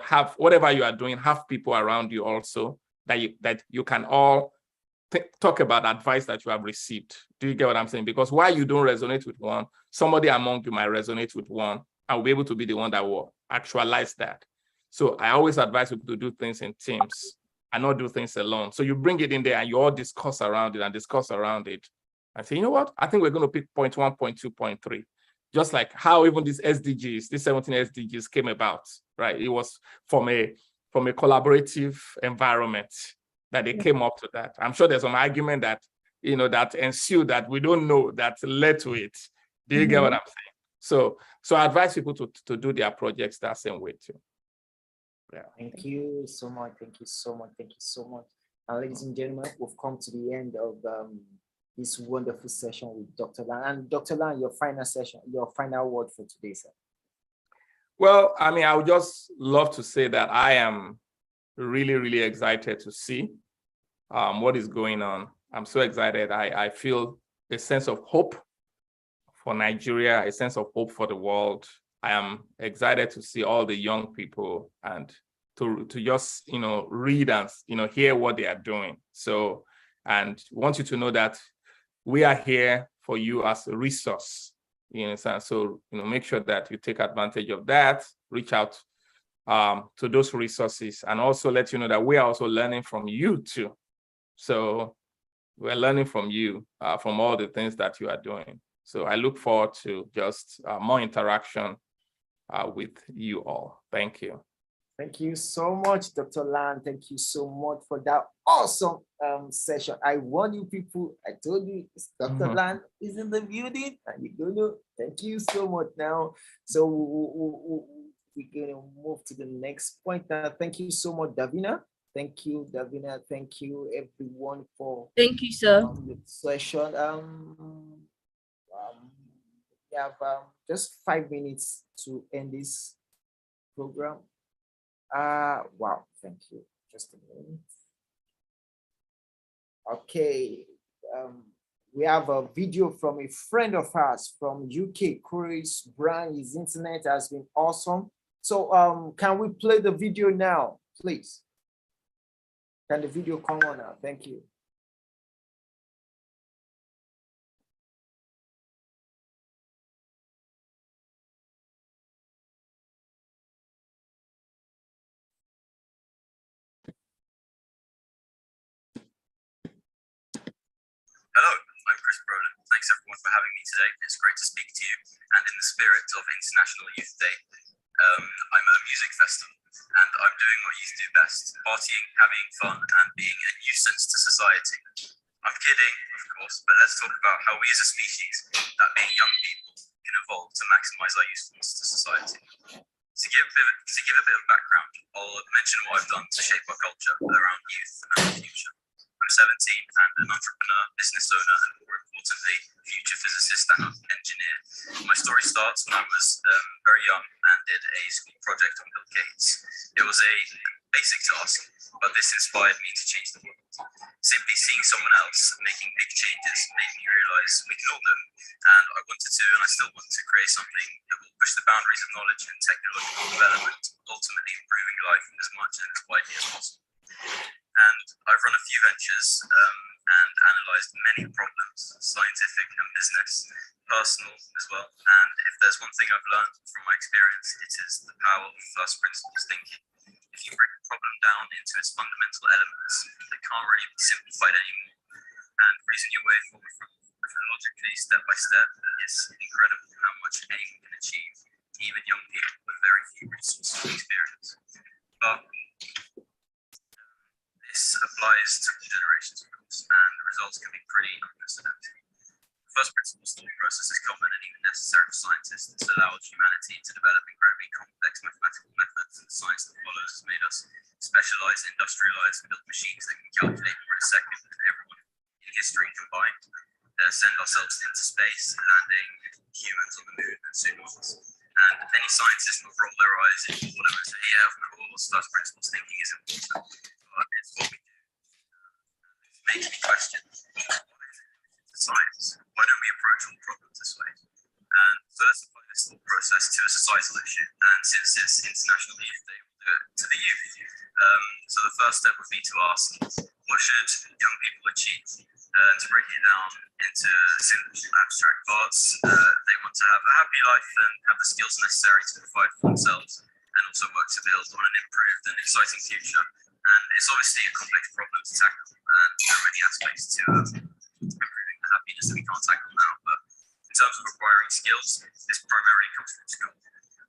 Have whatever you are doing, have people around you also that you can all talk about advice that you have received. Do you get what I'm saying? Because while you don't resonate with one, somebody among you might resonate with one and will be able to be the one that will actualize that. So I always advise people to do things in teams and not do things alone. So you bring it in there and you all discuss around it and say, you know what? I think we're going to pick point 1, point 2, point 3. Just like how even these SDGs, these 17 SDGs came about, right? It was from a collaborative environment that they came up to that. I'm sure there's some argument that, that ensued that we don't know that led to it. Do you get what I'm saying? So I advise people to do their projects that same way too. Yeah. Thank you so much. Thank you so much. Thank you so much. And ladies and gentlemen, we've come to the end of this wonderful session with Dr. Lan. And Dr. Lan, your final word for today, sir. Well, I would just love to say that I am really, really excited to see what is going on. I'm so excited. I feel a sense of hope for Nigeria, a sense of hope for the world. I am excited to see all the young people and to just, read and, hear what they are doing. So, and want you to know that we are here for you as a resource. So, make sure that you take advantage of that, reach out to those resources, and also let you know that we are also learning from you too. So we're learning from you, from all the things that you are doing. So I look forward to just more interaction with you all. Thank you. Thank you so much, Dr. Lan. Thank you so much for that awesome session. I warn you people, I told you, Dr. Lan is in the building, and you're going to, thank you so much now. So we're going to move to the next point. Thank you so much, Davina. Thank you, Davina. Thank you, everyone, for thank you, sir. The session. We have just 5 minutes to end this program. Wow, thank you. Just a minute. Okay, we have a video from a friend of ours from UK, Chris Brown. His internet has been awesome. So can we play the video now, please? Can the video come on now? Thank you. Hello, I'm Chris Brolin. Thanks everyone for having me today. It's great to speak to you. And in the spirit of International Youth Day, I'm at a music festival and I'm doing what youth do best, partying, having fun, and being a nuisance to society. I'm kidding, of course, but let's talk about how we as a species, that being young people, can evolve to maximize our usefulness to society. To give a bit of background, I'll mention what I've done to shape our culture around youth and the future. I'm 17 and an entrepreneur, business owner, and more importantly, future physicist and engineer. My story starts when I was very young and did a school project on Bill Gates. It was a basic task, but this inspired me to change the world. Simply seeing someone else making big changes made me realize we can all do them, and I wanted to, and I still want to, create something that will push the boundaries of knowledge and technological development, ultimately improving life as much and as widely as possible. And I've run a few ventures and analysed many problems, scientific and business, personal as well. And if there's one thing I've learned from my experience, it is the power of first principles thinking. If you break a problem down into its fundamental elements, they can't really be simplified anymore. And reason your way forward from logically, step by step, it's incredible how much anyone can achieve, even young people with very few resources and experience. But this applies to all generations, of course, and the results can be pretty unprecedented. The first principles thought process is common and even necessary for scientists. It's allowed humanity to develop incredibly complex mathematical methods, and the science that follows has made us specialize, industrialize, and build machines that can calculate more in a second than everyone in history combined. Send ourselves into space, landing humans on the moon and soon Mars. And any scientist will roll their eyes in whatever and say, yeah, of course, first principles thinking is important, but it's what we do. It makes me question, why is it science? Why don't we approach all problems this way? And so let's apply this thought process to a societal issue. And since it's International Youth Day, we'll do it to the youth. So the first step would be to ask, what should young people achieve? To break it down into simple abstract parts, they want to have a happy life and have the skills necessary to provide for themselves, and also work to build on an improved and exciting future. And it's obviously a complex problem to tackle, and there are many aspects to improving the happiness that we can't tackle now. But in terms of acquiring skills, this primarily comes from school.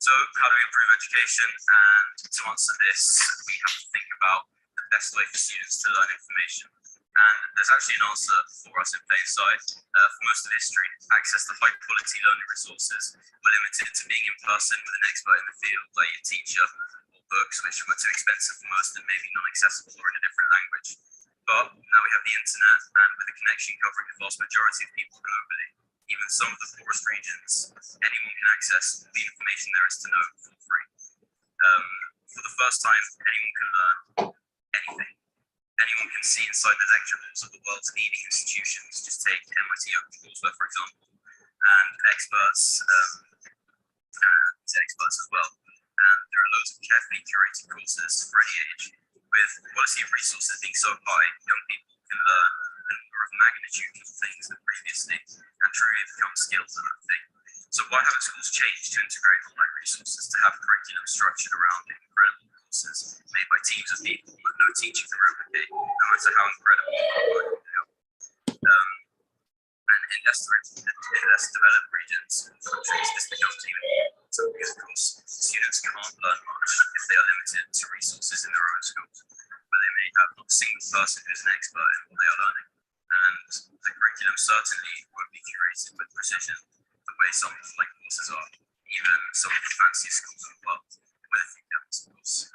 So how do we improve education? And to answer this, we have to think about the best way for students to learn information. And there's actually an answer for us in plain sight. For most of history, access to high-quality learning resources were limited to being in person with an expert in the field, like a teacher, or books which were too expensive for most and maybe non-accessible or in a different language. But now we have the internet, and with a connection covering the vast majority of people globally, even some of the poorest regions, anyone can access the information there is to know for free. For the first time, anyone can learn anything. Anyone can see inside the lecture halls of the world's leading institutions. Just take MIT OpenCourseWare, for example, and experts as well. And there are loads of carefully curated courses for any age. With the quality of resources being so high, young people can learn an order of magnitude of things that previously and truly become skills at that thing. So why haven't schools changed to integrate online resources, to have curriculum structured around incredible courses made by teams of people that no teacher can replicate, no matter how incredible they are? And in less developed regions and countries, this becomes even more important because, of course, students can't learn much if they are limited to resources in their own schools, where they may have not a single person who's an expert in what they are learning. And the curriculum certainly won't be curated with precision the way some like courses are, even some of the fanciest schools in the world, with a few caveats, of course.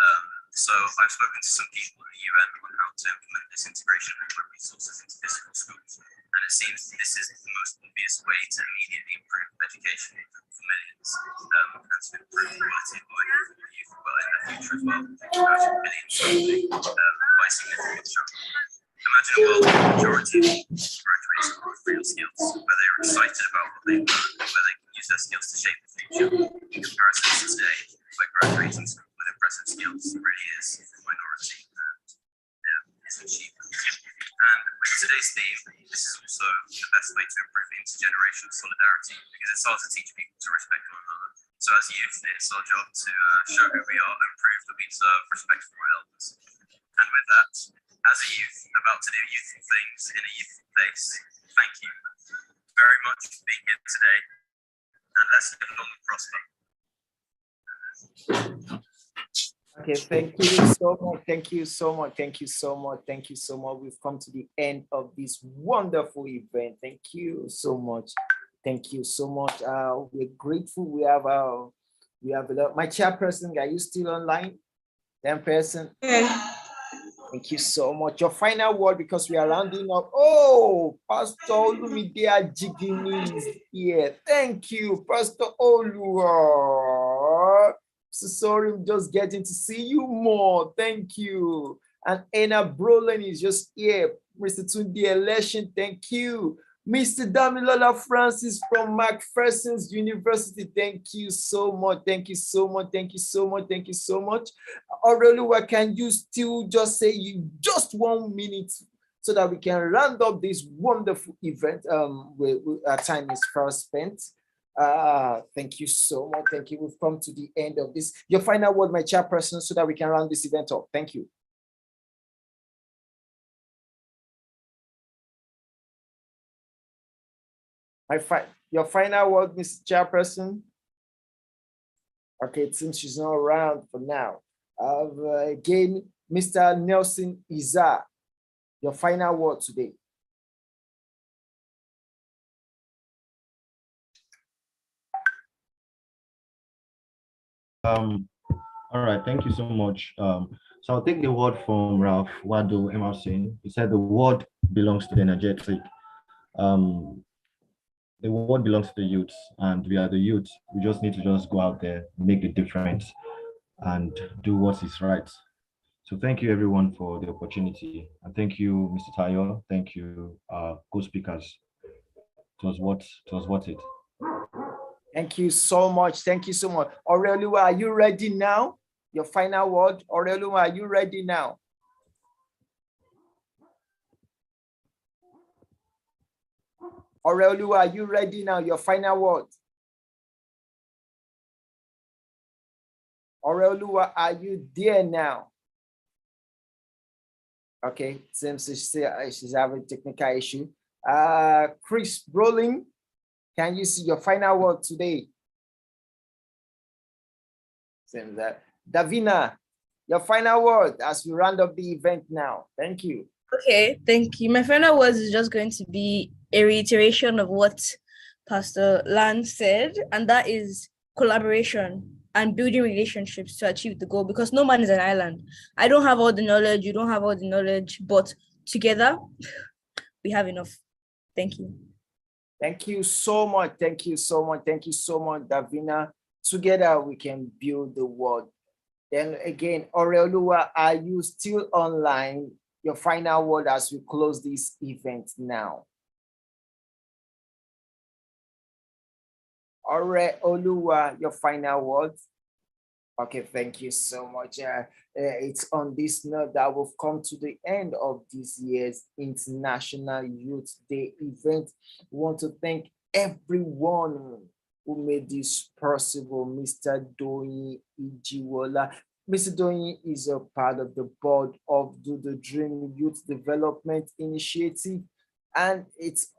So I've spoken to some people in the UN on how to implement this integration of online resources into physical schools, and it seems this is the most obvious way to immediately improve education for millions, and to improve the quality of life for the youth, but in the future as well, to actually millions by significant jump. Imagine a world where the majority of graduates with real skills, where they are excited about what they've learned, and where they can use their skills to shape the future, in comparison to today, where graduating school with impressive skills really is a minority and isn't cheap. And with today's theme, this is also the best way to improve intergenerational solidarity, because it's hard to teach people to respect one another. So as youth, it's our job to show who we are and prove that we deserve respect from our elders. And with that, as a youth about to do youthful things in a youthful place, thank you very much for being here today, and let's live long and prosper. Okay, thank you so much. Thank you so much. Thank you so much. Thank you so much. We've come to the end of this wonderful event. Thank you so much. Thank you so much. We're grateful. We have a lot. My chairperson, are you still online? That person. Yeah. Thank you so much. Your final word, because we are rounding up. Oh, Pastor Olumide Ajigimi is here. Thank you, Pastor Olu. So sorry, I'm just getting to see you more. Thank you. And Anna Brolin is just here. Mr. Tunde Election, thank you. Mr. Damilola Francis from Macpherson's University, thank you so much. Thank you so much. Thank you so much. Thank you so much. Aurelia, can you still just say you just 1 minute so that we can round up this wonderful event? Our time is first spent. Thank you so much. Thank you. We've come to the end of this. Your final word, my chairperson, so that we can round this event up. Thank you. Your final word, Mr. Chairperson. Okay, it seems she's not around for now. Again, Mr. Nelson Iza, your final word today. All right, thank you so much. So I'll take the word from Ralph Waldo Emerson. He said the word belongs to the energetic. The world belongs to the youths, and we are the youths. We just need to just go out there, make the difference, and do what is right. So thank you everyone for the opportunity, and thank you, Mr. Tayo. Thank you, co-speakers. It was worth it. Thank you so much. Thank you so much. Aurelia, are you ready now? Your final word. Aurelia, are you ready now? Aurelia, are you ready now? Your final word. Aurelia, are you there now? Okay, seems she's having a technical issue. Chris Brolin, can you see your final word today? Seems that. Davina, your final word as we round up the event now. Thank you. Okay, thank you. My final words is just going to be a reiteration of what Pastor Lance said, and that is collaboration and building relationships to achieve the goal, because no man is an island. I don't have all the knowledge, you don't have all the knowledge, but together we have enough. Thank you. Thank you so much. Thank you so much. Thank you so much, Davina. Together we can build the world. Then again, Aurelia, are you still online? Your final word as we close this event now. Aurelia, your final words. Okay, thank you so much. It's on this note that we've come to the end of this year's International Youth Day event. We want to thank everyone who made this possible. Mr. Doyin Ijiwola. Mr. Doyin is a part of the board of Do the Dream Youth Development Initiative, and it's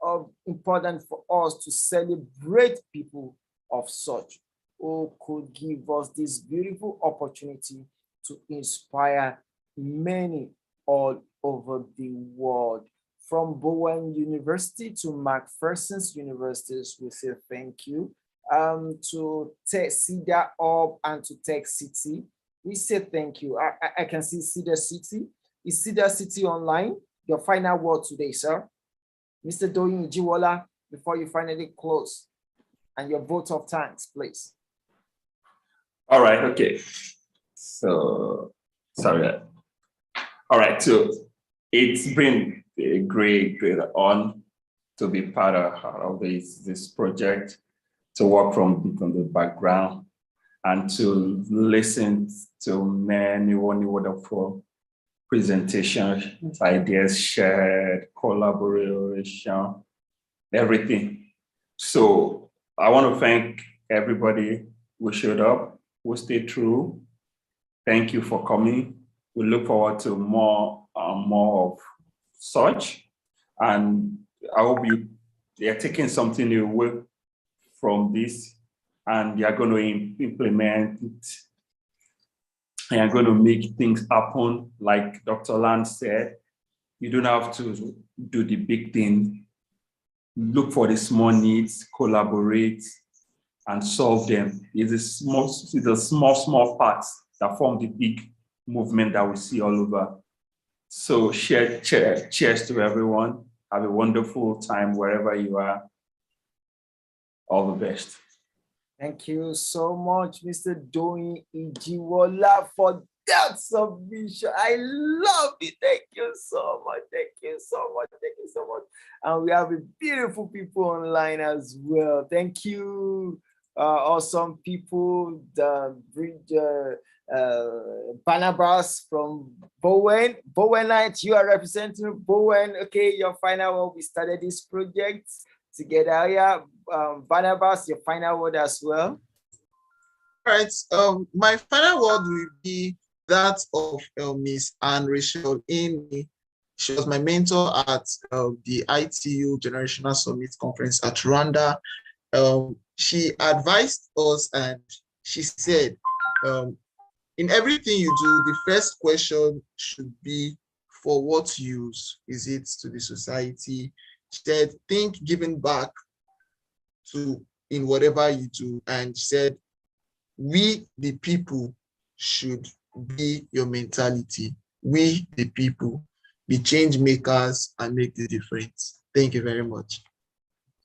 important for us to celebrate people of such who could give us this beautiful opportunity to inspire many all over the world. From Bowen University to Macpherson's Universities, we say thank you. To Cedar Up and to Tech City, we say thank you. I can see Cedar City. Is Cedar City online? Your final word today, sir. Mr. Doyin Ijiwola, before you finally close, and your vote of thanks, please. All right, okay. So, sorry. All right, so it's been a great honor to be part of this project, to work from the background, and to listen to many wonderful presentations, ideas shared, collaboration, everything. So I want to thank everybody who showed up, who stayed through. Thank you for coming. We look forward to more of such. And I hope you're taking something away from this, and you're going to implement it. And you're going to make things happen. Like Dr. Lance said, you don't have to do the big thing. Look for the small needs, collaborate, and solve them. It's the small parts that form the big movement that we see all over. So cheers to everyone. Have a wonderful time wherever you are. All the best. Thank you so much, Mr. Doyin Ijiwola, for that submission. I love it. Thank you so much. Thank you so much. Thank you so much. And we have beautiful people online as well. Thank you. Awesome people. The bridge. Barnabas from Bowen. Bowenite, you are representing Bowen. Okay, your final word. We started this project together. Yeah, Barnabas, your final word as well. All right. My final word will be that of Miss Anne Rachel Amy. She was my mentor at the ITU Generational Summit Conference at Rwanda. She advised us and she said, in everything you do, the first question should be, for what use is it to the society? She said, think giving back to in whatever you do. And she said, we, the people, should be your mentality. We, the people, be change makers and make the difference. Thank you very much.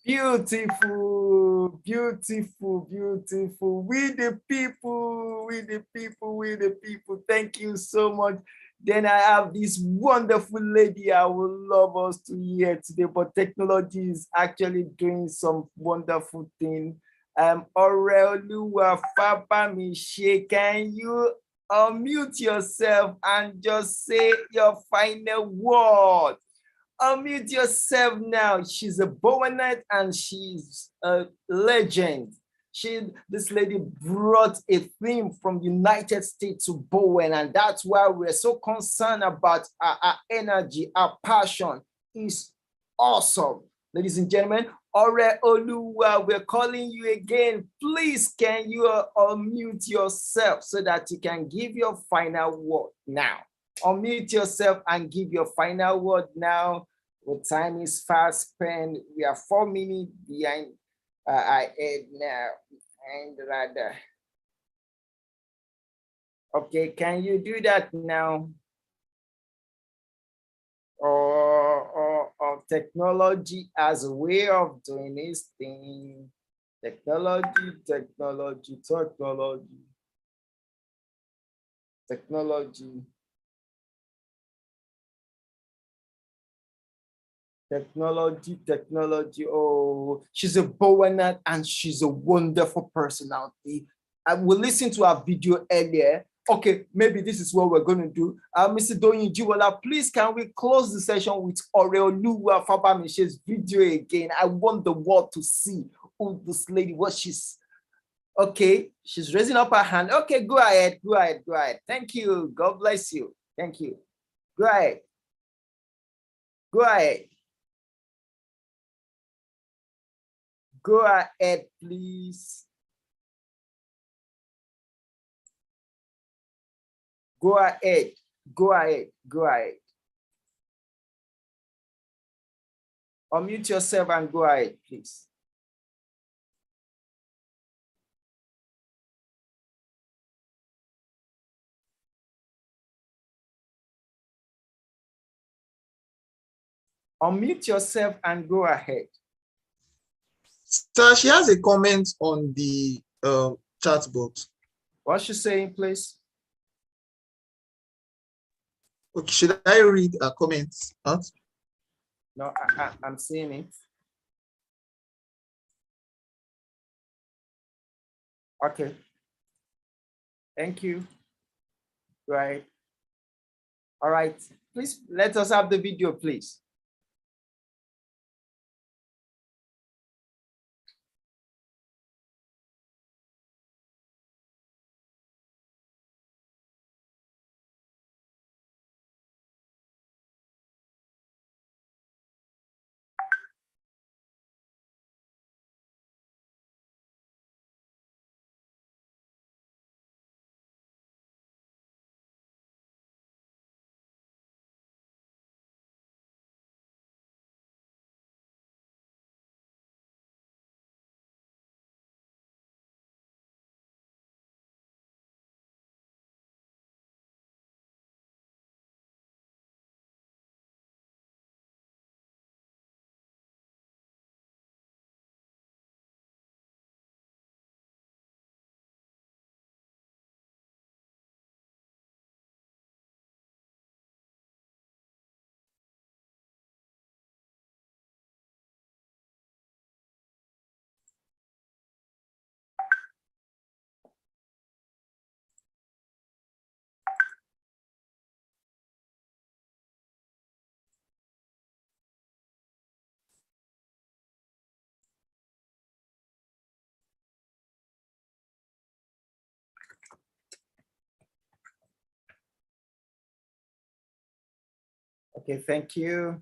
Beautiful, beautiful, beautiful. We the people, we the people, we the people. Thank you so much. Then I have this wonderful lady I would love us to hear today, but technology is actually doing some wonderful thing. Oreoluwa Fabamishe, can you unmute yourself and just say your final word? Unmute yourself now. She's a Bowenite and she's a legend. This lady brought a theme from United States to Bowen, and that's why we're so concerned about our energy, our passion is awesome. Ladies and gentlemen, Oreoluwa, we're calling you again. Please, can you unmute yourself so that you can give your final word now? Unmute yourself and give your final word now. The time is fast spent. We are 4 minutes behind I add now. And rather. Okay, can you do that now? Or technology as a way of doing this thing. Technology. Technology. Oh, she's a Bowenite and she's a wonderful personality. I will listen to our video earlier. Okay, maybe this is what we're going to do. Mr. Doyin Jiwala, please can we close the session with Oreoluwa Fabamishe's video again? I want the world to see who this lady, what she's. Okay, she's raising up her hand. Okay, go ahead. Thank you. God bless you. Thank you. Go ahead. Go ahead, please. Go ahead. Unmute yourself and go ahead, please. Unmute yourself and go ahead. So she has a comment on the chat box. What's she saying, please? Okay, should I read a comment out? No, I'm seeing it. Okay. Thank you. Right. All right. Please let us have the video, please. Okay, thank you.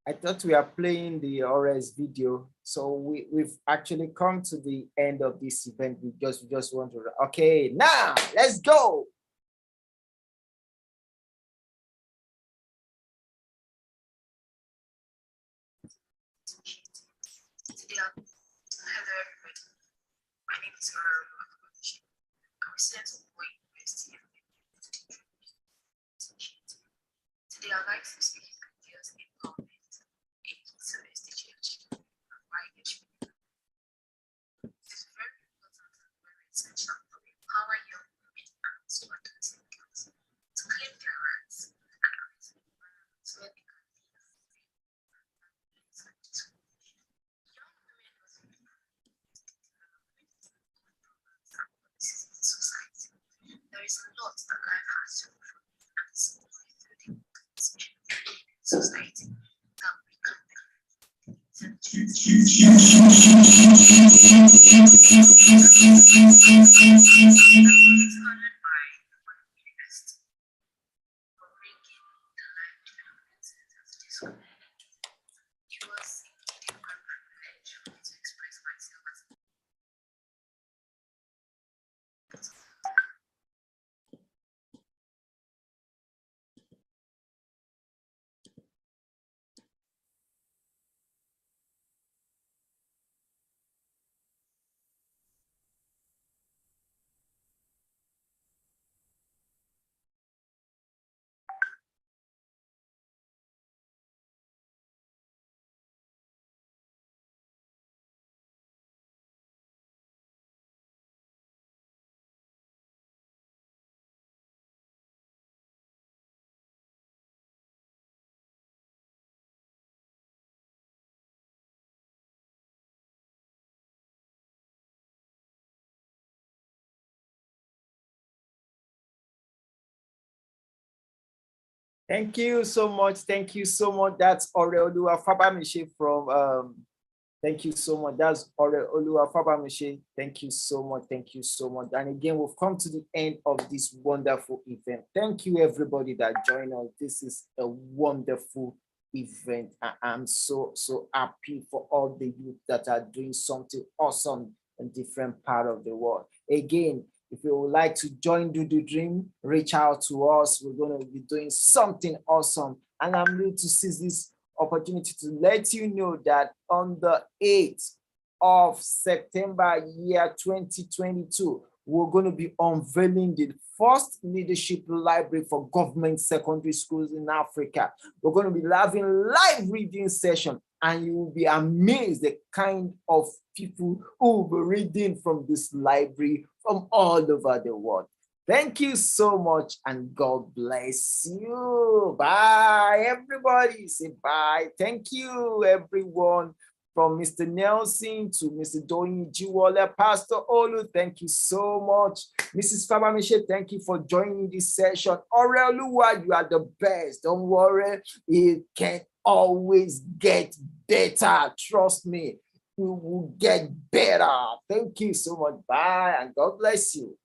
I thought we are playing the ORS video. So we've actually come to the end of this event. We just want to, okay, now let's go. Hello everybody, my name is Mara. I'm a student of Boy University. Today I'd like to speak on ideas empowerment in some SDG achievement and why engagement. It is very important and very essential to empower young women and students to claim their rights and create an environment where they can live free and successful. Young women must be society. There is a lot that life has to offer, and it's only through the society that we can Thank you so much. Thank you so much. That's Oreoluwa Fabamiche from thank you so much. That's Oreoluwa Fabamiche. Thank you so much. Thank you so much. And again, we've come to the end of this wonderful event. Thank you, everybody that joined us. This is a wonderful event. I'm so happy for all the youth that are doing something awesome in different part of the world. Again, if you would like to join Do the Dream, reach out to us. We're going to be doing something awesome. And I'm ready to seize this opportunity to let you know that on the 8th of September, year 2022, we're going to be unveiling the first leadership library for government secondary schools in Africa. We're going to be having live reading session, and you will be amazed the kind of people who will be reading from this library from all over the world. Thank you so much, and God bless you. Bye, everybody. Say bye. Thank you, everyone. From Mr. Nelson to Mr. Doyin Jiwole, Pastor Olu, thank you so much. Mrs. Fabamiche, thank you for joining this session. Oreoluwa, you are the best. Don't worry, it can always get better. Trust me, we will get better. Thank you so much. Bye, and God bless you.